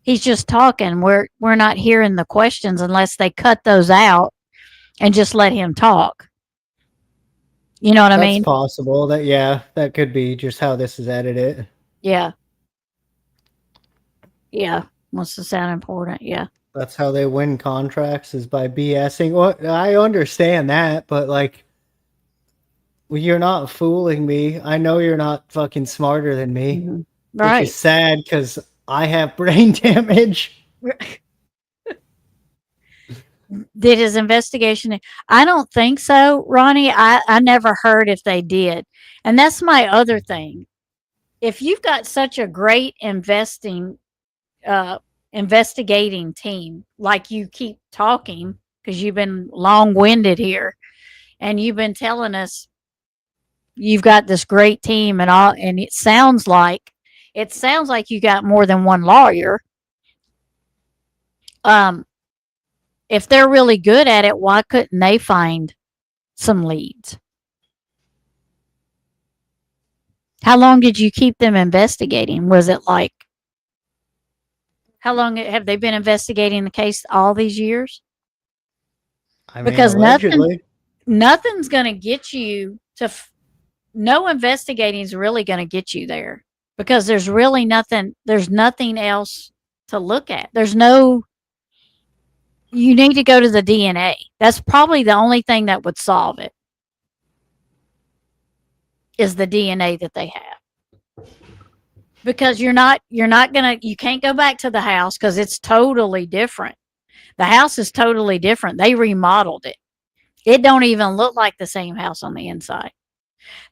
He's just talking. We're not hearing the questions unless they cut those out and just let him talk. You know what I That's mean? possible. That could be just how this is edited. Yeah. Yeah. Wants to sound important. Yeah. That's how they win contracts, is by BSing. Well, I understand that, but like, well, you're not fooling me. I know you're not fucking smarter than me, which Right. is sad because I have brain damage. Did his investigation? I don't think so, Ronnie. I never heard if they did. And that's my other thing. If you've got such a great investigating team, like you keep talking, because you've been long-winded here, and you've been telling us you've got this great team and all, and it sounds like you got more than one lawyer. If they're really good at it, why couldn't they find some leads? How long did you keep them investigating? Was it like, how long have they been investigating the case all these years? I mean, Because allegedly. nothing's going to get you to, no investigating is really going to get you there, because there's really nothing else to look at. You need to go to the DNA. That's probably the only thing that would solve it, is the DNA that they have. Because you can't go back to the house because it's totally different. The house is totally different. They remodeled it. It don't even look like the same house on the inside.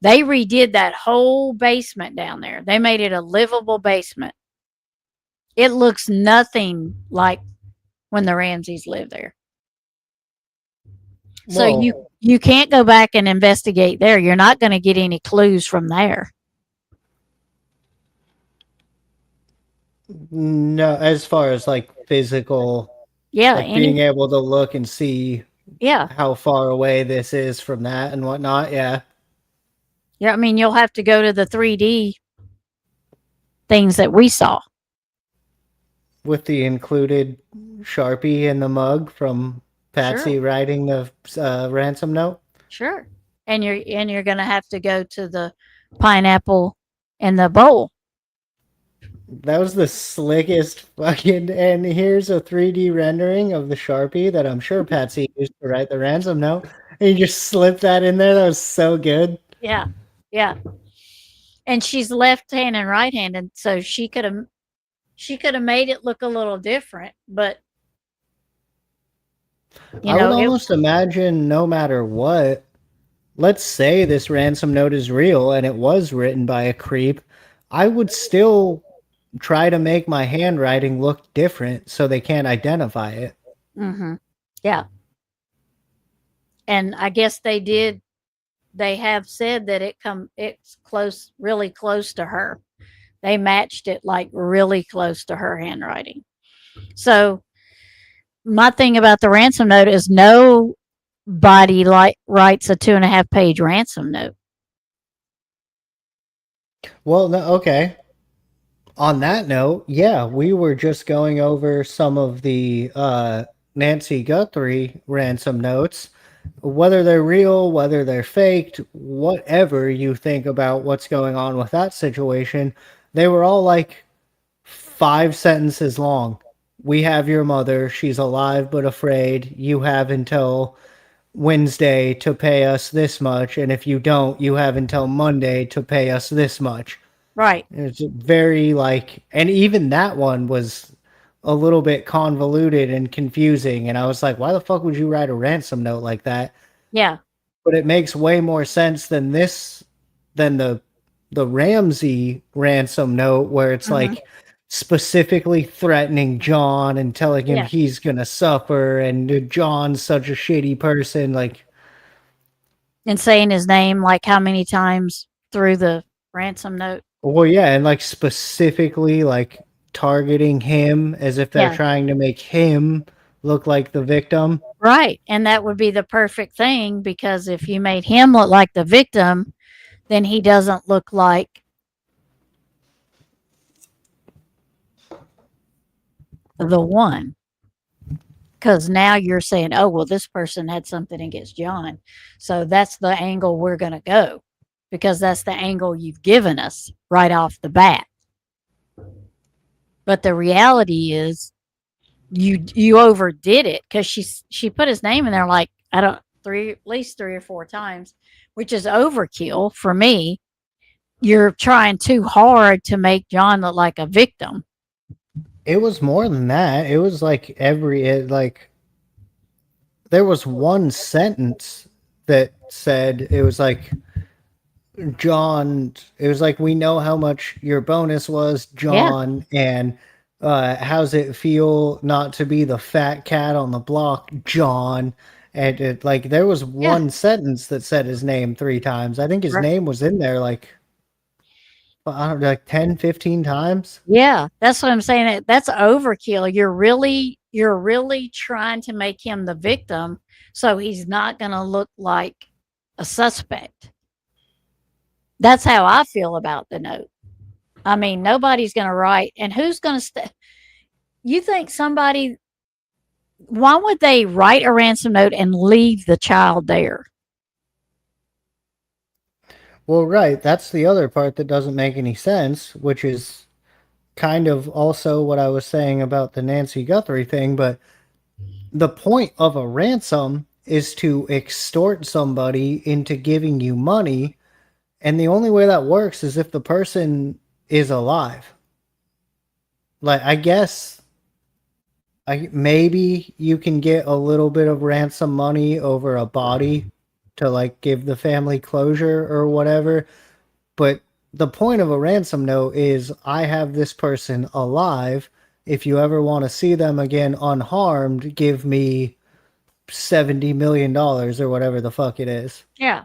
They redid that whole basement down there. They made it a livable basement. It looks nothing like when the Ramseys lived there. So you can't go back and investigate there. You're not going to get any clues from there. No, as far as like physical, Yeah, like being able to look and see how far away this is from that and whatnot. Yeah. Yeah, I mean, you'll have to go to the 3D things that we saw. With the included Sharpie in the mug from Patsy writing the ransom note. Sure. And you're going to have to go to the pineapple and the bowl. That was the slickest fucking. And here's a 3D rendering of the Sharpie that I'm sure Patsy used to write the ransom note. And you just slip that in there. That was so good. Yeah. Yeah. And she's left-handed and right-handed, so she could have made it look a little different, but I would almost imagine, no matter what, let's say this ransom note is real and it was written by a creep, I would still try to make my handwriting look different so they can't identify it. Mm-hmm. Yeah. And I guess they did. They have said that it's close, really close to her. They matched it like really close to her handwriting. So my thing about the ransom note is nobody writes a 2.5-page ransom note. Well, no, okay. On that note, yeah, we were just going over some of the Nancy Guthrie ransom notes. Whether they're real, whether they're faked, whatever you think about what's going on with that situation, they were all like 5 sentences long. We have your mother. She's alive but afraid. You have until Wednesday to pay us this much. And if you don't, you have until Monday to pay us this much. Right. It's very like, and even that one was a little bit convoluted and confusing. And I was like, why the fuck would you write a ransom note like that? Yeah. But it makes way more sense than the Ramsey ransom note, where it's like specifically threatening John and telling him he's going to suffer. And John's such a shitty person. Like, and saying his name like how many times through the ransom note. Well, yeah, and like specifically like targeting him as if they're trying to make him look like the victim. Right. And that would be the perfect thing, because if you made him look like the victim, then he doesn't look like the one. Because now you're saying, oh, well, this person had something against John. So that's the angle we're going to go, because that's the angle you've given us right off the bat. But the reality is you overdid it, because she put his name in there like, I don't, at least 3 or 4 times, which is overkill for me. You're trying too hard to make John look like a victim. It was more than that. It was like there was one sentence that said, it was like, John, it was like, we know how much your bonus was, John, and how's it feel not to be the fat cat on the block, John? And it, like, there was one sentence that said his name 3 times. I think his name was in there like, I don't know, like 10, 15 times. Yeah, that's what I'm saying. That's overkill. You're really trying to make him the victim, so he's not going to look like a suspect. That's how I feel about the note. I mean, nobody's going to write, and who's going to you think somebody, why would they write a ransom note and leave the child there? Well, right. That's the other part that doesn't make any sense, which is kind of also what I was saying about the Nancy Guthrie thing. But the point of a ransom is to extort somebody into giving you money. And the only way that works is if the person is alive. Like, I guess maybe you can get a little bit of ransom money over a body to like give the family closure or whatever. But the point of a ransom note is, I have this person alive. If you ever want to see them again unharmed, give me $70 million or whatever the fuck it is. Yeah.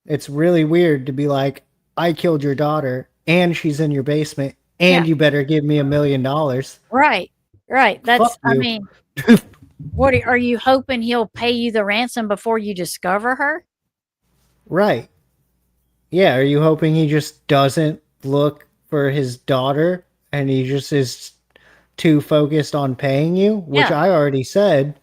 It's really weird to be like, I killed your daughter and she's in your basement and you better give me $1 million. Right. That's, Fuck I you. mean, what are you hoping he'll pay you the ransom before you discover her? Right. Yeah, are you hoping he just doesn't look for his daughter and he just is too focused on paying you? Which I already said,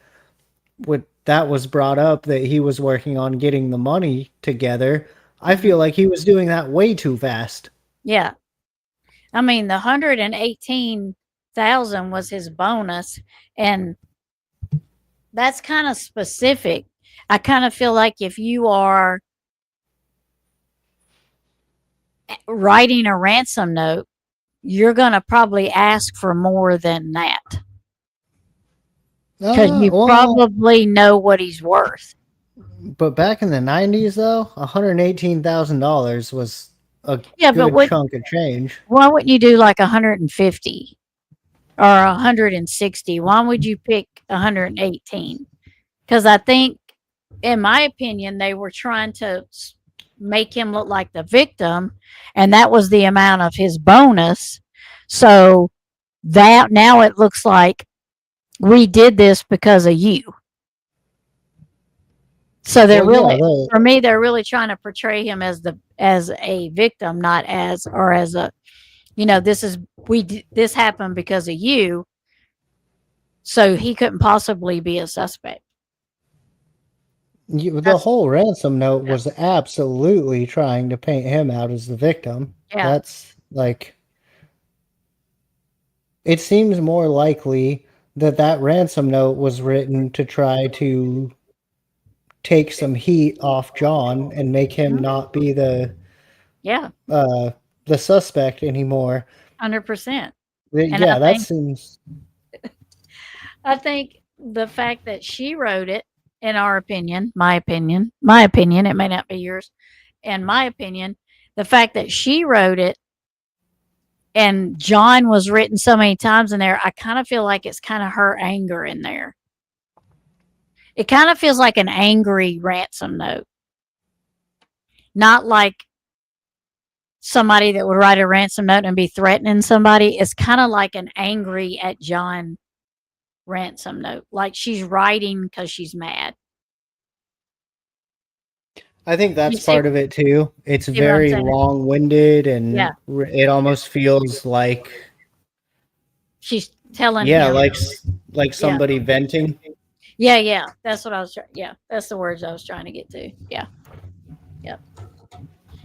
that was brought up, that he was working on getting the money together. I feel like he was doing that way too fast. Yeah. I mean, the 118,000 was his bonus, and that's kind of specific. I kind of feel like if you are writing a ransom note, you're going to probably ask for more than that, because you probably know what he's worth. But back in the 90s, though, $118,000 was a good chunk of change. Why wouldn't you do like 150 or 160? Why would you pick 118? Because I think, in my opinion, they were trying to make him look like the victim, and that was the amount of his bonus. So that now it looks like we did this because of you. So they're for me, they're really trying to portray him as a victim, not as a, this happened because of you. So he couldn't possibly be a suspect. The whole ransom note was absolutely trying to paint him out as the victim. Yeah. That's like, it seems more likely that ransom note was written to try to take some heat off John and make him not be the suspect anymore. 100%. Yeah, that seems. I think the fact that she wrote it, in our opinion, my opinion, it may not be yours, in my opinion, the fact that she wrote it and John was written so many times in there, I kind of feel like it's kind of her anger in there. It kind of feels like an angry ransom note. Not like somebody that would write a ransom note and be threatening somebody. It's kind of like an angry at John ransom note. Like she's writing because she's mad. I think that's see- part of it too. It's see what I'm very saying? long-winded, and Yeah. it almost feels like, She's telling yeah, him. like somebody venting. Yeah. That's what I was trying. Yeah, that's the words I was trying to get to. Yeah.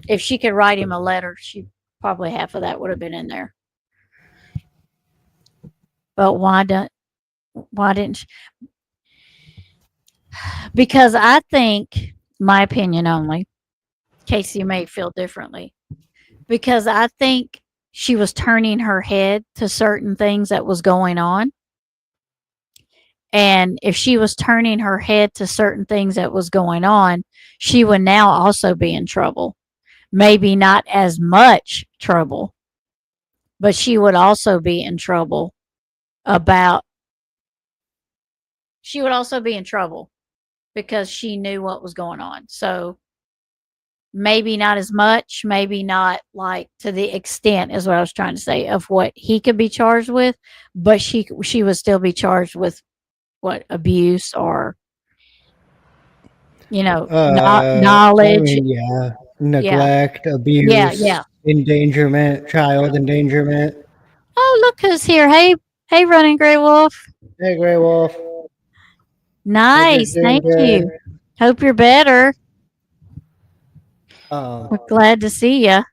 If she could write him a letter, she probably half of that would have been in there. But why didn't she? Because I think, my opinion only, Casey may feel differently, because I think she was turning her head to certain things that was going on. And if she was turning her head to certain things that was going on, she would now also be in trouble. Maybe not as much trouble, but she would also be in trouble about, she would also be in trouble because she knew what was going on. So maybe not as much, maybe not like to the extent is what I was trying to say of what he could be charged with, but she would still be charged with what, abuse or not I knowledge. mean, yeah, Yeah. neglect, Yeah. abuse, endangerment, child endangerment. Oh, look who's here. Hey, Running Gray Wolf. Hey, Gray Wolf. Hope you're Nice. doing Thank good. you. Hope you're better. We're glad to see you.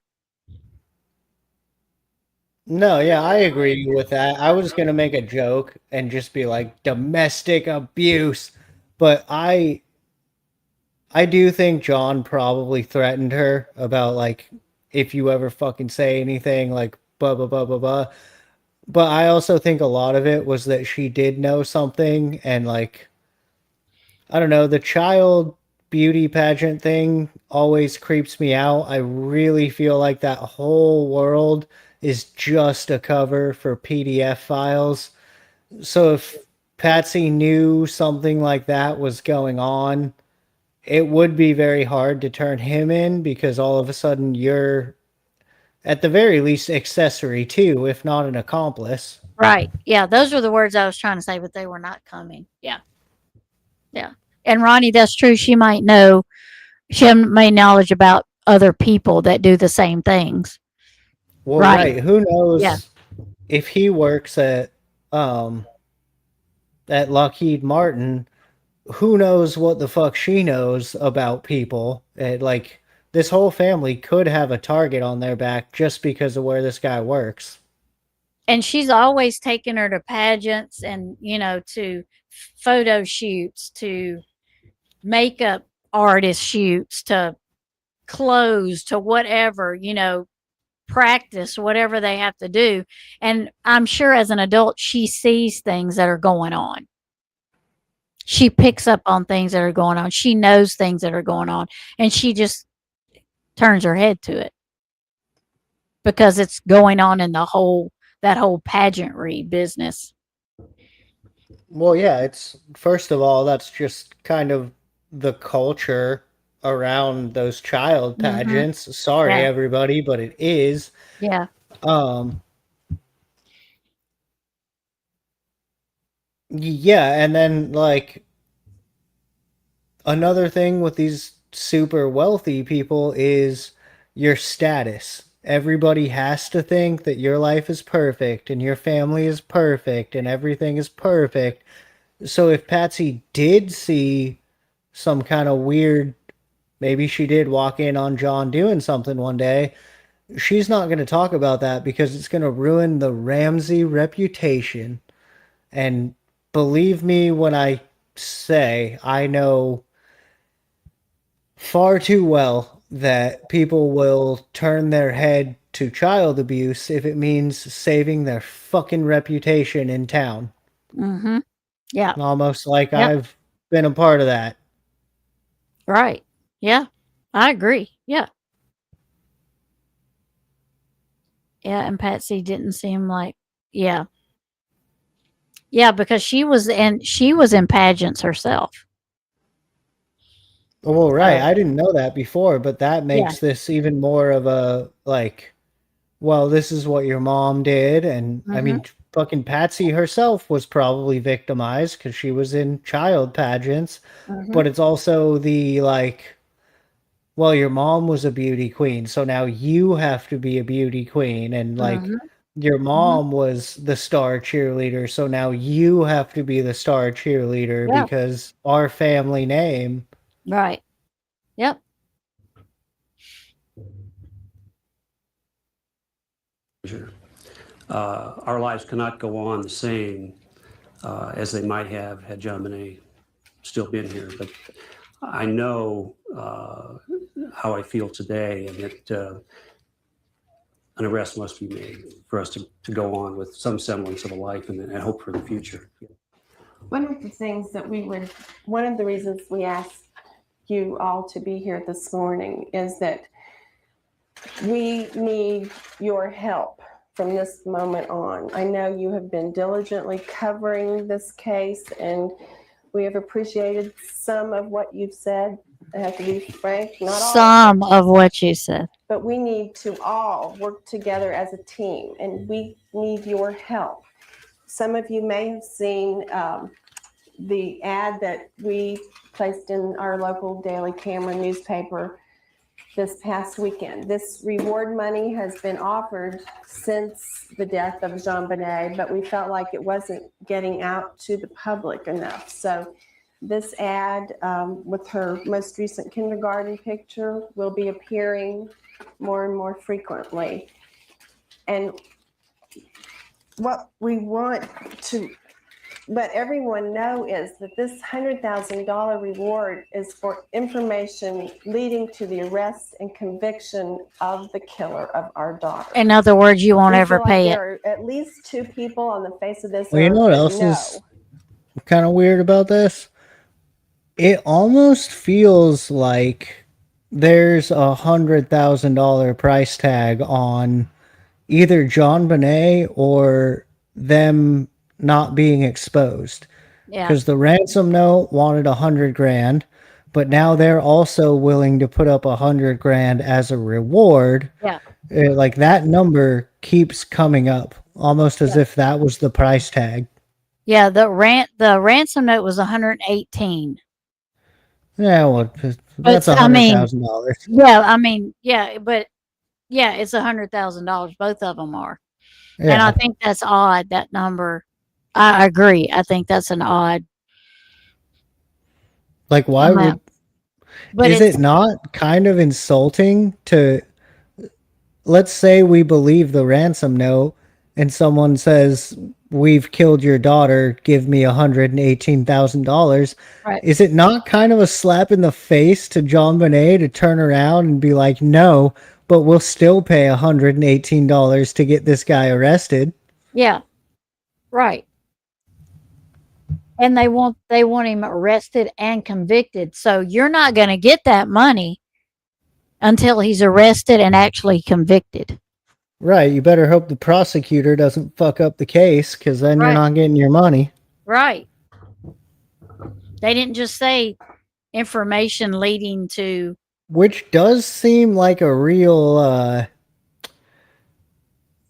No, yeah, I agree with that. I was gonna make a joke and just be like domestic abuse, but I do think John probably threatened her about like, if you ever fucking say anything like blah blah blah blah blah. But I also think a lot of it was that she did know something, and like, I don't know, the child beauty pageant thing always creeps me out. I really feel like that whole world is just a cover for PDF files. So if Patsy knew something like that was going on, it would be very hard to turn him in, because all of a sudden you're at the very least accessory too, if not an accomplice. Right. Yeah, those were the words I was trying to say, but they were not coming. Yeah. And Ronnie, that's true. She might know, she may knowledge about other people that do the same things. Well, Right. right. Who knows Yeah. if he works um at Lockheed Martin, who knows what the fuck she knows about people. Like, this whole family could have a target on their back just because of where this guy works. And she's always taken her to pageants and, to photo shoots, to makeup artist shoots, to clothes, to whatever, practice, whatever they have to do. And I'm sure as an adult, she sees things that are going on. She picks up on things that are going on. She knows things that are going on. And she just turns her head to it because it's going on in that whole pageantry business. Well, yeah, it's, first of all, that's just kind of the culture around those child pageants. Sorry, Yeah. everybody, but it is. Yeah. Yeah, and then like, another thing with these super wealthy people is your status. Everybody has to think that your life is perfect and your family is perfect and everything is perfect. So if Patsy did see some kind of weird, maybe she did walk in on John doing something one day, she's not going to talk about that because it's going to ruin the Ramsey reputation. And believe me when I say I know far too well that people will turn their head to child abuse if it means saving their fucking reputation in town. Mm-hmm. Yeah. Almost like Yep. I've been a part of that. Right. Yeah. I agree. Yeah. Yeah. And Patsy didn't seem like, yeah. Yeah, because she was in pageants herself. Well, right. So, I didn't know that before, but that makes this even more of a, like, well, this is what your mom did. And I mean, fucking Patsy herself was probably victimized because she was in child pageants. But it's also the, like, well, your mom was a beauty queen, so now you have to be a beauty queen. And like Mhm. your mom was the star cheerleader, so now you have to be the star cheerleader Yeah. because our family name. Right. Yep. Our lives cannot go on the same as they might have had John Bonet still been here. But I know how I feel today, and that an arrest must be made for us to go on with some semblance of a life and hope for the future. One of the things that one of the reasons we asked you all to be here this morning is that we need your help from this moment on. I know you have been diligently covering this case, and we have appreciated some of what you've said. I have to be frank, not all. Some of what you said. But we need to all work together as a team, and we need your help. Some of you may have seen the ad that we placed in our local Daily Camera newspaper this past weekend. This reward money has been offered since the death of Jean Bonet, but we felt like it wasn't getting out to the public enough. So this ad with her most recent kindergarten picture will be appearing more and more frequently. And what we want to let everyone know is that this $100,000 reward is for information leading to the arrest and conviction of the killer of our daughter. In other words, you won't We ever feel like pay it. there are at least 2 people on the face of this Well, you earth know what that else know. is kind of weird about this? It almost feels like there's $100,000 price tag on either John Bonet or them not being exposed. Yeah. Because the ransom note wanted 100 grand, but now they're also willing to put up 100 grand as a reward. Yeah. Like that number keeps coming up, almost as if that was the price tag. Yeah. The ransom note was 118. Yeah, well, that's I mean, $100,000. yeah. I mean, yeah, but yeah, it's $100,000. Both of them are. And I Yeah, think that's odd, that number. I agree. I think that's an odd like why would? amount. But Is it's it not kind of insulting to? Let's say we believe the ransom note, and someone says, "We've killed your daughter. Give me $118,000." right. Is it not kind of a slap in the face to John Bonet to turn around and be like, "No, but we'll still pay $118 to get this guy arrested"? Yeah. Right. And they want him arrested and convicted. So you're not going to get that money until he's arrested and actually convicted. Right. You better hope the prosecutor doesn't fuck up the case, because then you're Right. not getting your money. Right. They didn't just say information leading to. Which does seem like a real,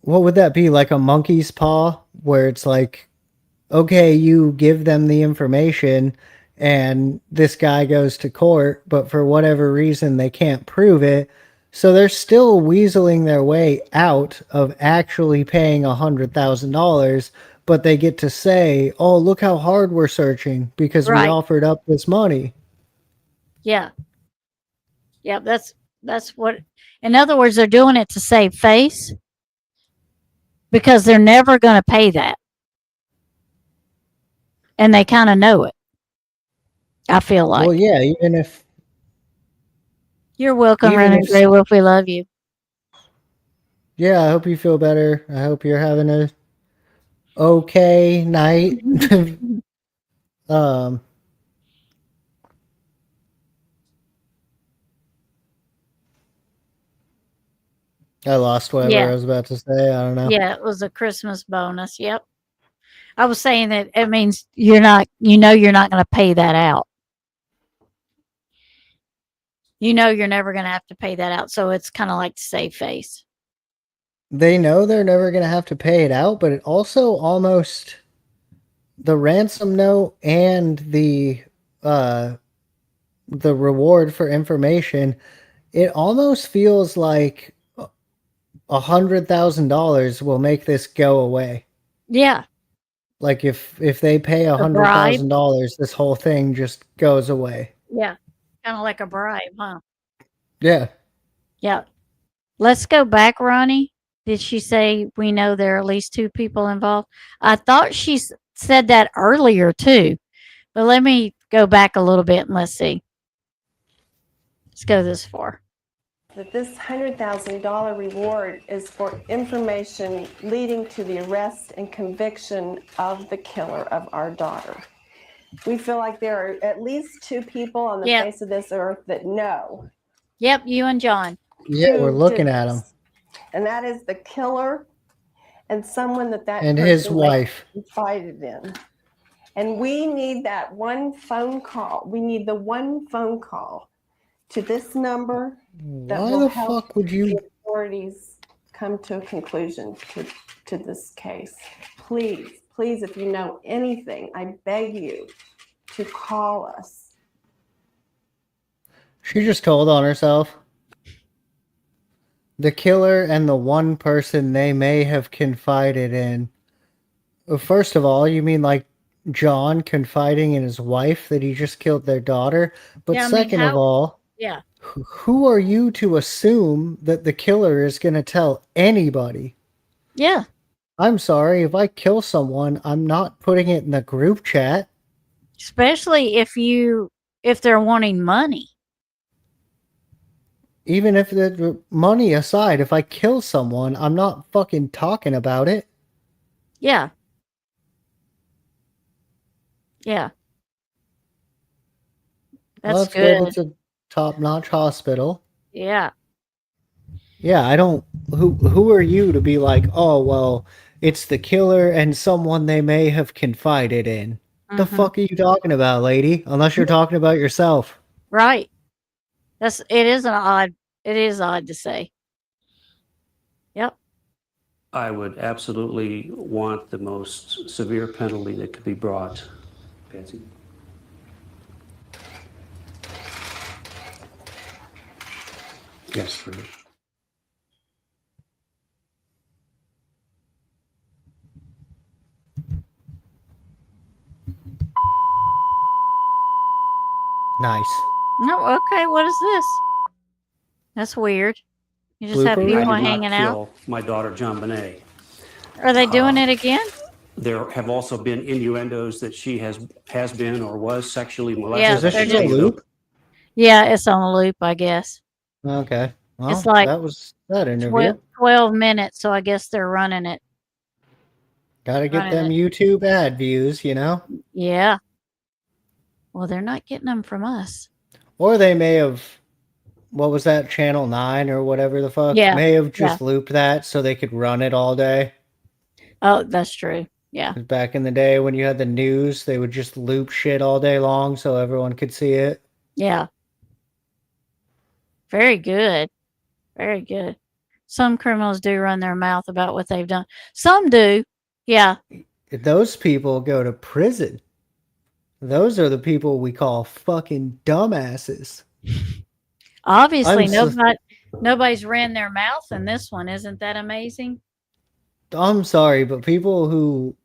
what would that be? Like a monkey's paw, where it's like, okay, you give them the information and this guy goes to court, but for whatever reason, they can't prove it. So they're still weaseling their way out of actually paying $100,000, but they get to say, oh, look how hard we're searching because we Right. offered up this money. Yeah. Yeah. That's what, in other words, they're doing it to save face because they're never going to pay that. And they kind of know it. I feel like. Well, yeah, even if You're welcome, even Renee if- Gray Wolf. We love you. yeah, I hope you feel better. I hope you're having a okay night. um I lost whatever Yeah. I was about to say. I don't know. Yeah, it was a Christmas bonus. Yep. I was saying that it means you're not going to pay that out. You know you're never going to have to pay that out. So it's kind of like to save face. They know they're never going to have to pay it out, but it also almost the ransom note and the reward for information It almost feels like $100,000 will make this go away. Yeah. Like if they pay A bribe. $100,000, this whole thing just goes away. Yeah. Kind of like a bribe, huh? Yeah. Yeah. Let's go back, Ronnie. Did she say we know there are at least 2 people involved? I thought she said that earlier too. But let me go back a little bit and let's see. Let's go this far. That this $100,000 reward is for information leading to the arrest and conviction of the killer of our daughter. We feel like there are at least 2 people on the Yep. face of this earth that know. Yep, you and John. Yeah, we're who looking did at him. this. And that is the killer and someone that And his person wife. confided in. And we need that one phone call. We need the one phone call to this number that Why will the help fuck would the you? authorities come to a conclusion to this case. Please, please, if you know anything, I beg you to call us. She just told on herself. The killer and the one person they may have confided in. First of all, you mean like John confiding in his wife that he just killed their daughter? But Yeah, I mean, second of how- all, Yeah. who are you to assume that the killer is going to tell anybody? Yeah. I'm sorry, if I kill someone, I'm not putting it in the group chat. Especially if they're wanting money. Even if the money aside, if I kill someone, I'm not fucking talking about it. Yeah. Yeah. That's Well, it's good. It's a top-notch hospital. Yeah. Yeah, I don't. Who are you to be like, oh well, it's the killer and someone they may have confided in? The Mhm. fuck are you talking about, lady? Unless you're talking about yourself. Right. It is odd to say. Yep. I would absolutely want the most severe penalty that could be brought. Patsy? Yes, for Nice. No, okay, what is this? That's weird. You just have Blooper people reel? I did not hanging out. kill my daughter, John Bonet. Are they doing it again? There have also been innuendos that she has been or was sexually molested. Yeah, Is this they're just a just- loop? Yeah, it's on a loop, I guess. Okay. Well, It's like that was that interview. 12 minutes, so I guess they're running it. Gotta get running them it. YouTube ad views, you know? Yeah. Well, they're not getting them from us. Or they may have, what was that, Channel 9 or whatever the fuck? Yeah, May have just looped that so they could run it all day. Oh, that's true. Yeah. 'Cause back in the day when you had the news, they would just loop shit all day long so everyone could see it. Yeah. Very good. Very good. Some criminals do run their mouth about what they've done. Some do. Yeah. Those people go to prison. Those are the people we call fucking dumbasses. Obviously, I'm nobody's ran their mouth in this one. Isn't that amazing? I'm sorry, but people who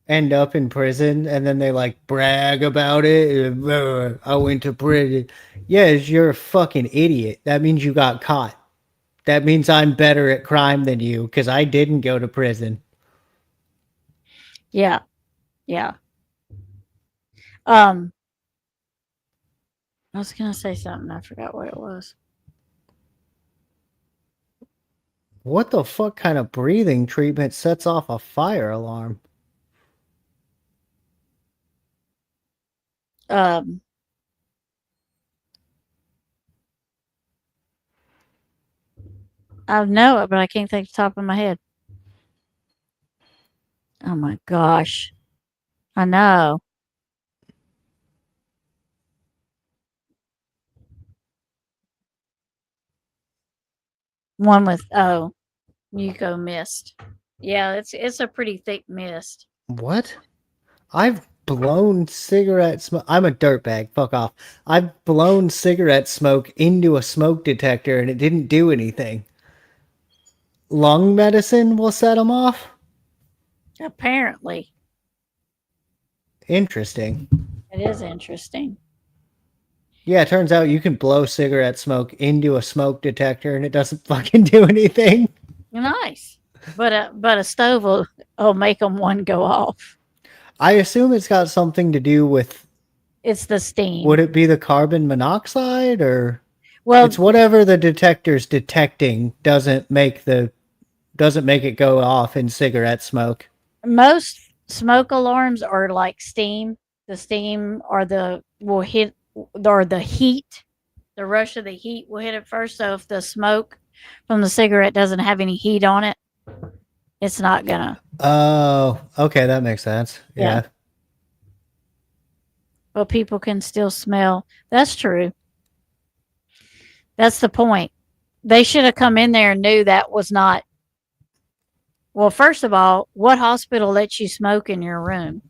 end up in prison and then they like brag about it. I went to prison. Yes, you're a fucking idiot. That means you got caught. That means I'm better at crime than you because I didn't go to prison. Yeah. Yeah. I was gonna say something. I forgot what it was. What the fuck kind of breathing treatment sets off a fire alarm? I know it, but I can't think of the top of my head. Oh my gosh. I know. One with Muco mist. Yeah, it's a pretty thick mist. What? I've blown cigarette smoke. I'm a dirtbag. Fuck off. I've blown cigarette smoke into a smoke detector and it didn't do anything. Lung medicine will set them off? Apparently. Interesting. It is interesting. Yeah, it turns out you can blow cigarette smoke into a smoke detector and it doesn't fucking do anything. Nice. But a stove will make them one go off. I assume it's got something to do with, It's the steam. would it be the carbon monoxide or? Well, It's whatever the detector's detecting doesn't make it go off in cigarette smoke. most smoke alarms are like steam. The steam or the heat, the rush of the heat will hit it first. So if the smoke from the cigarette doesn't have any heat on it, it's not gonna. Oh, okay, that makes sense. Yeah. But people can still smell. That's true. That's the point. They should have come in there and knew that was not. Well, first of all, what hospital lets you smoke in your room?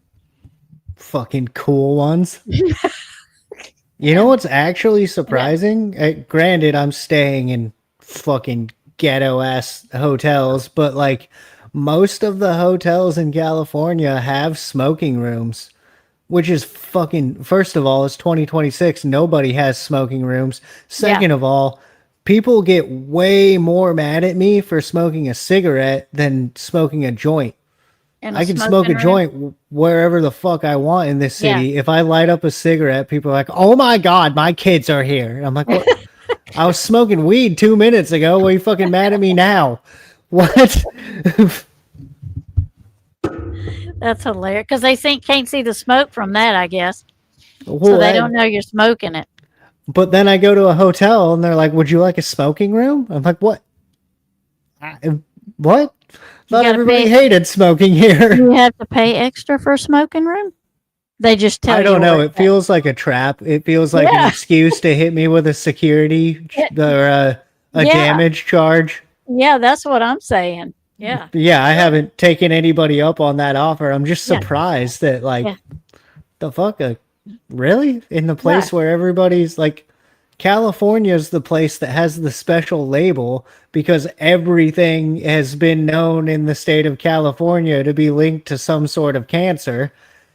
Fucking cool ones. You know what's actually surprising? Granted, I'm staying in fucking ghetto ass hotels, but like most of the hotels in California have smoking rooms, which is fucking, first of all, it's 2026. Nobody has smoking rooms. Second of all, people get way more mad at me for smoking a cigarette than smoking a joint. I can smoke a joint wherever the fuck I want in this city. If I light up a cigarette, people are like, "Oh my god, my kids are here." And I'm like, "What? I was smoking weed 2 minutes ago. Why are you fucking mad at me now?" What? That's hilarious because they can't see the smoke from that, I guess. Well, So they don't know you're smoking it. But then I go to a hotel and they're like, "Would you like a smoking room?" I'm like, "What? What? Not everybody hated smoking here." You have to pay extra for a smoking room? They just tell you. I don't know. It feels like a trap. It feels like an excuse to hit me with a security or a damage charge. Yeah, that's what I'm saying. Yeah. Yeah, I haven't taken anybody up on that offer. I'm just surprised that, like, the fuck? Really? In the place where everybody's like, California's the place that has the special label because everything has been known in the state of California to be linked to some sort of cancer.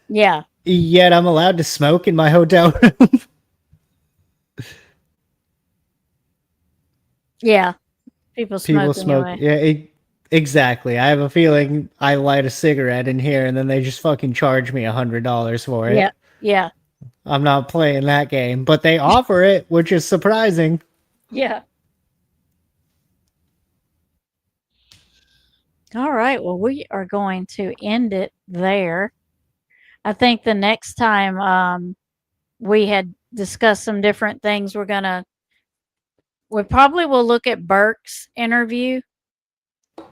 Yeah. Yet I'm allowed to smoke in my hotel room. Yeah. People smoke. Anyway. Yeah, exactly. I have a feeling I light a cigarette in here and then they just fucking charge me $100 for it. Yeah. Yeah. I'm not playing that game, but they offer it, which is surprising. Yeah. All right. Well, we are going to end it there. I think the next time we had discussed some different things, we probably will look at Burke's interview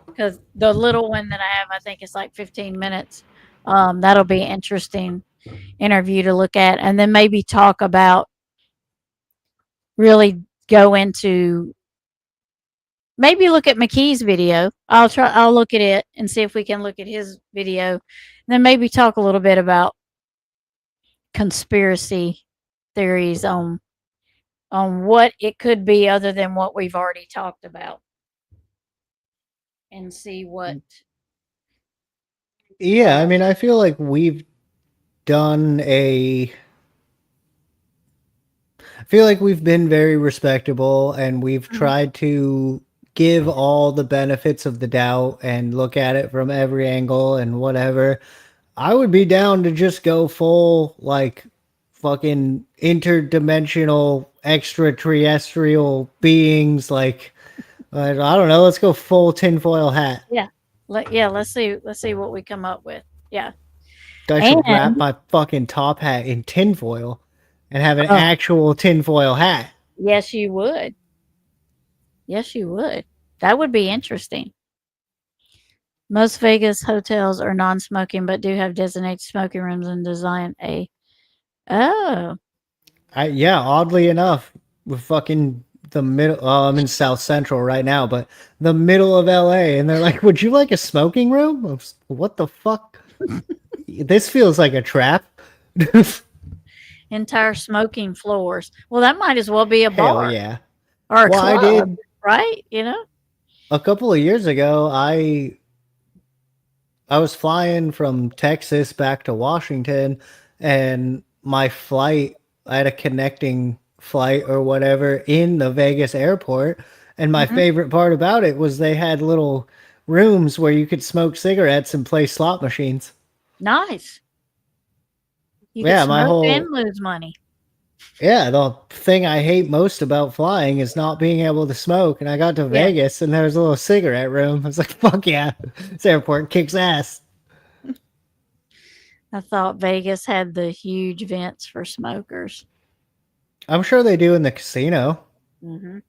because the little one that I have, I think is like 15 minutes. That'll be an interesting interview to look at, and then maybe talk about really go into maybe look at McKee's video. I'll look at it and see if we can look at his video, and then maybe talk a little bit about conspiracy theories on what it could be other than what we've already talked about, and see what. Yeah, I mean, I feel like we've been very respectable and we've tried to give all the benefits of the doubt and look at it from every angle and whatever. I would be down to just go full, like, fucking interdimensional extraterrestrial beings. Like, I don't know. Let's go full tinfoil hat. Yeah. Let's see what we come up with. Yeah. I should wrap my fucking top hat in tinfoil and have an actual tinfoil hat. Yes, you would. Yes, you would. That would be interesting. Most Vegas hotels are non-smoking, but do have designated smoking rooms and design a. Oh. Yeah, oddly enough, we're fucking the middle. I'm in South Central right now, but the middle of LA, and they're like, "Would you like a smoking room?" What the fuck? This feels like a trap. Entire smoking floors. Well, that might as well be a Hell bar yeah. or a Well, I club, did right? You know? a couple of years ago. I was flying from Texas back to Washington, and my flight, I had a connecting flight or whatever in the Vegas airport. And my Mhm. favorite part about it was they had little rooms where you could smoke cigarettes and play slot machines. Nice. You could Yeah, my smoke and whole lose money. yeah, the thing I hate most about flying is not being able to smoke. And I got to Yeah. Vegas and there was a little cigarette room. I was like, fuck yeah, this airport kicks ass. I thought Vegas had the huge vents for smokers. I'm sure they do in the casino. Hmm.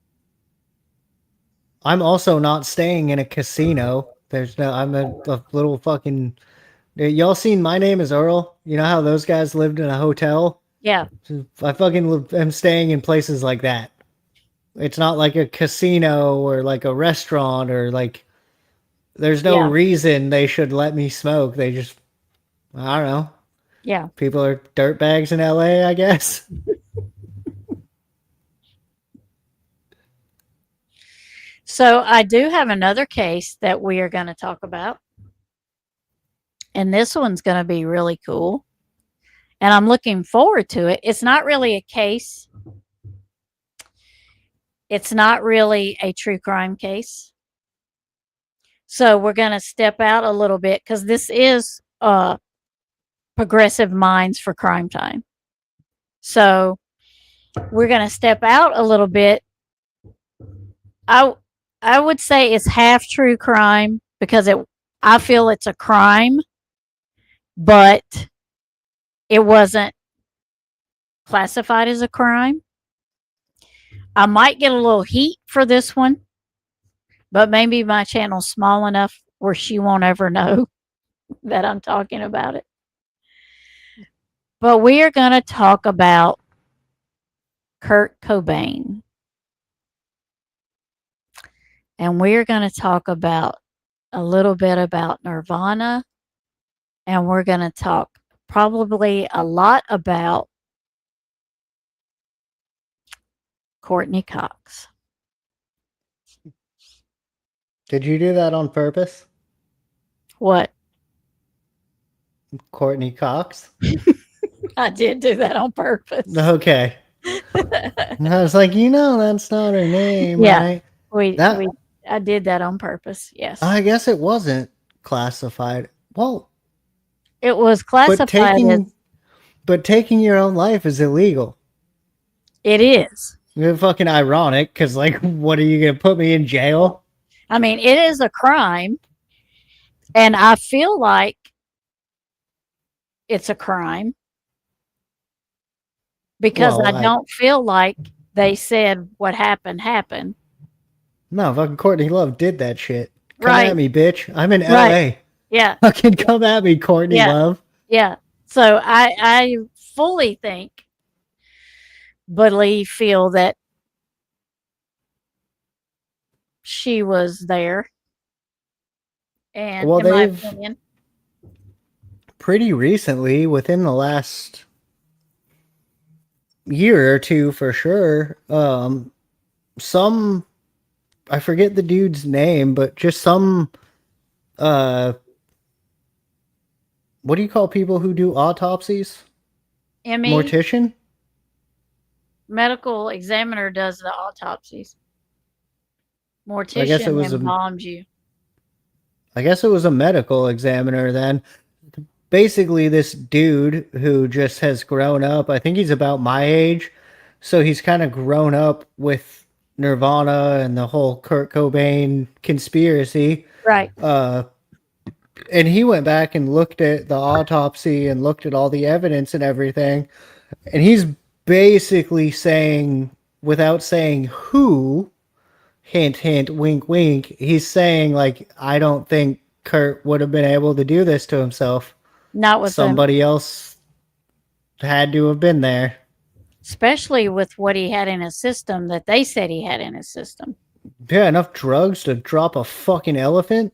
I'm also not staying in a casino. I'm a little fucking. Y'all seen My Name is Earl? You know how those guys lived in a hotel? Yeah. I fucking am staying in places like that. It's not like a casino or like a restaurant or like. There's no Yeah. reason they should let me smoke. They just, I don't know. Yeah. People are dirtbags in LA, I guess. So I do have another case that we are going to talk about. And this one's going to be really cool. And I'm looking forward to it. It's not really a case. It's not really a true crime case. So we're going to step out a little bit because this is Progressive Minds for Crime Time. So we're going to step out a little bit. I would say it's half true crime because I feel it's a crime, but it wasn't classified as a crime. I might get a little heat for this one, but maybe my channel's small enough where she won't ever know that I'm talking about it. But we are going to talk about Kurt Cobain. And we're going to talk about a little bit about Nirvana. And we're going to talk probably a lot about Courtney Cox. Did you do that on purpose? What? Courtney Cox? I did do that on purpose. Okay. And I was like, that's not her name, Yeah. right? I did that on purpose. Yes. I guess it wasn't classified. Well, It was classified as but taking your own life is illegal. it is. It's fucking ironic because, like, what are you going to put me in jail? I mean, it is a crime. And I feel like it's a crime because Well, I don't feel like they said what happened. No, fucking Courtney Love did that shit. Come Right. at me, bitch. I'm in Right. LA. Yeah. Fucking come at me, Courtney Yeah. Love. Yeah. So I fully feel that she was there. And Well, in my they've opinion, pretty recently, within the last year or two for sure, some, I forget the dude's name, but just some, what do you call people who do autopsies? ME, Mortician? medical examiner, does the autopsies. I guess it Mortician was embalms you. I guess it was a medical examiner then. Basically, this dude who just has grown up, I think he's about my age, so he's kind of grown up with Nirvana and the whole Kurt Cobain conspiracy. Right. And he went back and looked at the autopsy and looked at all the evidence and everything. And he's basically saying, without saying who, hint, hint, wink, wink, he's saying, like, I don't think Kurt would have been able to do this to himself. Not with Somebody else had to have been there. especially with what he had in his system that they said he had in his system. Yeah, enough drugs to drop a fucking elephant?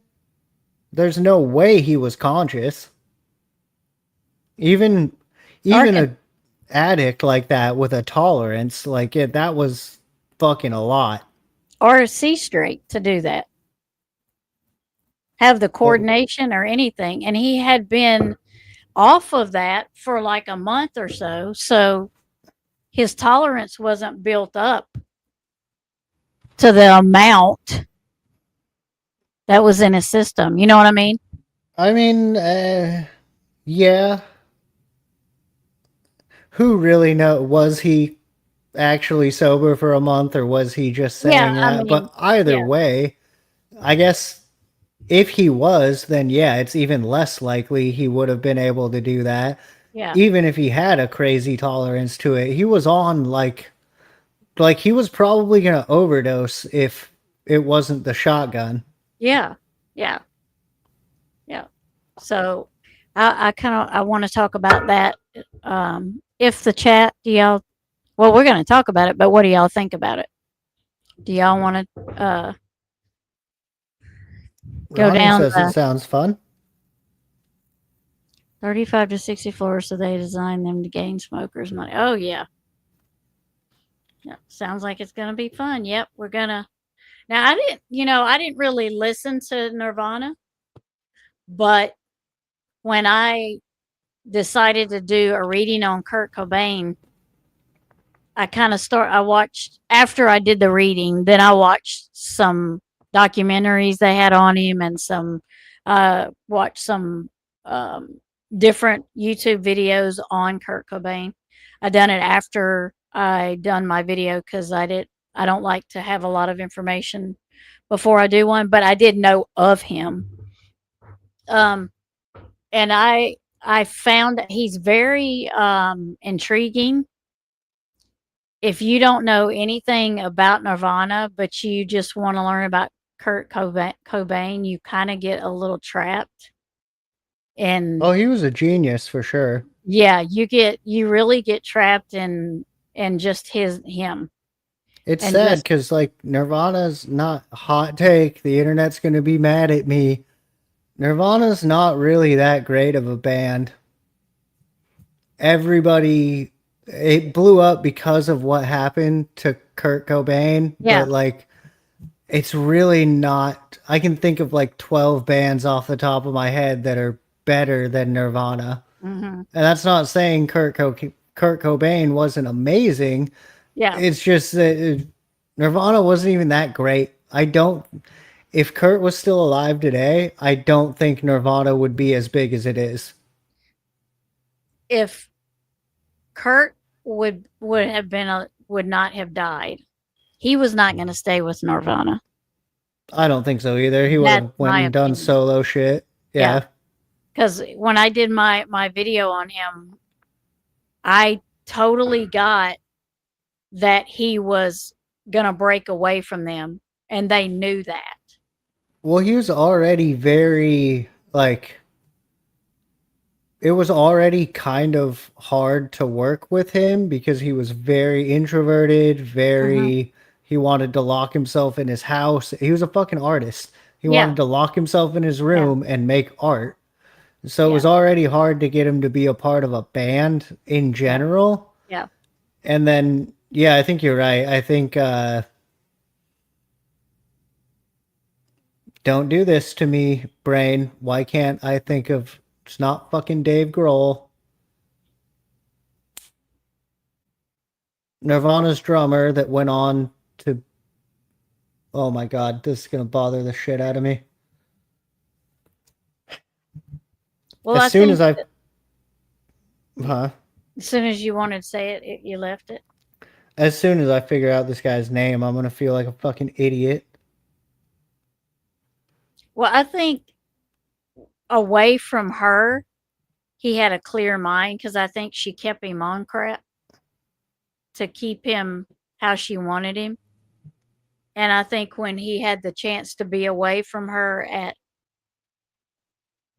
There's no way he was conscious. Even even Or a addict like that with a tolerance, like that was fucking a lot. or see straight to do that. Have the Oh, coordination or anything. And he had been off of that for like a month or so. So his tolerance wasn't built up to the amount that was in his system. You know what I mean? I mean, yeah. Who really know? Was he actually sober for a month, or was he just Yeah, saying I that? mean, But either yeah, way, I guess if he was, then yeah, it's even less likely he would have been able to do that. yeah, Even if he had a crazy tolerance to it, he was on like he was probably gonna overdose if it wasn't the shotgun. yeah, yeah, yeah. So I kind of I want to talk about that. If the chat, do y'all? Well, we're going to talk about it, but what do y'all think about it? Do y'all want to go Ronnie down says it the sounds fun. 35 to 60 floors so they design them to gain smokers money? Oh yeah, yeah. Sounds like it's going to be fun. Yep, we're gonna. Now I didn't really listen to Nirvana, but when I decided to do a reading on Kurt Cobain, I watched after I did the reading, then I watched some documentaries they had on him and watched some different YouTube videos on Kurt Cobain. I done it after I done my video because I don't like to have a lot of information before I do one, but I did know of him. Um and I found that he's very intriguing. If you don't know anything about Nirvana, but you just want to learn about Cobain, you kind of get a little trapped. And Oh, he was a genius for sure. yeah, you really get trapped in just him It's and sad just because like Nirvana's not a hot take. The internet's gonna be mad at me. Nirvana's not really that great of a band. Everybody, it blew up because of what happened to Kurt Cobain, yeah, but like it's really not. I can think of like 12 bands off the top of my head that are better than Nirvana. hmm And that's not saying Kurt Cobain wasn't amazing. yeah. It's just that Nirvana wasn't even that great. I don't. If Kurt was still alive today, I don't think Nirvana would be as big as it is. If Kurt would not have died, he was not going to stay with Nirvana. I don't think so either. He would That's have went my and done opinion. solo shit. Yeah, Yeah. because when I did my video on him, I totally got that he was gonna break away from them, and they knew that. Well, he was already very like it was already kind of hard to work with him because he was very introverted, Mhm. he wanted to lock himself in his house. He was a fucking artist. He Yeah, wanted to lock himself in his yeah, room and make art. So it yeah, was already hard to get him to be a part of a band in yeah, general. yeah. And then yeah, I think you're right. I think don't do this to me, brain. Why can't I think of it's not fucking Dave Grohl. Nirvana's drummer that went on to oh my god, this is gonna bother the shit out of me. Well, As I soon think as I that huh? as soon as you wanted to say it, you left it. As soon as I figure out this guy's name, I'm gonna feel like a fucking idiot. Well, I think away from her, he had a clear mind because I think she kept him on crap to keep him how she wanted him. And I think when he had the chance to be away from her at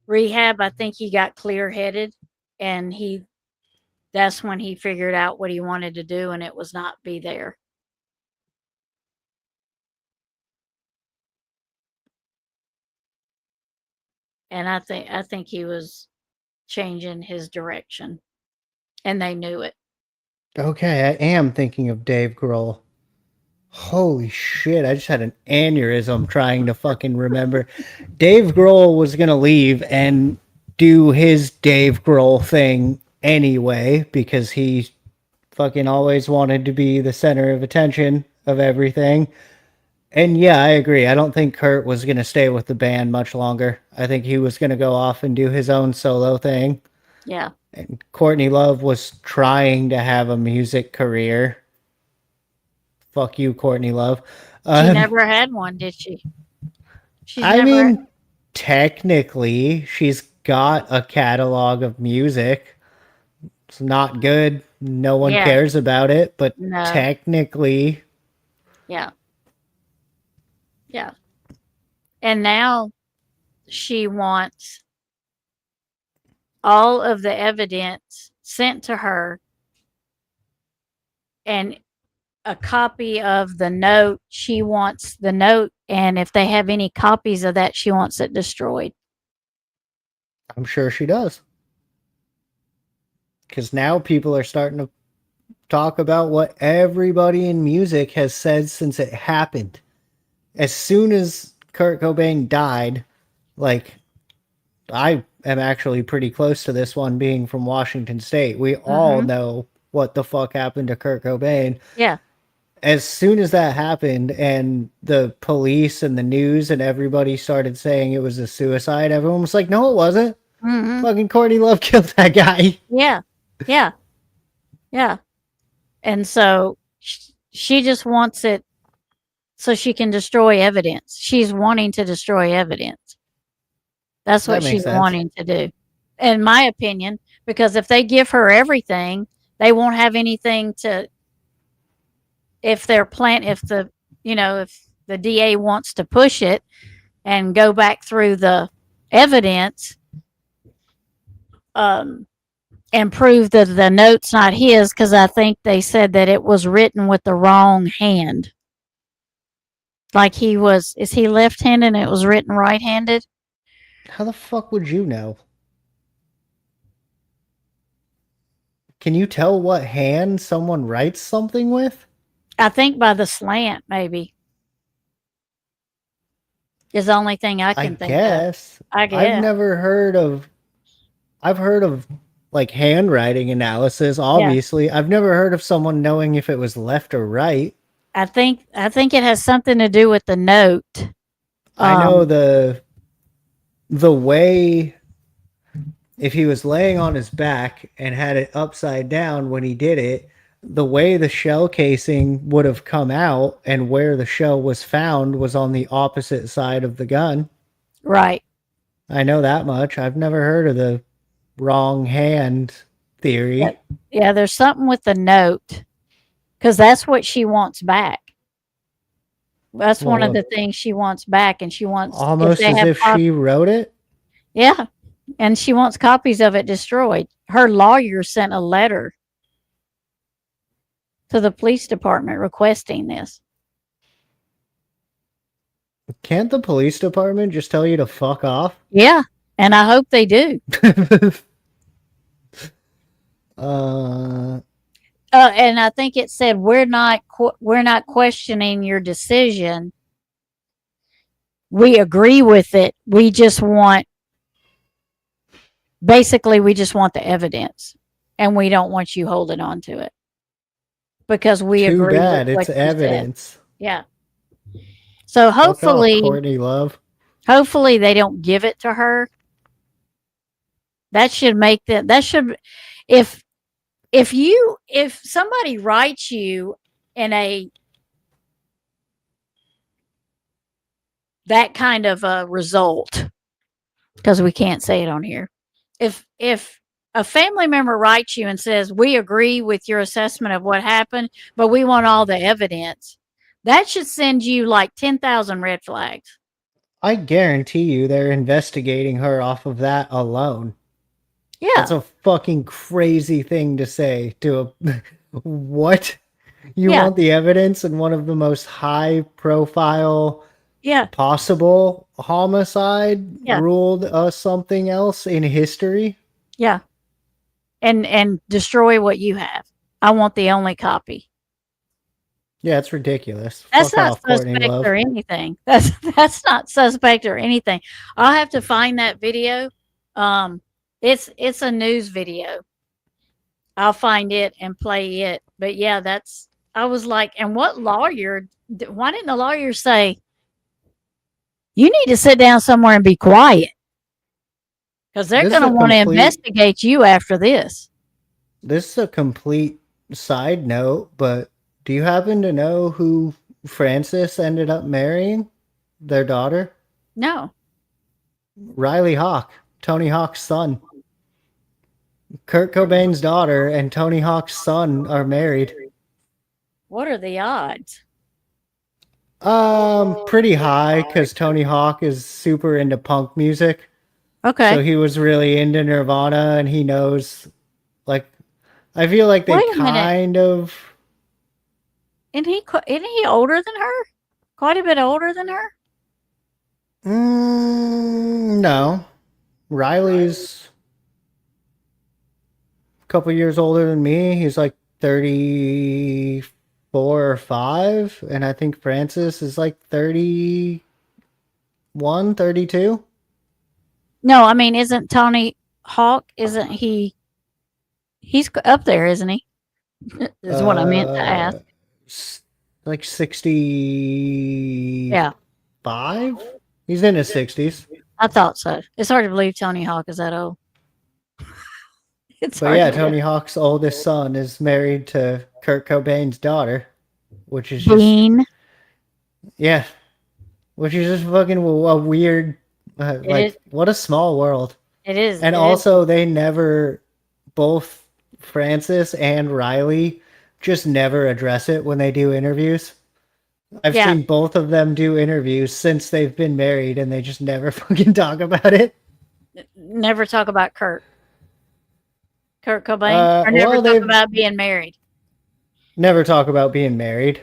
rehab, I think he got clear headed and that's when he figured out what he wanted to do and it was not be there. And I think he was changing his direction. and they knew it. Okay, I am thinking of Dave Grohl. Holy shit, I just had an aneurysm trying to fucking remember. Dave Grohl was gonna leave and do his Dave Grohl thing anyway because he fucking always wanted to be the center of attention of everything. And yeah, I agree. I don't think Kurt was gonna stay with the band much longer. I think he was gonna go off and do his own solo thing. Yeah. And Courtney Love was trying to have a music career. Fuck you, Courtney Love. She never had one, did she? I mean, technically, she's got a catalog of music. It's not good. No one Yeah. cares about it, but No. technically, Yeah. Yeah. And now she wants all of the evidence sent to her and a copy of the note. She wants the note, and if they have any copies of that, she wants it destroyed. I'm sure she does. Because now people are starting to talk about what everybody in music has said since it happened. As soon as Kurt Cobain died, like, I am actually pretty close to this one being from Washington State. We all know what the fuck happened to Kurt Cobain. Yeah. As soon as that happened and the police and the news and everybody started saying it was a suicide, everyone was like, no, it wasn't. Fucking Courtney Love killed that guy. Yeah. Yeah. Yeah. And so she just wants it so she can destroy evidence. She's wanting to destroy evidence. That's what she's wanting to do, in my opinion, because if they give her everything, they won't have anything to, if the DA wants to push it and go back through the evidence, and prove that the note's not his, because I think they said that it was written with the wrong hand. Like is he left-handed and it was written right-handed? How the fuck would you know? Can you tell what hand someone writes something with? I think by the slant, maybe. Is the only thing I can think of. I guess. I've heard of like handwriting analysis, obviously. Yeah. I've never heard of someone knowing if it was left or right. I think it has something to do with the note. I know the way, if he was laying on his back and had it upside down when he did it, the way the shell casing would have come out and where the shell was found was on the opposite side of the gun. Right. I know that much. I've never heard of the wrong hand theory. Yeah, there's something with the note, because that's what she wants back. That's one of the things she wants back, and she wants almost as if she wrote it. Yeah, and she wants copies of it destroyed. Her lawyer sent a letter to the police department requesting this. Can't the police department just tell you to fuck off? Yeah, and I hope they do. And I think it said we're not questioning your decision. We agree with it. We just want the evidence, and we don't want you holding on to it because we agree. Too bad it's evidence. Said. Yeah. So hopefully, Courtney Love. Hopefully they don't give it to her. That should make them. That should, if somebody writes you in that kind of a result, because we can't say it on here. If a family member writes you and says, we agree with your assessment of what happened, but we want all the evidence, that should send you like 10,000 red flags. I guarantee you they're investigating her off of that alone. Yeah. That's a fucking crazy thing to say to a what? You want the evidence in one of the most high profile possible homicide ruled something else in history? Yeah. and destroy what you have. I want the only copy. Yeah, it's ridiculous. That's Fuck not off, Courtney suspect Love. or anything. That's not suspect or anything. I'll have to find that video. It's a news video. I'll find it and play it. But yeah, that's. I was like, and what lawyer? Why didn't the lawyer say, "You need to sit down somewhere and be quiet"? Because they're This is going to a want to complete- investigate you after this. This is a complete side note, but do you happen to know who Francis ended up marrying? Their daughter? No. Riley Hawk, Tony Hawk's son. Kurt Cobain's daughter and Tony Hawk's son are married. What are the odds? Pretty high because Tony Hawk is super into punk music. Okay. So he was really into Nirvana, and he knows, like, I feel like they Wait a minute. kind of. Isn't he older than her? Quite a bit older than her? No. Riley's a couple years older than me. He's like 34 or 5. And I think Francis is like 31, 32. No, I mean, isn't Tony Hawk, isn't he? He's up there, isn't he? Is what I meant to ask. Like 65? Yeah, He's in his 60s. I thought so. It's hard to believe Tony Hawk is that old. It's But hard yeah, to Tony Hawk's oldest son is married to Kurt Cobain's daughter, which is just Bean. yeah, which is just fucking a weird, is. what a small world. It is. And it also, they never, both Francis and Riley, just never address it when they do interviews. I've Yeah. seen both of them do interviews since they've been married, and they just never fucking talk about it. never talk about Kurt Cobain, or never well, talk they've- about being married. Never talk about being married.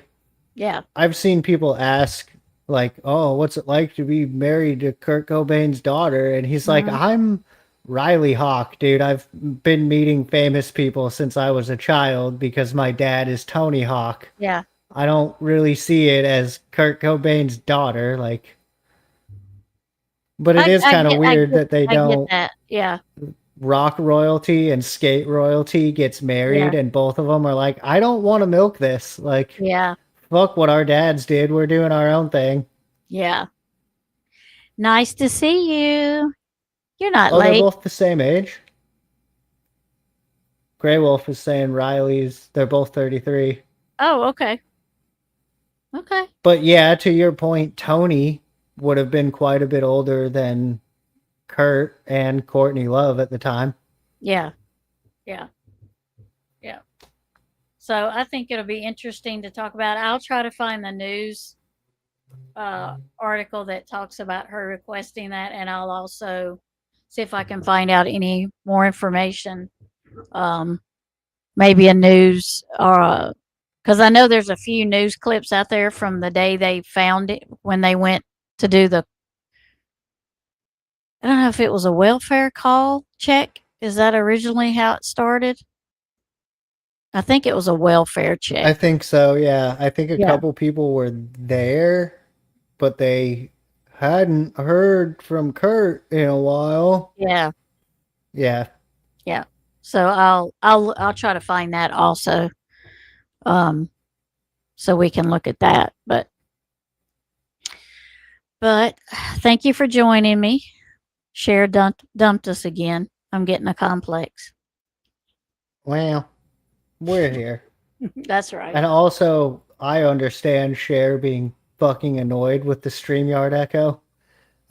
Yeah. I've seen people ask, like, oh, what's it like to be married to Kurt Cobain's daughter? And he's like, I'm Riley Hawk, dude. I've been meeting famous people since I was a child because my dad is Tony Hawk. Yeah. I don't really see it as Kurt Cobain's daughter, like. But it is kind of weird that they I don't. get that. Yeah. Rock royalty and skate royalty gets married, and both of them are like, I don't want to milk this. Like, Yeah. fuck what our dads did. We're doing our own thing. Yeah. Nice to see you. You're not Oh, they're late. both the same age. Grey Wolf is saying they're both 33. Oh, okay. Okay. But yeah, to your point, Tony would have been quite a bit older than Kurt and Courtney Love at the time. Yeah. Yeah. Yeah. So I think it'll be interesting to talk about. I'll try to find the news article that talks about her requesting that, and I'll also see if I can find out any more information. Maybe a news or because I know there's a few news clips out there from the day they found it when they went to do the. I don't know if it was a welfare call check. Is that originally how it started? I think it was a welfare check. I think so, yeah. I think a Yeah. couple people were there, but they hadn't heard from Kurt in a while. Yeah. Yeah. So I'll try to find that also. So we can look at that. But thank you for joining me. Cher dumped us again. I'm getting a complex. Well, we're here. That's right. And also, I understand Cher being fucking annoyed with the StreamYard echo.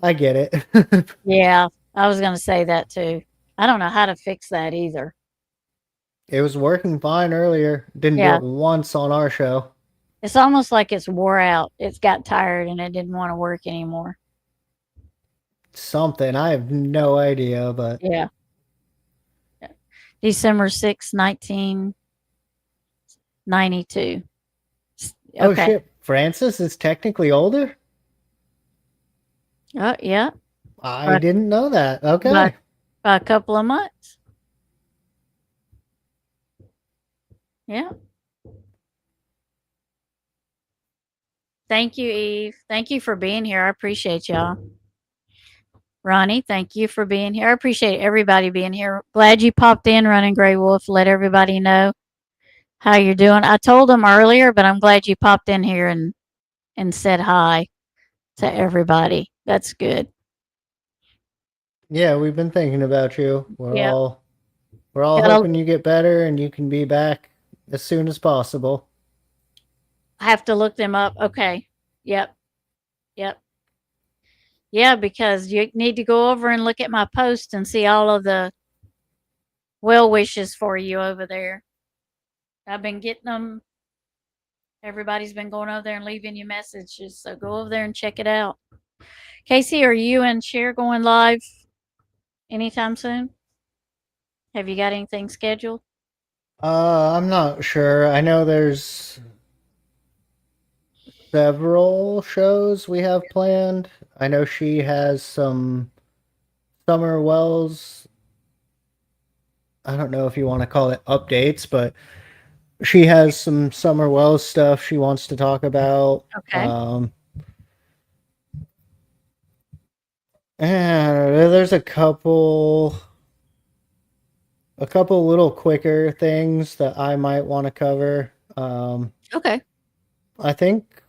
I get it. Yeah, I was going to say that too. I don't know how to fix that either. It was working fine earlier. Didn't Yeah. do it once on our show. It's almost like it's wore out. It's got tired and it didn't want to work anymore. Something. I have no idea, but Yeah. December 6th, 1992. oh Okay. shit, Francis is technically older? Oh, yeah. I But- didn't know that. Okay. but- By a couple of months. Yeah. Thank you, Eve. Thank you for being here. I appreciate y'all. Ronnie, thank you for being here. I appreciate everybody being here. Glad you popped in, Running Gray Wolf. Let everybody know how you're doing. I told them earlier, but I'm glad you popped in here and said hi to everybody. That's good. Yeah, we've been thinking about you. Yeah. We're all Gotta- hoping you get better and you can be back as soon as possible. I have to look them up. Okay. Yep. Yep. Yeah, because you need to go over and look at my post and see all of the well wishes for you over there. I've been getting them. Everybody's been going over there and leaving you messages. So go over there and check it out. Casey, are you and Cher going live anytime soon? Have you got anything scheduled? I'm not sure. I know there's several shows we have planned. I know she has some Summer Wells. I don't know if you want to call it updates, but she has some Summer Wells stuff she wants to talk about. Okay. And there's a couple little quicker things that I might want to cover. Okay. I think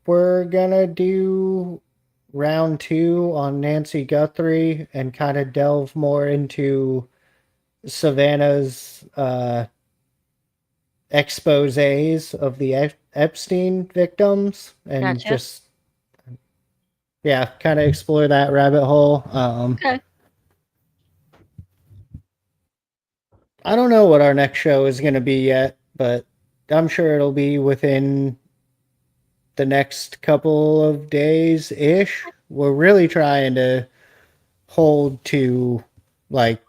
we're gonna do round 2 on Nancy Guthrie and kind of delve more into Savannah's exposés of the Epstein victims and Gotcha. just kind of explore that rabbit hole. Okay. I don't know what our next show is going to be yet, but I'm sure it'll be within the next couple of days ish. We're really trying to hold to like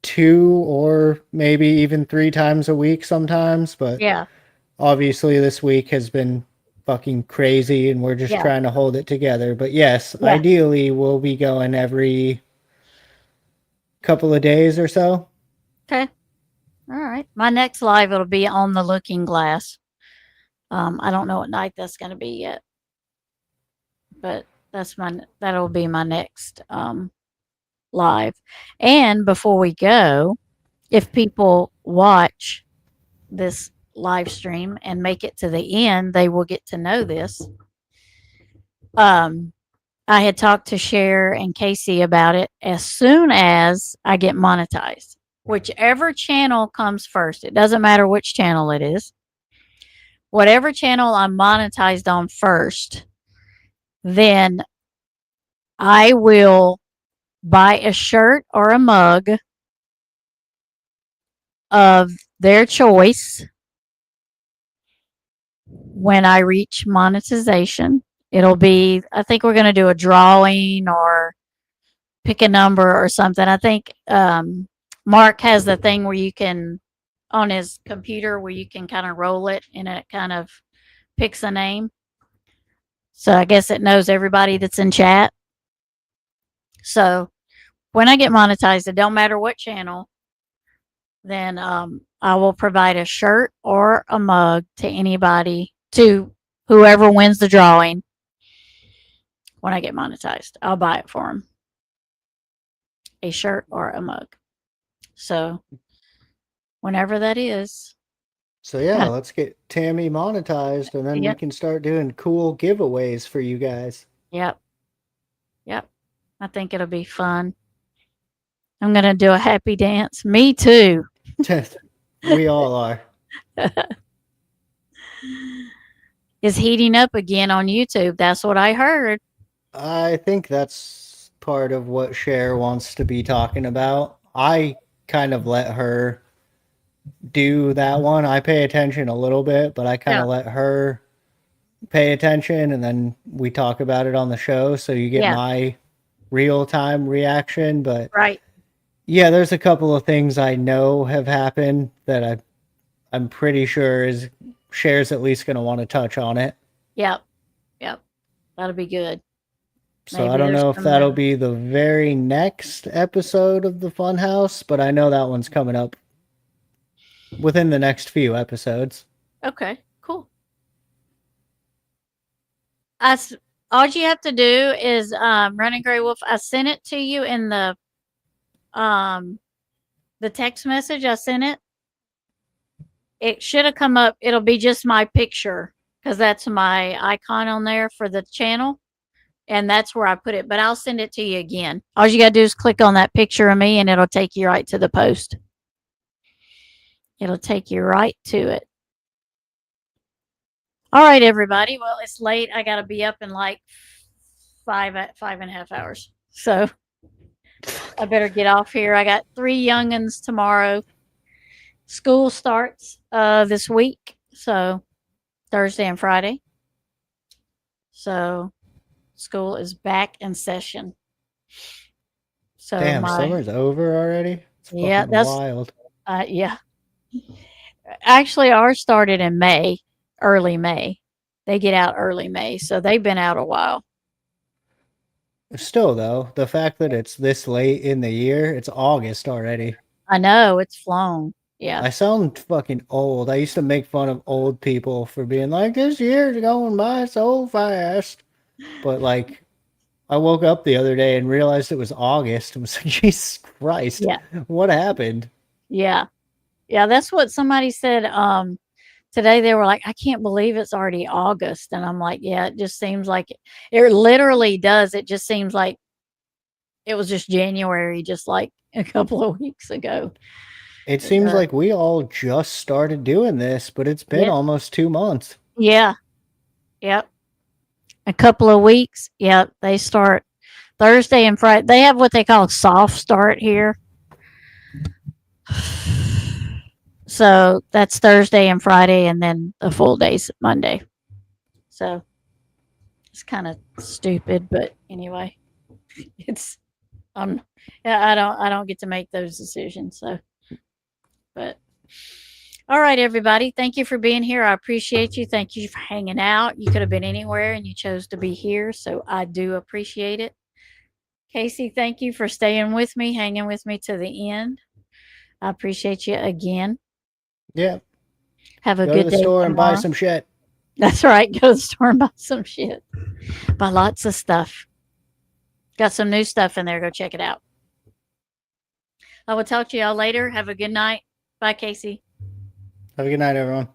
2 or maybe even 3 times a week sometimes, but Yeah. obviously this week has been fucking crazy and we're just Yeah. trying to hold it together. But yes, Yeah. ideally we'll be going every couple of days or so. Okay. All right. My next live it'll be on the Looking Glass. I don't know what night that's going to be yet, but that'll be my next live. And before we go, if people watch this live stream and make it to the end, they will get to know this. I had talked to Cher and Casey about it. As soon as I get monetized, whichever channel comes first, it doesn't matter which channel it is, whatever channel I'm monetized on first, then I will buy a shirt or a mug of their choice when I reach monetization. It'll be, I think we're going to do a drawing or pick a number or something. I think Mark has the thing where you can, on his computer, where you can kind of roll it and it kind of picks a name. So I guess it knows everybody that's in chat. So when I get monetized, it don't matter what channel, then I will provide a shirt or a mug to anybody, to whoever wins the drawing. When I get monetized, I'll buy it for them. A shirt or a mug. So whenever that is. So yeah, let's get Tammy monetized and then we can start doing cool giveaways for you guys. Yep. I think it'll be fun. I'm going to do a happy dance. Me too. We all are. Is heating up again on YouTube. That's what I heard. I think that's part of what Cher wants to be talking about. I kind of let her do that one. I pay attention a little bit, but I kind of let her pay attention and then we talk about it on the show so you get my real-time reaction. But yeah, there's a couple of things I know have happened that I'm pretty sure Cher's at least going to want to touch on it. Yep. That'll be good. So maybe I don't know if that'll be the very next episode of the Funhouse, but I know that one's coming up within the next few episodes. Okay, cool. All you have to do is Running Gray Wolf. I sent it to you in the text message. I sent it. It should have come up. It'll be just my picture because that's my icon on there for the channel, and that's where I put it. But I'll send it to you again. All you gotta do is click on that picture of me, and it'll take you right to the post. It'll take you right to it. All right, everybody. Well, it's late. I got to be up in like 5.5 hours. So I better get off here. I got 3 youngins tomorrow. School starts this week. So Thursday and Friday. So school is back in session. So Damn, summer's over already? It's fucking wild. Yeah. Actually, ours started in May. Early May. They get out early May, so they've been out a while. Still, though, the fact that it's this late in the year, it's August already. I know, it's flown. Yeah. I sound fucking old. I used to make fun of old people for being like, this year's going by so fast. But, like, I woke up the other day and realized it was August and was like, Jesus Christ. Yeah. What happened? Yeah. Yeah, that's what somebody said. Today they were like, I can't believe it's already August. And I'm like, yeah, it just seems like it literally does. It just seems like it was just January, just like a couple of weeks ago. It seems like we all just started doing this, but it's been almost 2 months. Yeah. Yep. A couple of weeks. Yep. They start Thursday and Friday. They have what they call soft start here. So that's Thursday and Friday, and then the full days Monday. So it's kind of stupid, but anyway, it's I don't get to make those decisions. So, but all right, everybody, thank you for being here. I appreciate you. Thank you for hanging out. You could have been anywhere, and you chose to be here, so I do appreciate it. Casey, thank you for staying with me, hanging with me to the end. I appreciate you again. Yeah. Have a Go good to day the store and buy tomorrow. some shit. That's right. Go to the store and buy some shit. Buy lots of stuff. Got some new stuff in there. Go check it out. I will talk to y'all later. Have a good night. Bye, Casey. Have a good night, everyone.